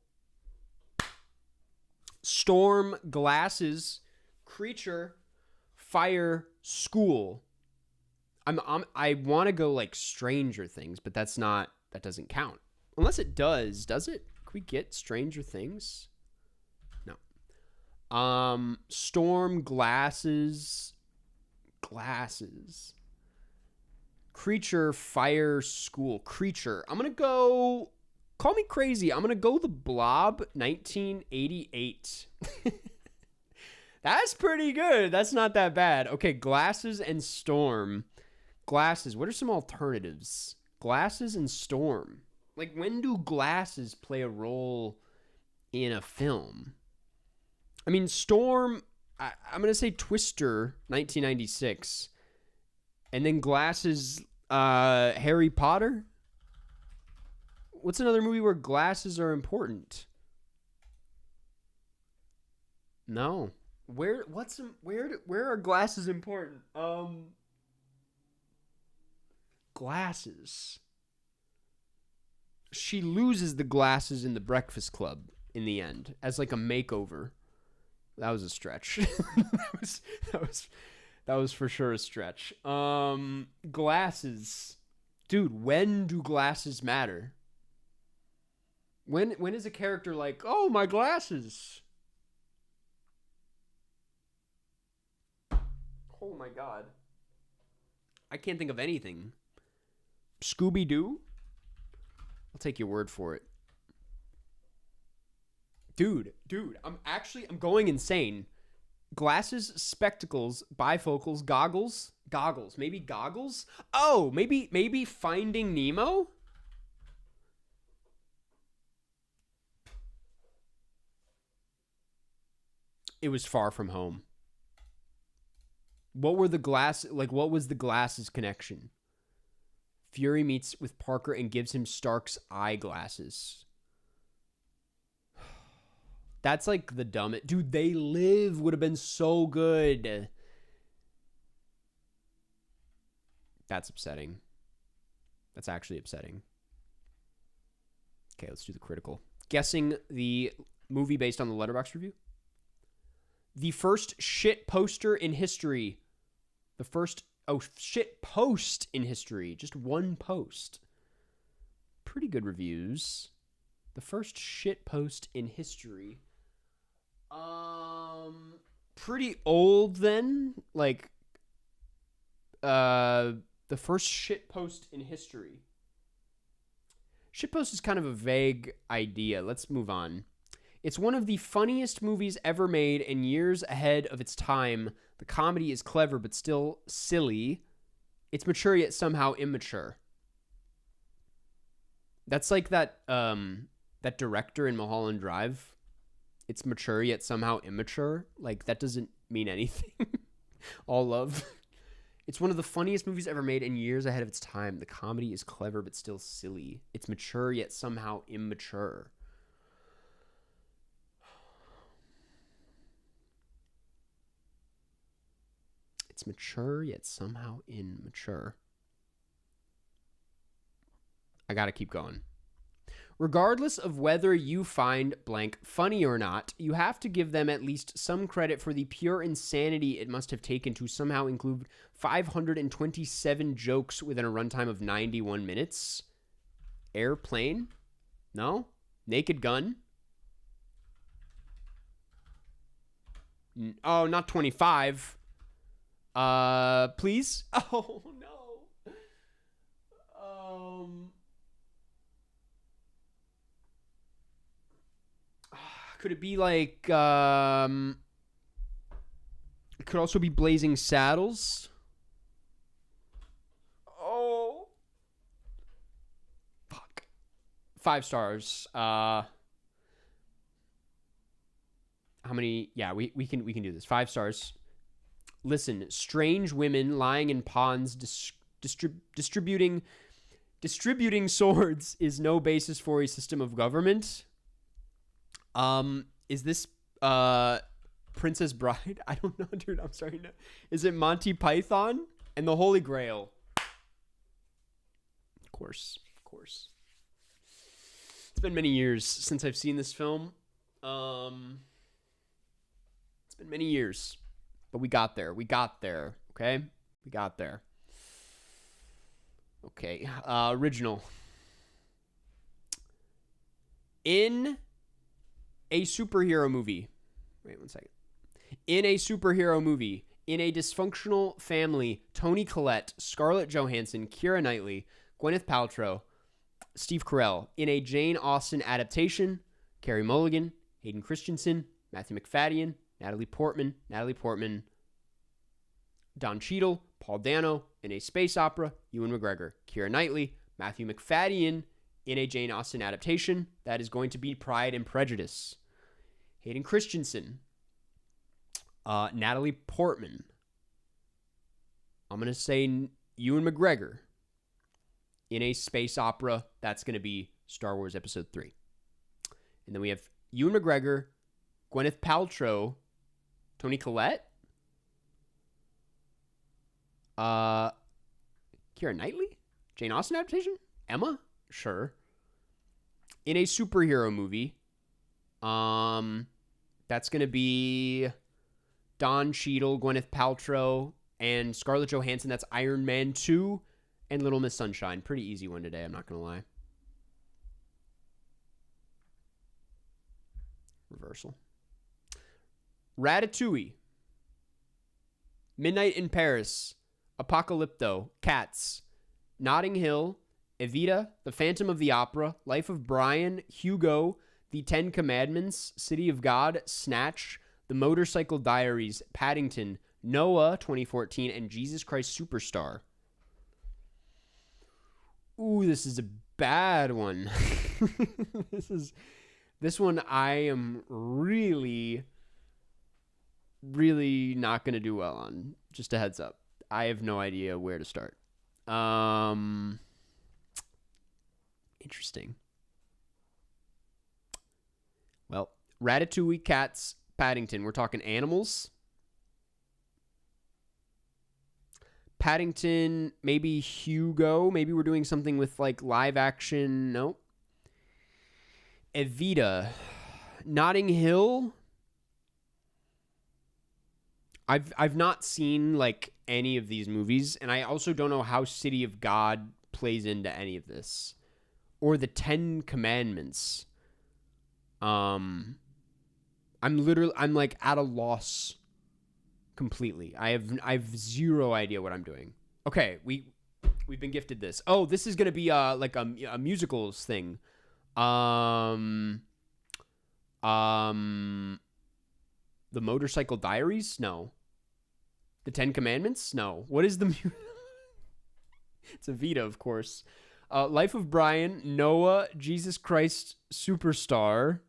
Storm, glasses, creature, fire, school. I want to go like Stranger Things, but that doesn't count. Unless it does it? Can we get Stranger Things? No. Storm, glasses. Creature, fire, school. Creature. I'm going to go, call me crazy, I'm going to go The Blob 1988. That's pretty good. That's not that bad. Okay, glasses and storm. Glasses. What are some alternatives? Glasses and storm. Like, when do glasses play a role in a film? I mean, storm, I'm going to say Twister 1996. And then glasses, Harry Potter. What's another movie where glasses are important? No. Where are glasses important? Glasses. She loses the glasses in The Breakfast Club in the end as like a makeover. That was a stretch. That was for sure a stretch. Glasses. Dude, when do glasses matter? When is a character like, "Oh, my glasses"? Oh my god. I can't think of anything. Scooby-Doo? I'll take your word for it. Dude, I'm going insane. Glasses, spectacles, bifocals, goggles. Maybe goggles? Oh, maybe Finding Nemo? It was Far From Home. What was the glasses connection? Fury meets with Parker and gives him Stark's eyeglasses. That's like the dumbest. Dude, They Live would have been so good. That's upsetting. That's actually upsetting. Okay, let's do the critical. Guessing the movie based on the Letterboxd review. The first shit poster in history. The first shit post in history. Just one post. Pretty good reviews. The first shit post in history. Pretty old then. Like, the first shit post in history. Shitpost is kind of a vague idea. Let's move on. It's one of the funniest movies ever made and years ahead of its time. The comedy is clever but still silly. It's mature yet somehow immature. That's like that director in Mulholland Drive. It's mature yet somehow immature. Like, that doesn't mean anything. All love. It's one of the funniest movies ever made and years ahead of its time. The comedy is clever but still silly. It's mature yet somehow immature. It's mature yet somehow immature. I gotta keep going. Regardless of whether you find blank funny or not, you have to give them at least some credit for the pure insanity it must have taken to somehow include 527 jokes within a runtime of 91 minutes. Airplane? No? Naked Gun? Oh, not 25. Please? Oh, no. Could it be like, it could also be Blazing Saddles. Oh. Fuck. 5 stars. How many? Yeah, we can do this. 5 stars. Listen, strange women lying in ponds distributing swords is no basis for a system of government. Is this Princess Bride? I don't know, dude. I'm sorry. No. Is it Monty Python and the Holy Grail? Of course. It's been many years since I've seen this film. It's been many years, but we got there. Okay, we got there. Okay, original. In a superhero movie. Wait 1 second. In a superhero movie, in a dysfunctional family, Toni Collette, Scarlett Johansson, Keira Knightley, Gwyneth Paltrow, Steve Carell. In a Jane Austen adaptation, Carey Mulligan, Hayden Christensen, Matthew McFadden, Natalie Portman, Don Cheadle, Paul Dano. In a space opera, Ewan McGregor, Keira Knightley, Matthew McFadden. In a Jane Austen adaptation, that is going to be Pride and Prejudice. Hayden Christensen, Natalie Portman. I'm going to say Ewan McGregor. In a space opera, that's going to be Star Wars Episode 3. And then we have Ewan McGregor, Gwyneth Paltrow, Toni Collette, Keira Knightley, Jane Austen adaptation, Emma, sure. In a superhero movie, that's going to be Don Cheadle, Gwyneth Paltrow, and Scarlett Johansson. That's Iron Man 2 and Little Miss Sunshine. Pretty easy one today, I'm not going to lie. Reversal. Ratatouille, Midnight in Paris, Apocalypto, Cats, Notting Hill, Evita, The Phantom of the Opera, Life of Brian, Hugo, The 10 Commandments, City of God, Snatch, The Motorcycle Diaries, Paddington, Noah 2014, and Jesus Christ Superstar. Ooh, this is a bad one. This one I am really not going to do well on. Just a heads up. I have no idea where to start. Interesting. Well, Ratatouille, Cats, Paddington. We're talking animals. Paddington, maybe Hugo. Maybe we're doing something with like live action. Nope. Evita. Notting Hill. I've not seen like any of these movies, and I also don't know how City of God plays into any of this. Or the 10 Commandments. I'm like at a loss completely. I have zero idea what I'm doing. Okay, we've been gifted this. Oh, this is gonna be like a musicals thing. The Motorcycle Diaries? No. The 10 Commandments? No. What is the It's Evita, of course. Life of Brian, Noah, Jesus Christ Superstar.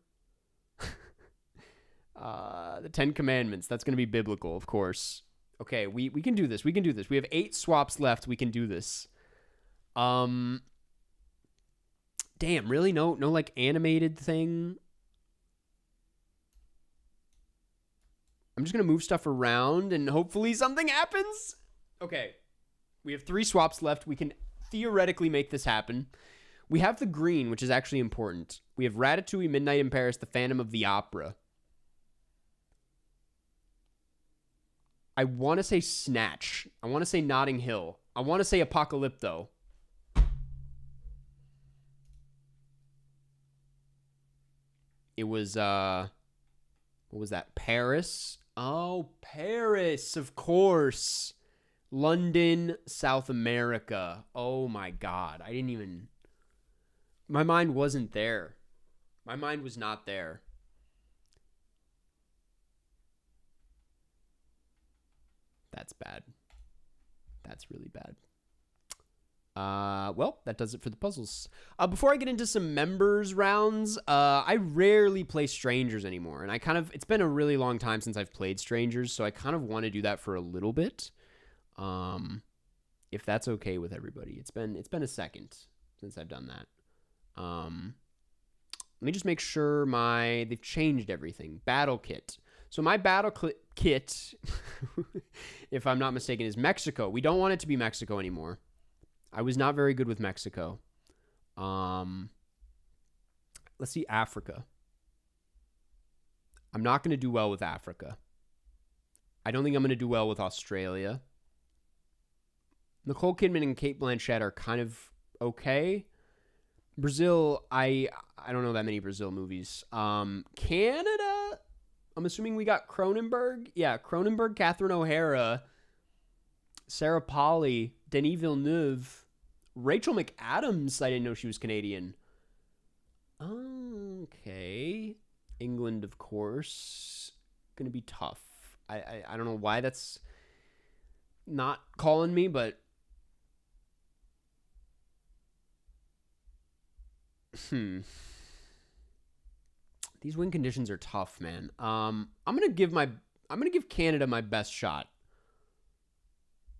The 10 Commandments. That's going to be biblical, of course. Okay, we can do this. We have 8 swaps left. We can do this. Damn, really? No like animated thing? I'm just going to move stuff around and hopefully something happens. Okay. We have 3 swaps left. We can theoretically make this happen. We have the green, which is actually important. We have Ratatouille, Midnight in Paris, The Phantom of the Opera. I want to say Snatch. I want to say Notting Hill. I want to say Apocalypto. It was, what was that? Paris? Oh, Paris, of course. London, South America. Oh my God. My mind wasn't there. My mind was not there. That's bad. That's really bad. Well, that does it for the puzzles. Before I get into some members rounds, I rarely play strangers anymore, and it's been a really long time since I've played strangers, so I kind of want to do that for a little bit. If that's okay with everybody. It's been a second since I've done that. Let me just make sure they've changed everything. Battle kit. So my battle kit, if I'm not mistaken, is Mexico. We don't want it to be Mexico anymore. I was not very good with Mexico. Let's see, Africa. I'm not going to do well with Africa. I don't think I'm going to do well with Australia. Nicole Kidman and Cate Blanchett are kind of okay. Brazil, I don't know that many Brazil movies. Canada, I'm assuming we got Cronenberg. Yeah, Cronenberg, Catherine O'Hara, Sarah Polley, Denis Villeneuve, Rachel McAdams. I didn't know she was Canadian. Okay. England, of course. Gonna be tough. I don't know why that's not calling me, but these win conditions are tough, man. I'm gonna give Canada my best shot.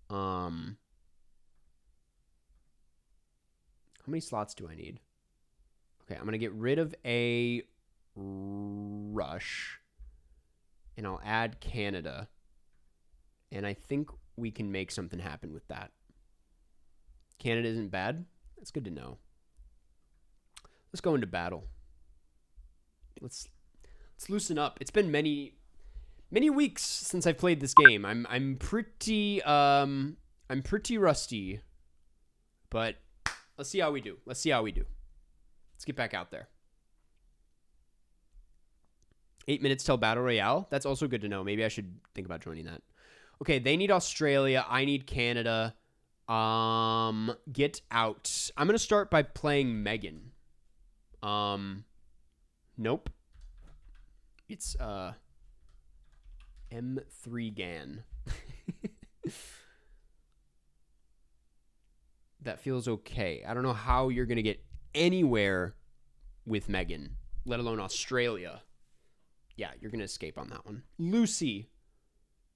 How many slots do I need? Okay, I'm gonna get rid of a rush, and I'll add Canada. And I think we can make something happen with that. Canada isn't bad. That's good to know. Let's go into battle. Let's loosen up. It's been many weeks since I've played this game. I'm pretty rusty, but let's see how we do. Let's get back out there. 8 minutes till battle royale. That's also good to know. Maybe I should think about joining that. Okay, they need Australia. I need Canada. Get out. I'm gonna start by playing Megan. Nope. It's M3 GAN. That feels okay. I don't know how you're gonna get anywhere with Megan, let alone Australia. Yeah, you're gonna escape on that one. Lucy.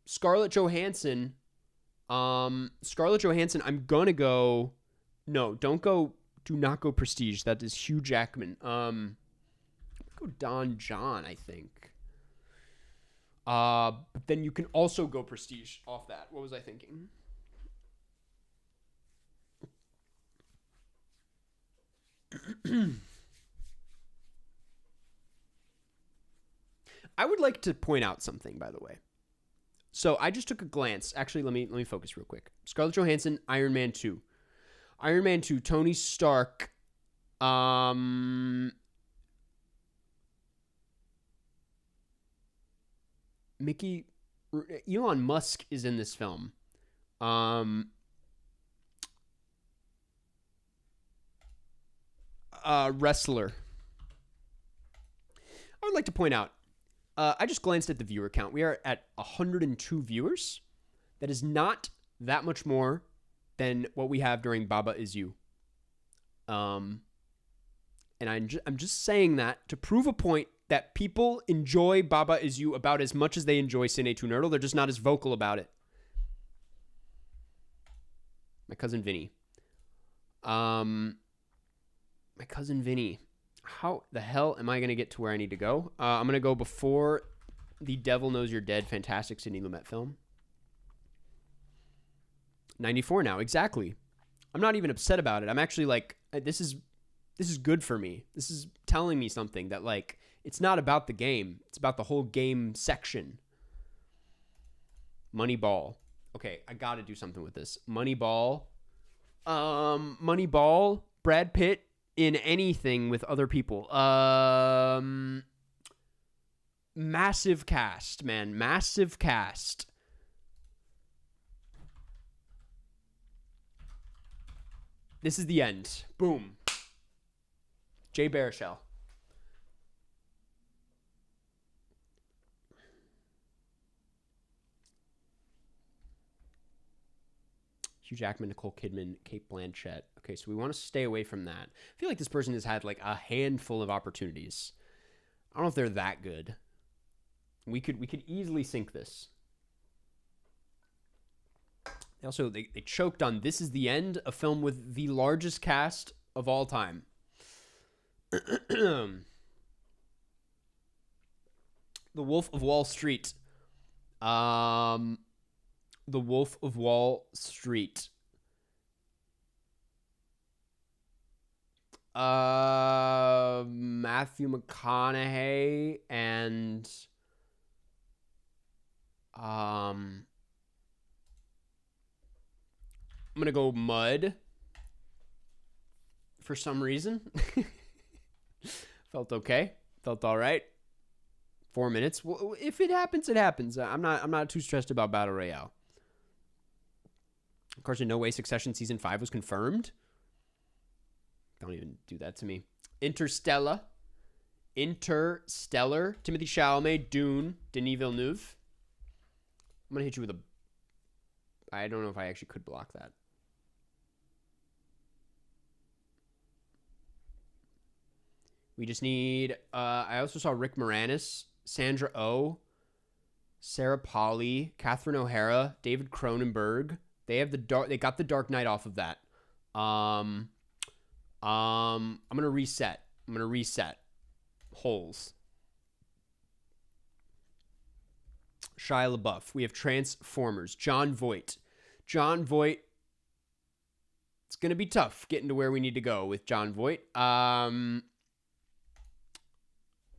Scarlett Johansson. Scarlett Johansson, I'm gonna go. No, don't go. Do not go Prestige. That is Hugh Jackman. Go Don John, I think. But then you can also go Prestige off that. What was I thinking? I would like to point out something, by the way. So I just took a glance. Actually, let me focus real quick. Scarlett Johansson, Iron Man 2. Iron Man 2, Tony Stark. Elon Musk is in this film. Wrestler. I would like to point out, I just glanced at the viewer count. We are at 102 viewers. That is not that much more than what we have during Baba Is You. And I'm just saying that to prove a point that people enjoy Baba Is You about as much as they enjoy Cinenerdle. They're just not as vocal about it. My cousin Vinny. My cousin Vinny. How the hell am I going to get to where I need to go? I'm going to go before The Devil Knows You're Dead, fantastic Sidney Lumet film. 94 now, exactly. I'm not even upset about it. I'm actually like, this is good for me. This is telling me something that, like, it's not about the game. It's about the whole game section. Moneyball. Okay, I got to do something with this. Moneyball. Moneyball. Brad Pitt in anything with other people. Massive cast, man. Massive cast. This is the end. Boom. Jay Baruchel. Hugh Jackman, Nicole Kidman, Kate Blanchett. Okay, so we want to stay away from that. I feel like this person has had like a handful of opportunities. I don't know if they're that good. We could easily sink this. Also, they choked on This Is the End, a film with the largest cast of all time. The Wolf of Wall Street. The Wolf of Wall Street. Matthew McConaughey and I'm gonna go Mud for some reason. Felt okay. Felt all right. 4 minutes. Well, if it happens, it happens. I'm not too stressed about Battle Royale. Of course, in no way Succession season 5 was confirmed. Don't even do that to me. Interstellar. Timothy Chalamet. Dune. Denis Villeneuve. I'm gonna hit you with a. I don't know if I actually could block that. We just need. I also saw Rick Moranis, Sandra Oh, Sarah Polley, Catherine O'Hara, David Cronenberg. They have the dark. They got the Dark Knight off of that. I'm gonna reset. Holes. Shia LaBeouf. We have Transformers. Jon Voight. It's gonna be tough getting to where we need to go with Jon Voight.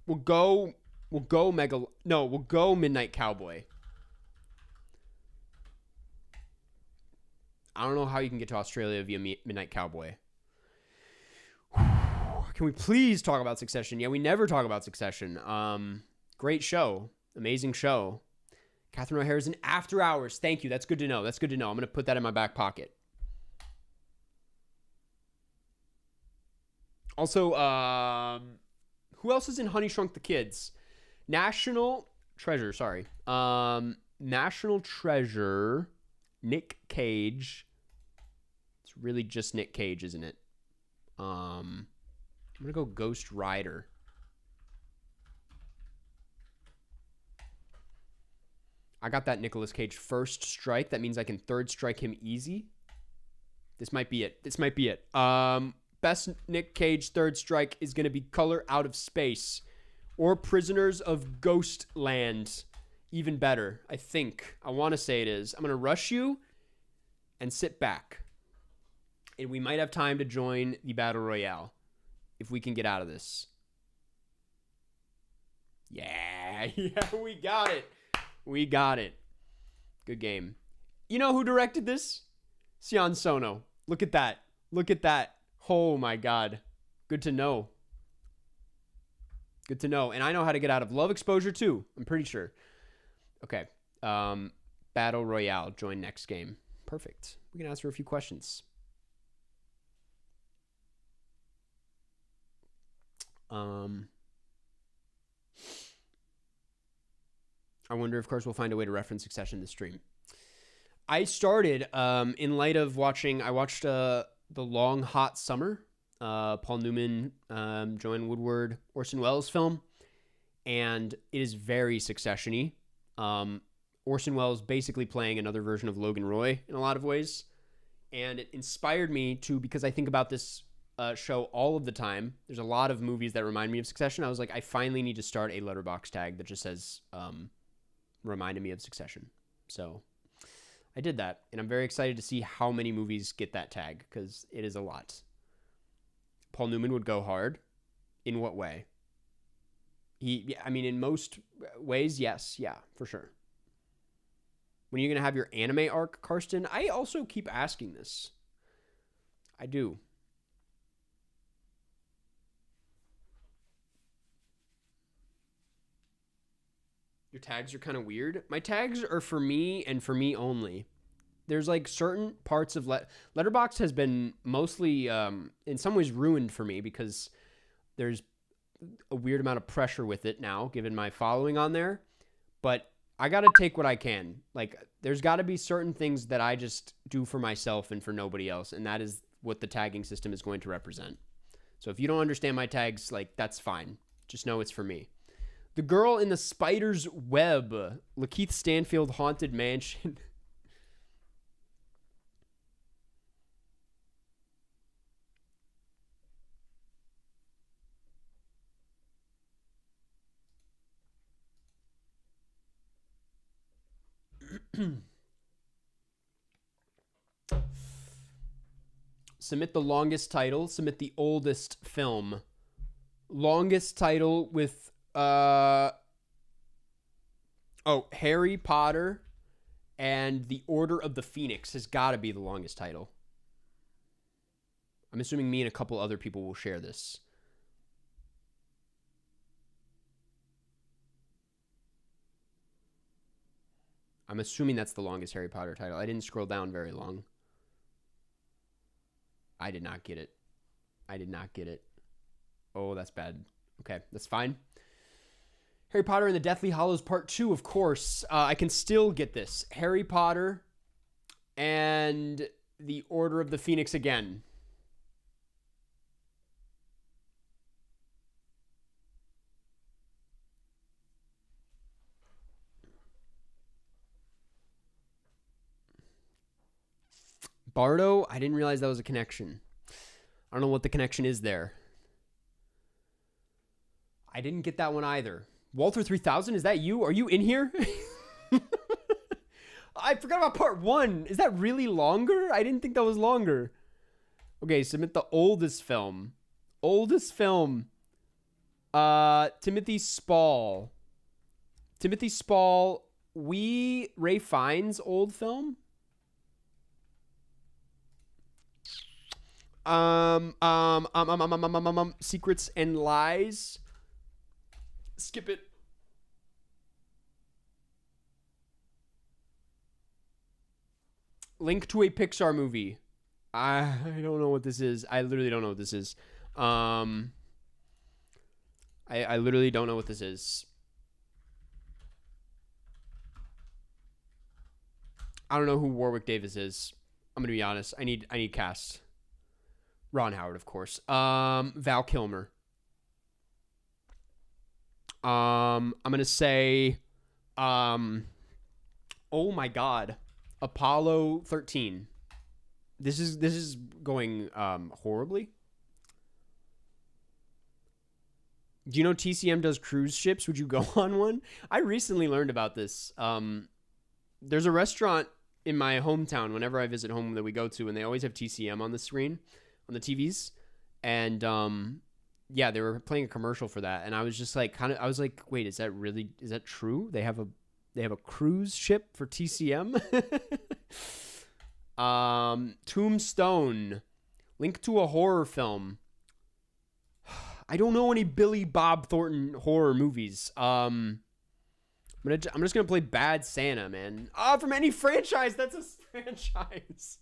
We'll go Midnight Cowboy. I don't know how you can get to Australia via Midnight Cowboy. Can we please talk about Succession? Yeah, we never talk about Succession. Great show. Amazing show. Catherine O'Hara's in After Hours. Thank you. That's good to know. I'm going to put that in my back pocket. Also, who else is in Honey Shrunk the Kids? National Treasure, Nick Cage. It's really just Nick Cage, isn't it? I'm going to go Ghost Rider. I got that Nicolas Cage first strike. That means I can third strike him easy. This might be it. Best Nick Cage third strike is going to be Color Out of Space or Prisoners of Ghostland. Even better, I think. I want to say it is. I'm going to rush you and sit back. And we might have time to join the Battle Royale if we can get out of this. Yeah, we got it. Good game. You know who directed this? Sion Sono. Look at that. Oh my God. Good to know. And I know how to get out of love exposure too. I'm pretty sure. Okay. Battle Royale. Join next game. Perfect. We can answer a few questions. I wonder, of course, we'll find a way to reference Succession this stream. I started, in light of watching, I watched The Long Hot Summer, Paul Newman, Joanne Woodward, Orson Welles film, and it is very Succession-y. Orson Welles basically playing another version of Logan Roy in a lot of ways, and it inspired me to, because I think about this show all of the time. There's a lot of movies that remind me of Succession. I was like, I finally need to start a letterbox tag that just says, reminded me of Succession. So I did that, and I'm very excited to see how many movies get that tag, because it is a lot. Paul Newman would go hard. In what way? In most ways, yes. Yeah, for sure. When are you going to have your anime arc, Karsten? I also keep asking this. I do. Your tags are kind of weird. My tags are for me and for me only. There's like certain parts of Letterboxd has been mostly in some ways ruined for me because there's a weird amount of pressure with it now given my following on there. But I got to take what I can. Like, there's got to be certain things that I just do for myself and for nobody else. And that is what the tagging system is going to represent. So if you don't understand my tags, like, that's fine. Just know it's for me. The Girl in the Spider's Web. Lakeith Stanfield Haunted Mansion. Submit the longest title. Submit the oldest film. Longest title with Harry Potter and the Order of the Phoenix has got to be the longest title. I'm assuming me and a couple other people will share this. I'm assuming that's the longest Harry Potter title. I didn't scroll down very long. I did not get it. I did not get it. Oh, that's bad. Okay, that's fine. Harry Potter and the Deathly Hallows Part 2, of course. I can still get this. Harry Potter and the Order of the Phoenix again. Bardo, I didn't realize that was a connection. I don't know what the connection is there. I didn't get that one either. Walter 3000, is that you? Are you in here? I forgot about part 1. Is that really longer? I didn't think that was longer. Okay, submit the oldest film. Oldest film. Timothy Spall. Timothy Spall. Ray Fiennes' old film? Secrets and Lies. Skip it. Link to a Pixar movie. I don't know what this is. I literally don't know what this is. I literally don't know what this is. I don't know who Warwick Davis is. I'm gonna be honest. I need cast. Ron Howard, of course. Val Kilmer. I'm gonna say, oh my God, Apollo 13. This is going horribly. Do you know TCM does cruise ships? Would you go on one? I recently learned about this. There's a restaurant in my hometown whenever I visit home that we go to, and they always have TCM on the screen, on the TVs. And yeah, they were playing a commercial for that, and I was just like, I was like, wait, is that true? They have a cruise ship for TCM? Tombstone. Link to a horror film. I don't know any Billy Bob Thornton horror movies. I'm just gonna play Bad Santa, man. From any franchise, that's a franchise.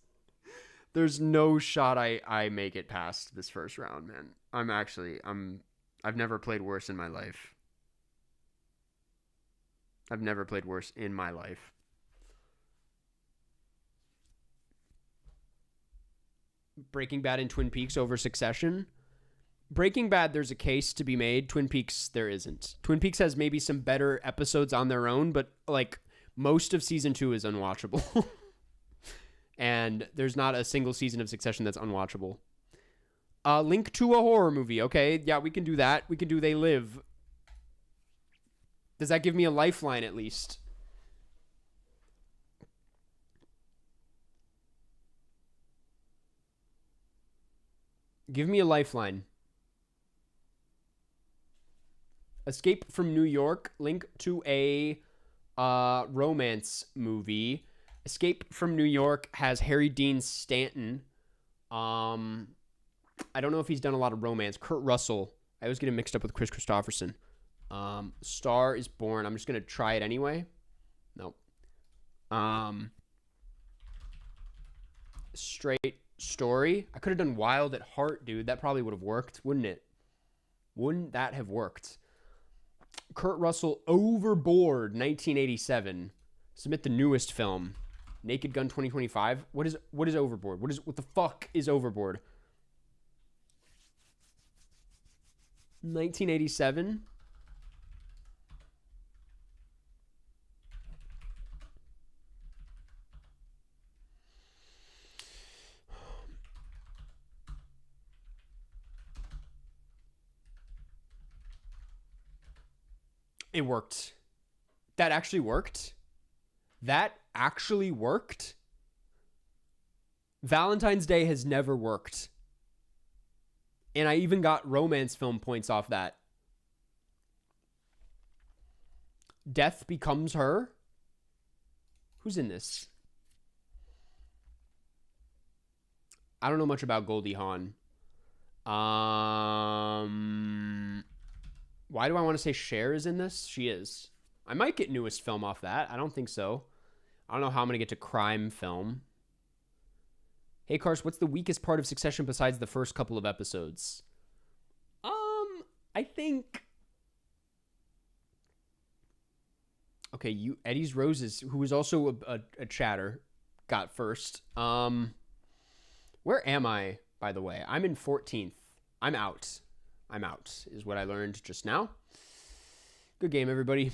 There's no shot I make it past this first round, man. I've never played worse in my life. I've never played worse in my life. Breaking Bad and Twin Peaks over Succession. Breaking Bad, there's a case to be made. Twin Peaks, there isn't. Twin Peaks has maybe some better episodes on their own, but like most of season 2 is unwatchable. And there's not a single season of Succession that's unwatchable. Link to a horror movie. Okay, yeah, we can do that. We can do They Live. Does that give me a lifeline at least? Give me a lifeline. Escape from New York. Link to a romance movie. Escape from New York has Harry Dean Stanton. I don't know if he's done a lot of romance. Kurt Russell. I always get him mixed up with Chris Christopherson. Star is Born. I'm just going to try it anyway. Nope. Straight Story. I could have done Wild at Heart, dude. That probably would have worked, wouldn't it? Wouldn't that have worked? Kurt Russell, Overboard, 1987. Submit the newest film. Naked Gun 2025. What is Overboard? What the fuck is Overboard? 1987. It worked. That actually worked. That actually worked. Valentine's Day has never worked. And I even got romance film points off that. Death Becomes Her. Who's in this? I don't know much about Goldie Hawn. Why do I want to say Cher is in this? She is. I might get newest film off that. I don't think so. I don't know how I'm going to get to crime film. Hey, Karst, what's the weakest part of Succession besides the first couple of episodes? I think... Okay, Eddie's Roses, who was also a chatter, got first. Where am I, by the way? I'm in 14th. I'm out, is what I learned just now. Good game, everybody.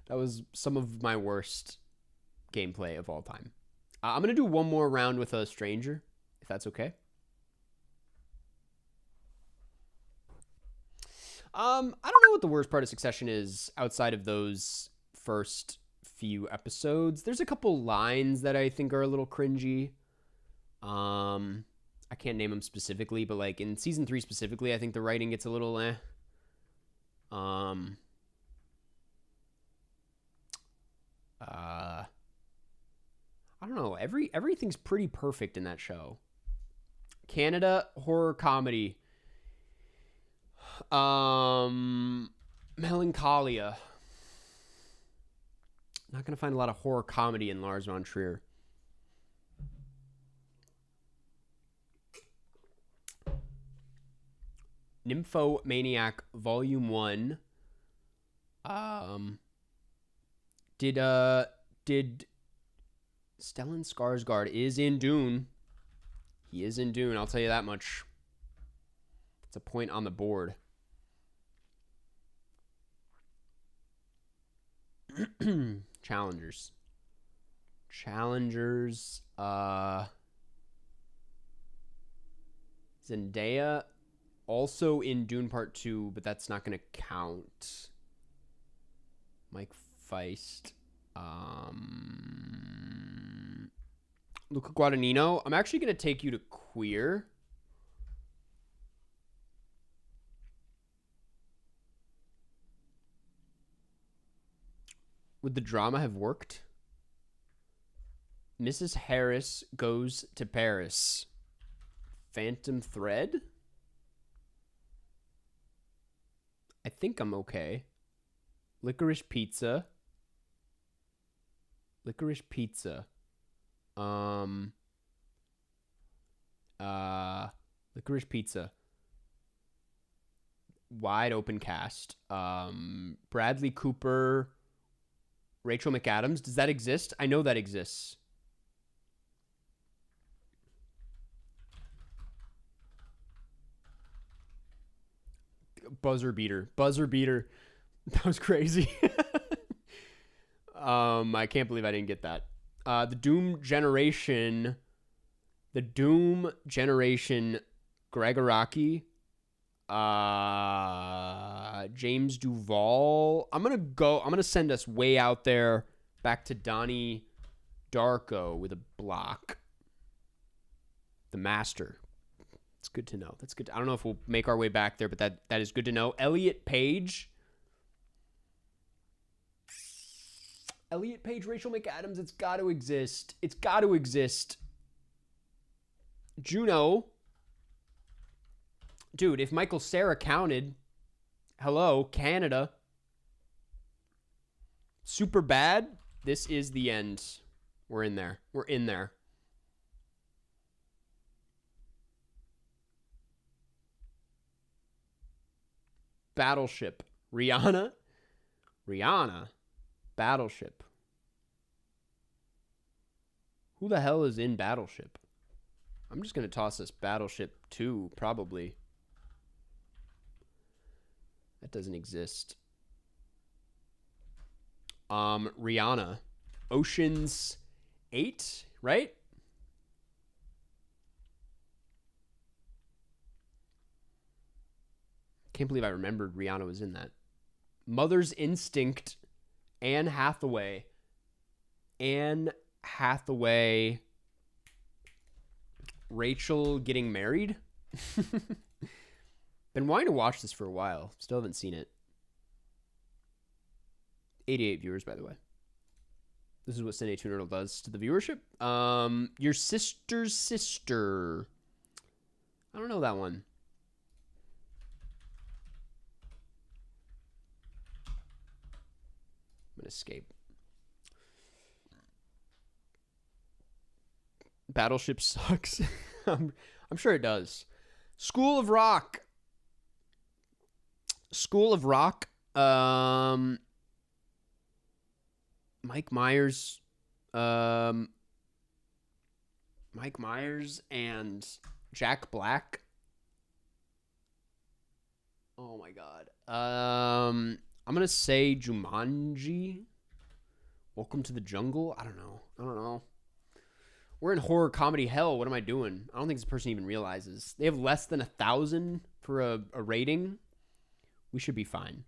that was some of my worst gameplay of all time. I'm going to do one more round with a stranger, if that's okay. I don't know what the worst part of Succession is outside of those first few episodes. There's a couple lines that I think are a little cringy. I can't name them specifically, but like in season 3 specifically, I think the writing gets a little I don't know. Everything's pretty perfect in that show. Canada horror comedy. Melancholia. Not gonna find a lot of horror comedy in Lars von Trier. Nymphomaniac Volume 1. Did Stellan Skarsgård is in Dune. He is in Dune, I'll tell you that much. It's a point on the board. Challengers. Zendaya also in Dune Part 2, but that's not going to count. Mike Feist. Luca Guadagnino. I'm actually going to take you to queer. Would the drama have worked? Mrs. Harris Goes to Paris. Phantom Thread? I think I'm okay. Licorice Pizza. Licorice Pizza. Licorice Pizza. Wide open cast. Bradley Cooper. Rachel McAdams. Does that exist? I know that exists. Buzzer beater. That was crazy. I can't believe I didn't get that. The Doom Generation, Gregoraki, James Duvall. I'm gonna send us way out there back to Donnie Darko with a block. The Master. It's good to know. That's good. I don't know if we'll make our way back there, but that is good to know. Elliot Page, Rachel McAdams. It's got to exist. Juno. Dude, if Michael Cera counted. Hello, Canada. Super bad. This is the end. We're in there. Battleship. Rihanna. Rihanna. Battleship. Who the hell is in Battleship? I'm just going to toss this Battleship 2, probably. That doesn't exist. Rihanna. Ocean's 8, right? Can't believe I remembered Rihanna was in that. Mother's Instinct. Anne Hathaway. Anne Hathaway. Rachel getting married? Been wanting to watch this for a while. Still haven't seen it. 88 viewers, by the way. This is what Cinenerdle does to the viewership. Your sister's sister. I don't know that one. I'm gonna escape. Battleship sucks. I'm sure it does. School of Rock. School of Rock. Mike Myers. Mike Myers and Jack Black. Oh my god. I'm gonna say Jumanji. Welcome to the Jungle. I don't know. We're in horror comedy hell. What am I doing? I don't think this person even realizes. They have less than 1,000 for a rating. We should be fine.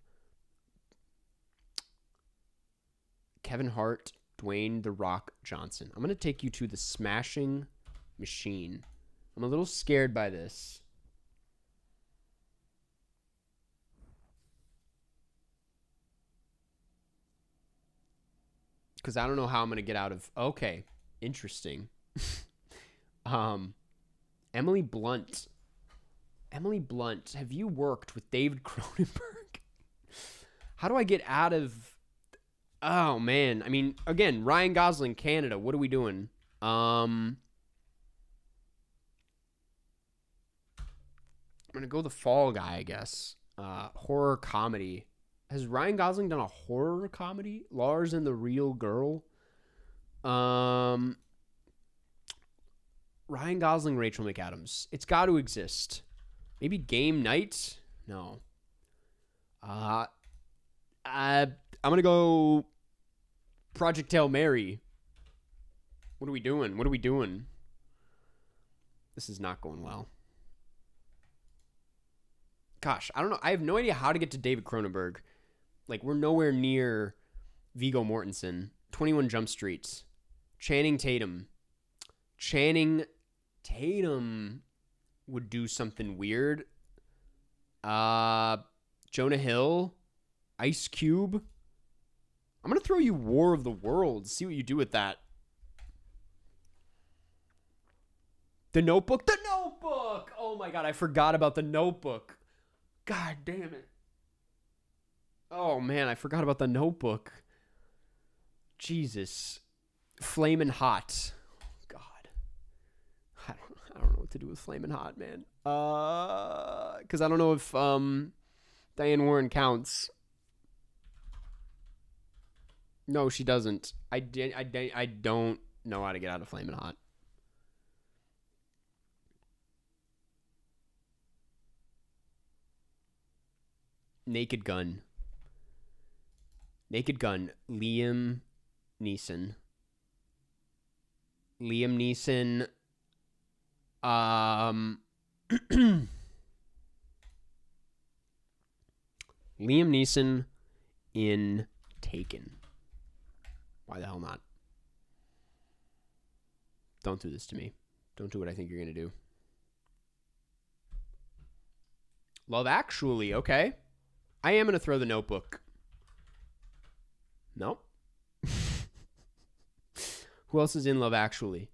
Kevin Hart, Dwayne The Rock Johnson. I'm going to take you to the Smashing Machine. I'm a little scared by this. Because I don't know how I'm going to get out of... Okay, interesting. Emily Blunt. Emily Blunt, have you worked with David Cronenberg? How do I get out of... Oh, man. I mean, again, Ryan Gosling, Canada. What are we doing? I'm going to go the Fall Guy, I guess. Horror comedy. Has Ryan Gosling done a horror comedy? Lars and the Real Girl? Ryan Gosling, Rachel McAdams. It's got to exist. Maybe Game Night? No. I'm going to go Project Hail Mary. What are we doing? This is not going well. Gosh, I don't know. I have no idea how to get to David Cronenberg. Like, we're nowhere near Viggo Mortensen. 21 Jump Street. Channing Tatum. Channing Tatum would do something weird. Jonah Hill. Ice Cube. I'm going to throw you War of the Worlds. See what you do with that. The Notebook. The Notebook! Oh my god, I forgot about The Notebook. God damn it. Oh man, I forgot about The Notebook. Jesus. Flamin' Hot. God. I don't know what to do with Flamin' Hot, man. Because I don't know if Diane Warren counts. No, she doesn't. I don't know how to get out of Flamin' Hot. Naked Gun. Naked Gun. Liam Neeson. Liam Neeson. Liam Neeson in Taken. Why the hell not? Don't do this to me. Don't do what I think you're going to do. Love Actually, okay. I am going to throw The Notebook. Nope. Who else is in Love Actually?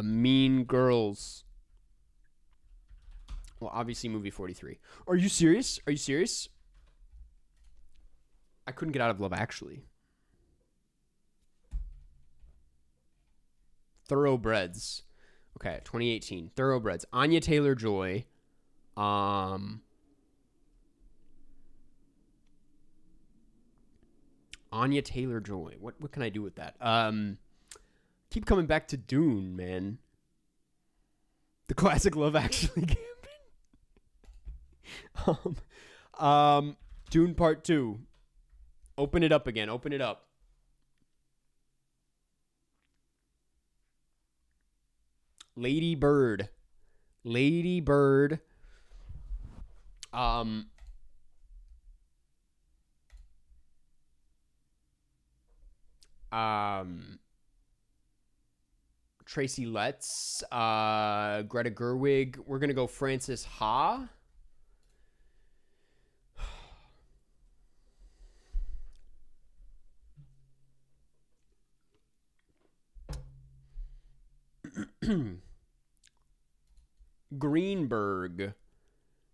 Mean Girls. Well, obviously movie 43. Are you serious? Are you serious? I couldn't get out of Love Actually. Thoroughbreds. Okay, 2018. Thoroughbreds. Anya Taylor-Joy. Anya Taylor-Joy. What can I do with that? Keep coming back to Dune, man. The classic Love Actually Gambit. Dune Part 2. Open it up again. Open it up. Lady Bird. Lady Bird. Tracy Letts, Greta Gerwig. We're gonna go Frances Ha. Greenberg.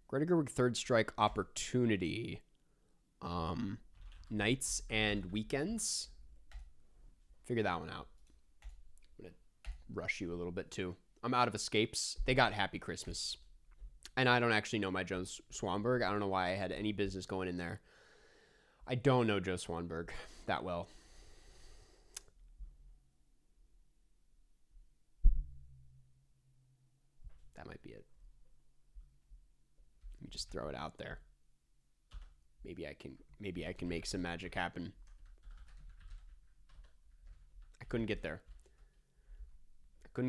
Greta Gerwig, Third Strike, Opportunity. Nights and Weekends. Figure that one out. I'm going to rush you a little bit, too. I'm out of escapes. They got Happy Christmas. And I don't actually know my Joe Swanberg. I don't know why I had any business going in there. I don't know Joe Swanberg that well. That might be it. Let me just throw it out there. Maybe I can make some magic happen. I couldn't get there. I'm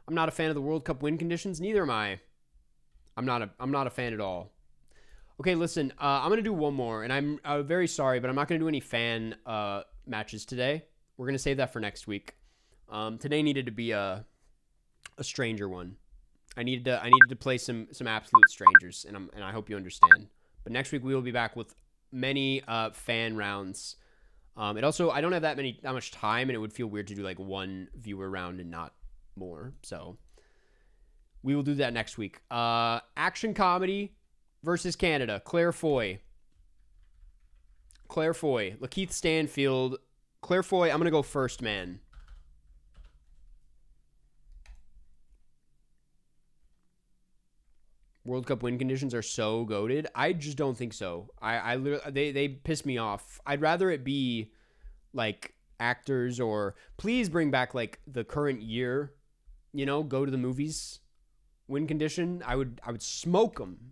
not a fan of the World Cup win conditions. Neither am I. I'm not a fan at all. Okay, listen. I'm gonna do one more, and I'm very sorry, but I'm not gonna do any fan matches today. We're gonna save that for next week. Today needed to be a stranger one. I needed to play some absolute strangers, and I hope you understand. But next week we will be back with many fan rounds. It also, I don't have that much time, and it would feel weird to do like one viewer round and not more. So we will do that next week. Action comedy versus Canada. Claire Foy, Lakeith Stanfield. Claire Foy, I'm gonna go first, man. World Cup win conditions are so goated. I just don't think so. I literally, they piss me off. I'd rather it be like actors, or please bring back like the current year, go to the movies win condition. I would smoke them.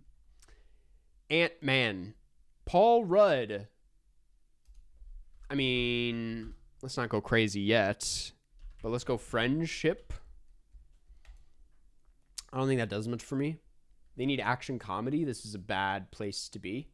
Ant-Man. Paul Rudd. I mean, let's not go crazy yet, but let's go friendship. I don't think that does much for me. They need action comedy. This is a bad place to be.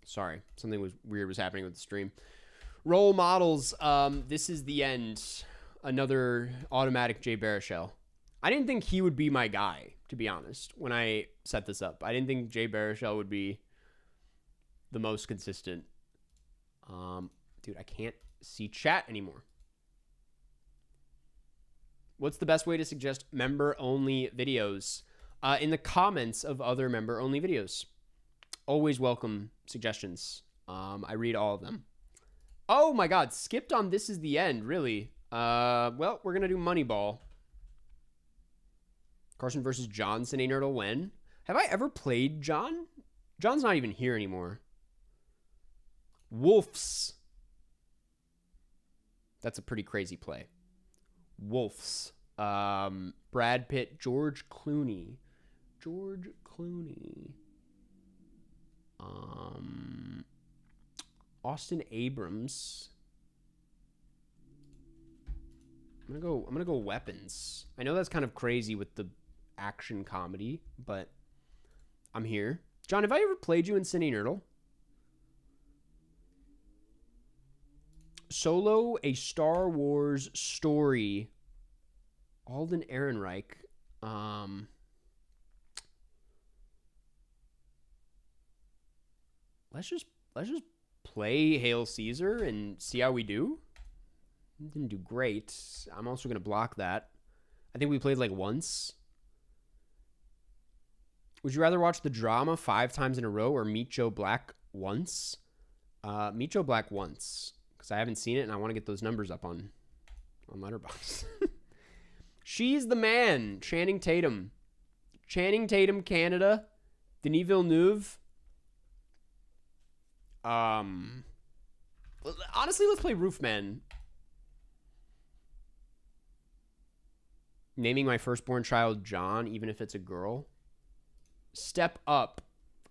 Sorry, something weird was happening with the stream. Role models. This is the end. Another automatic Jay Baruchel. I didn't think he would be my guy, to be honest, when I set this up. I didn't think Jay Baruchel would be the most consistent. Dude, I can't see chat anymore. What's the best way to suggest member-only videos? In the comments of other member-only videos. Always welcome suggestions. I read all of them. Oh my god, skipped on This Is the End, really? Well, we're going to do Moneyball. Carson versus John, Cinenerdle when? Have I ever played John? John's not even here anymore. Wolves. That's a pretty crazy play. Wolves. Brad Pitt, George Clooney. Austin Abrams. I'm gonna go weapons. I know that's kind of crazy with the action comedy, but I'm here. John, have I ever played you in Cinenerdle? Solo, a Star Wars story. Alden Ehrenreich. Let's just play Hail Caesar and see how we do. Didn't do great. I'm also going to block that. I think we played like once. Would you rather watch the drama 5 times in a row or Meet Joe Black once? Meet Joe Black once, because I haven't seen it and I want to get those numbers up on Letterboxd. She's the man. Channing Tatum. Channing Tatum, Canada. Denis Villeneuve. Honestly, let's play Roofman. Naming my firstborn child John, even if it's a girl. Step Up.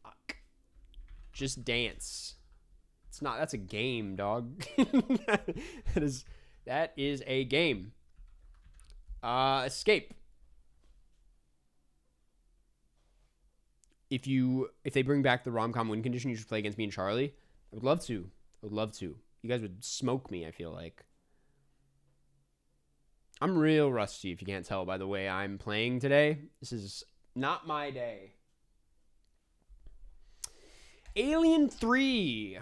Fuck. Just Dance. It's not. That's a game, dog. that is a game. Escape. If they bring back the rom-com win condition, you should play against me and Charlie. I would love to. You guys would smoke me, I feel like. I'm real rusty, if you can't tell by the way I'm playing today. This is not my day. Alien 3.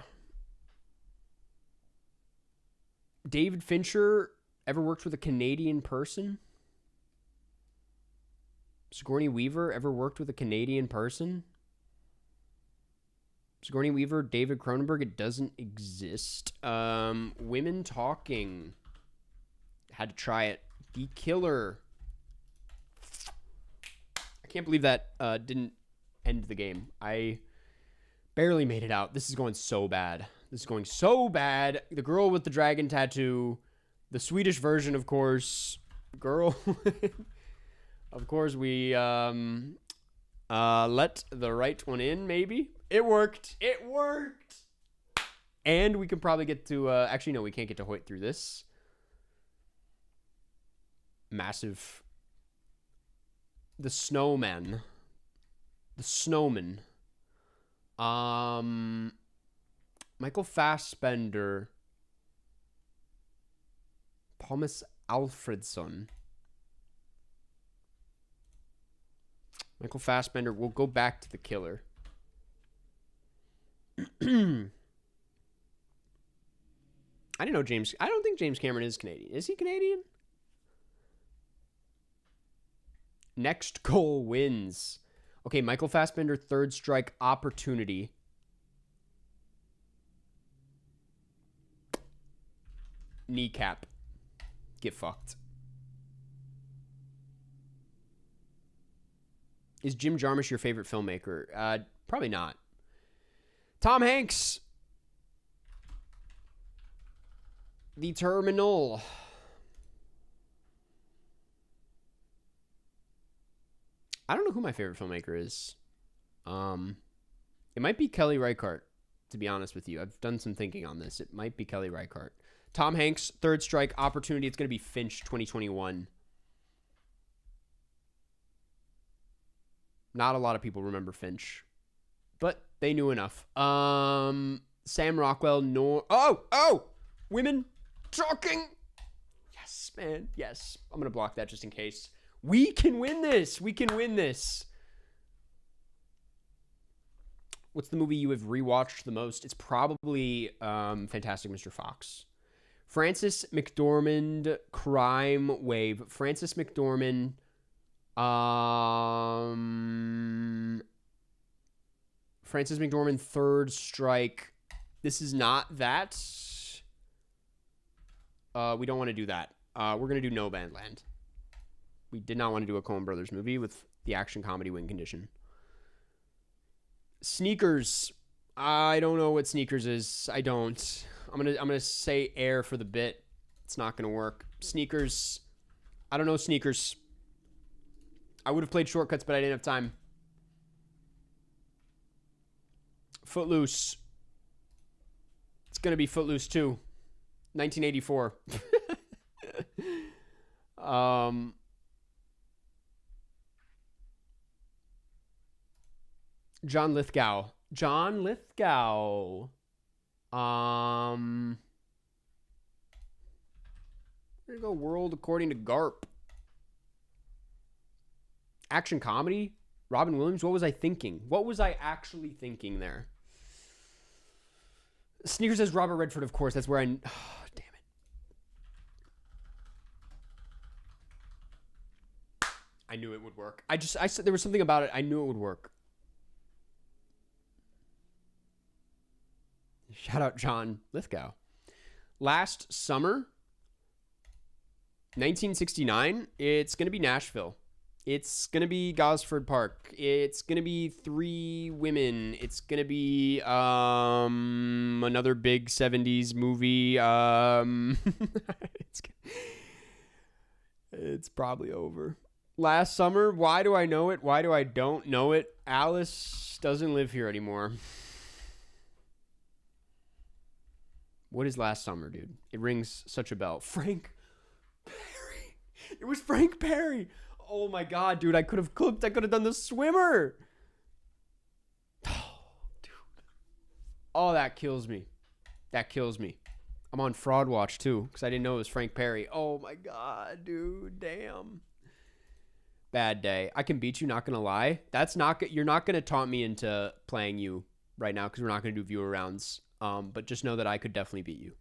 David Fincher ever worked with a Canadian person? Sigourney Weaver ever worked with a Canadian person? Sigourney Weaver, David Cronenberg, it doesn't exist. Women Talking. Had to try it. The Killer. I can't believe that didn't end the game. I barely made it out. This is going so bad. The girl with the dragon tattoo. The Swedish version, of course. Girl. Of course, we let the right one in, maybe. It worked. And we can probably get to... actually, no, we can't get to Hoyt through this. Massive. The Snowman. Michael Fassbender. Thomas Alfredson. Michael Fassbender. We'll go back to The Killer. I didn't know James... I don't think James Cameron is Canadian. Is he Canadian? Next Goal Wins. Okay, Michael Fassbender, Third Strike, Opportunity. Kneecap. Get fucked. Is Jim Jarmusch your favorite filmmaker? Probably not. Tom Hanks. The Terminal. I don't know who my favorite filmmaker is. It might be Kelly Reichardt, to be honest with you. I've done some thinking on this. It might be Kelly Reichardt. Tom Hanks, Third Strike, Opportunity. It's going to be Finch 2021. Not a lot of people remember Finch, but they knew enough. Sam Rockwell, Women Talking. Yes, man. Yes. I'm going to block that just in case. We can win this. What's the movie you have rewatched the most? It's probably Fantastic Mr. Fox. Frances McDormand, Crime Wave. Frances McDormand. Frances McDormand, Third Strike. This is not that. We don't want to do that. We're going to do No Man's Land. We did not want to do a Coen Brothers movie with the action comedy win condition. Sneakers. I don't know what Sneakers is. I don't. I'm gonna say Air for the bit. It's not gonna work. Sneakers. I don't know Sneakers. I would have played Shortcuts, but I didn't have time. Footloose. It's gonna be Footloose 2. 1984. John Lithgow. We're gonna go World According to Garp. Action comedy? Robin Williams? What was I thinking? What was I actually thinking there? Sneakers says Robert Redford, of course. That's where I... Oh, damn it. I knew it would work. I said there was something about it. I knew it would work. Shout out John Lithgow. Last summer, 1969, it's going to be Nashville. It's going to be Gosford Park. It's going to be Three Women. It's going to be another big 70s movie. It's probably over. Last summer, why do I know it? Why do I don't know it? Alice doesn't live here anymore. What is last summer, dude? It rings such a bell. Frank Perry. It was Frank Perry. Oh my God, dude. I could have cooked. I could have done the swimmer. Oh, dude. Oh, that kills me. That kills me. I'm on Fraud Watch, too, because I didn't know it was Frank Perry. Oh my God, dude. Damn. Bad day. I can beat you, not going to lie. You're not going to taunt me into playing you right now, because we're not going to do viewer rounds. But just know that I could definitely beat you.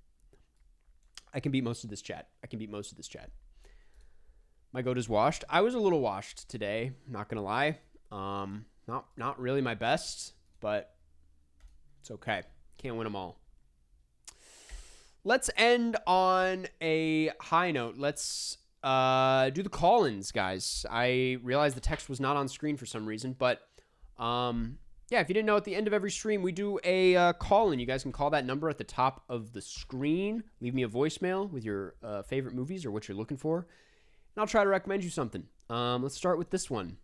I can beat most of this chat. My goat is washed. I was a little washed today, not gonna lie. Not really my best, but it's okay. Can't win them all. Let's end on a high note. Let's do the call-ins, guys. I realized the text was not on screen for some reason, but yeah, if you didn't know, at the end of every stream, we do a call-in. You guys can call that number at the top of the screen. Leave me a voicemail with your favorite movies or what you're looking for, and I'll try to recommend you something. Let's start with this one.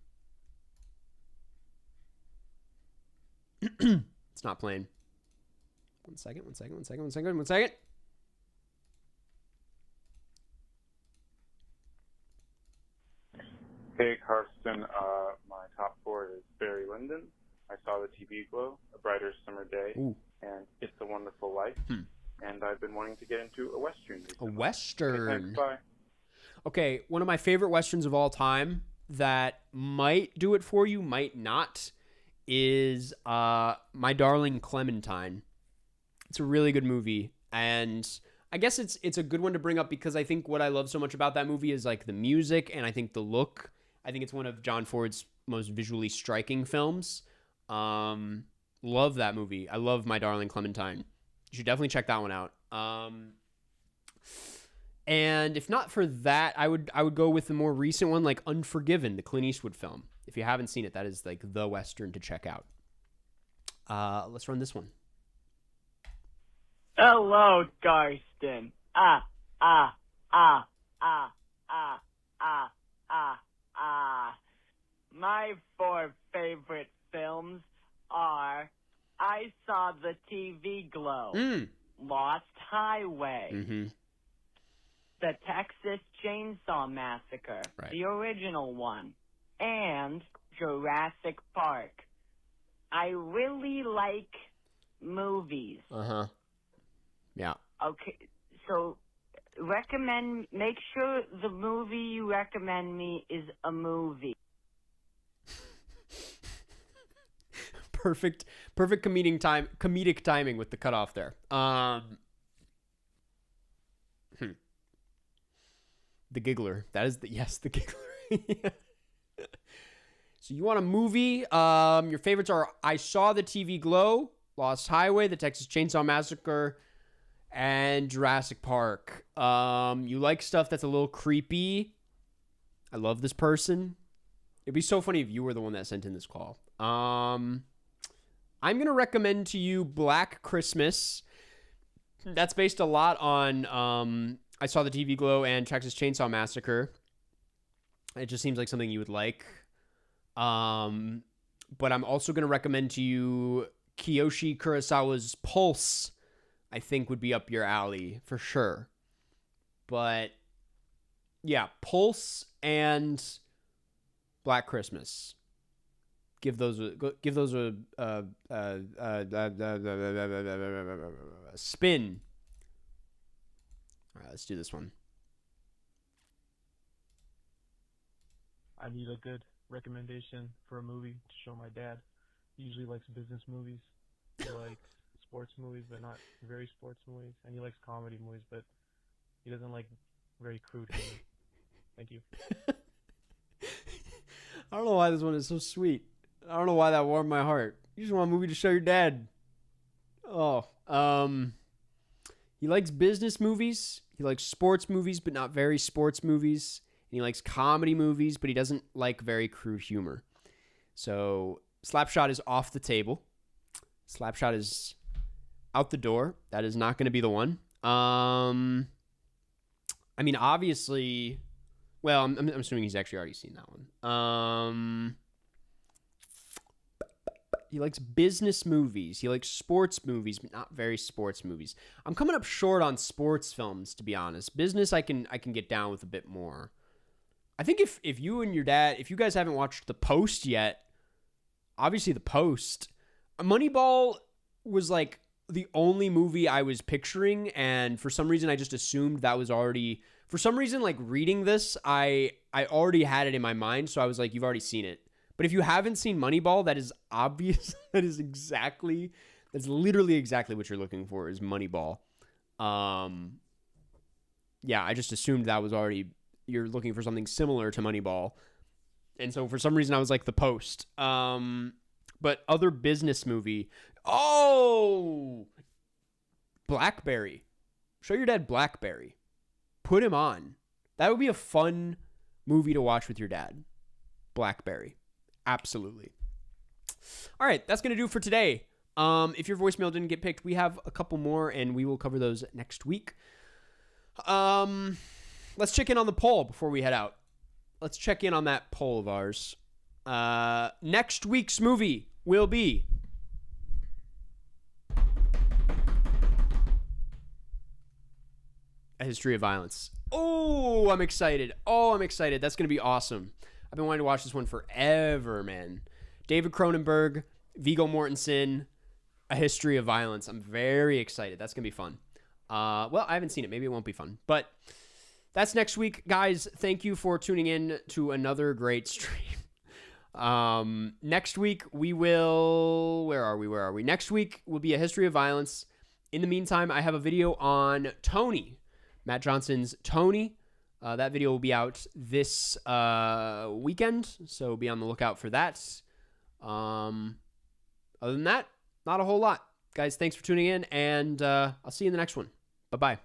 It's not playing. One second. Hey, Karsten. My top 4 is Barry Lyndon, I Saw the TV Glow, A Brighter Summer Day, Ooh. and It's a Wonderful Life. And I've been wanting to get into a Western recently. A Western. Okay, thanks, bye. Okay, one of my favorite Westerns of all time that might do it for you, might not, is My Darling Clementine. It's a really good movie, and I guess it's a good one to bring up because I think what I love so much about that movie is like the music and I think the look. I think it's one of John Ford's most visually striking films. Love that movie. I love My Darling Clementine. You should definitely check that one out. And if not for that, I would go with the more recent one, like Unforgiven, the Clint Eastwood film. If you haven't seen it, that is like the Western to check out. Let's run this one. Hello, Karsten. My 4 favorite films are I Saw the TV Glow, Lost Highway, The Texas Chainsaw Massacre, right, the original one, and Jurassic Park. I really like movies. Yeah. Okay, so make sure the movie you recommend me is a movie. Perfect comedic timing with the cutoff there. The Giggler. That is the Giggler. So you want a movie? Your favorites are I Saw the TV Glow, Lost Highway, The Texas Chainsaw Massacre, and Jurassic Park. You like stuff that's a little creepy. I love this person. It'd be so funny if you were the one that sent in this call. I'm going to recommend to you Black Christmas. That's based a lot on I Saw the TV Glow and Texas Chainsaw Massacre. It just seems like something you would like. But I'm also going to recommend to you Kiyoshi Kurosawa's Pulse. I think would be up your alley for sure. But yeah, Pulse and Black Christmas. Give those a spin. All right, let's do this one. I need a good recommendation for a movie to show my dad. He usually likes business movies. He likes sports movies, but not very sports movies. And he likes comedy movies, but he doesn't like very crude humor. Thank you. don't know why this one is so sweet. I don't know why that warmed my heart. You just want a movie to show your dad. Oh, he likes business movies. He likes sports movies, but not very sports movies. And he likes comedy movies, but he doesn't like very crude humor. So Slapshot is off the table. Slapshot is out the door. That is not going to be the one. I mean, obviously, well, I'm assuming he's actually already seen that one. He likes business movies. He likes sports movies, but not very sports movies. I'm coming up short on sports films, to be honest. Business, I can get down with a bit more. I think if you and your dad, if you guys haven't watched The Post yet, obviously The Post, Moneyball was like the only movie I was picturing, and for some reason I just assumed that was already, for some reason, like reading this, I already had it in my mind, so I was like, you've already seen it. But if you haven't seen Moneyball, that is obvious. That's literally exactly what you're looking for is Moneyball. Yeah, I just assumed that was already, you're looking for something similar to Moneyball. And so for some reason I was like The Post. But other business movie. Oh! Blackberry. Show your dad Blackberry. Put him on. That would be a fun movie to watch with your dad. Blackberry. Absolutely. All right, that's going to do for today. If your voicemail didn't get picked, we have a couple more, and we will cover those next week. Let's check in on the poll before we head out. Let's check in on that poll of ours. Next week's movie will be A History of Violence. Oh, I'm excited. That's going to be awesome. I've been wanting to watch this one forever, man. David Cronenberg, Viggo Mortensen, A History of Violence. I'm very excited. That's going to be fun. Well, I haven't seen it. Maybe it won't be fun. But that's next week. Guys, thank you for tuning in to another great stream. Next week, we will... Where are we? Next week will be A History of Violence. In the meantime, I have a video on Tony. Matt Johnson's Tony. That video will be out this weekend, so be on the lookout for that. Other than that, not a whole lot. Guys, thanks for tuning in, and I'll see you in the next one. Bye-bye.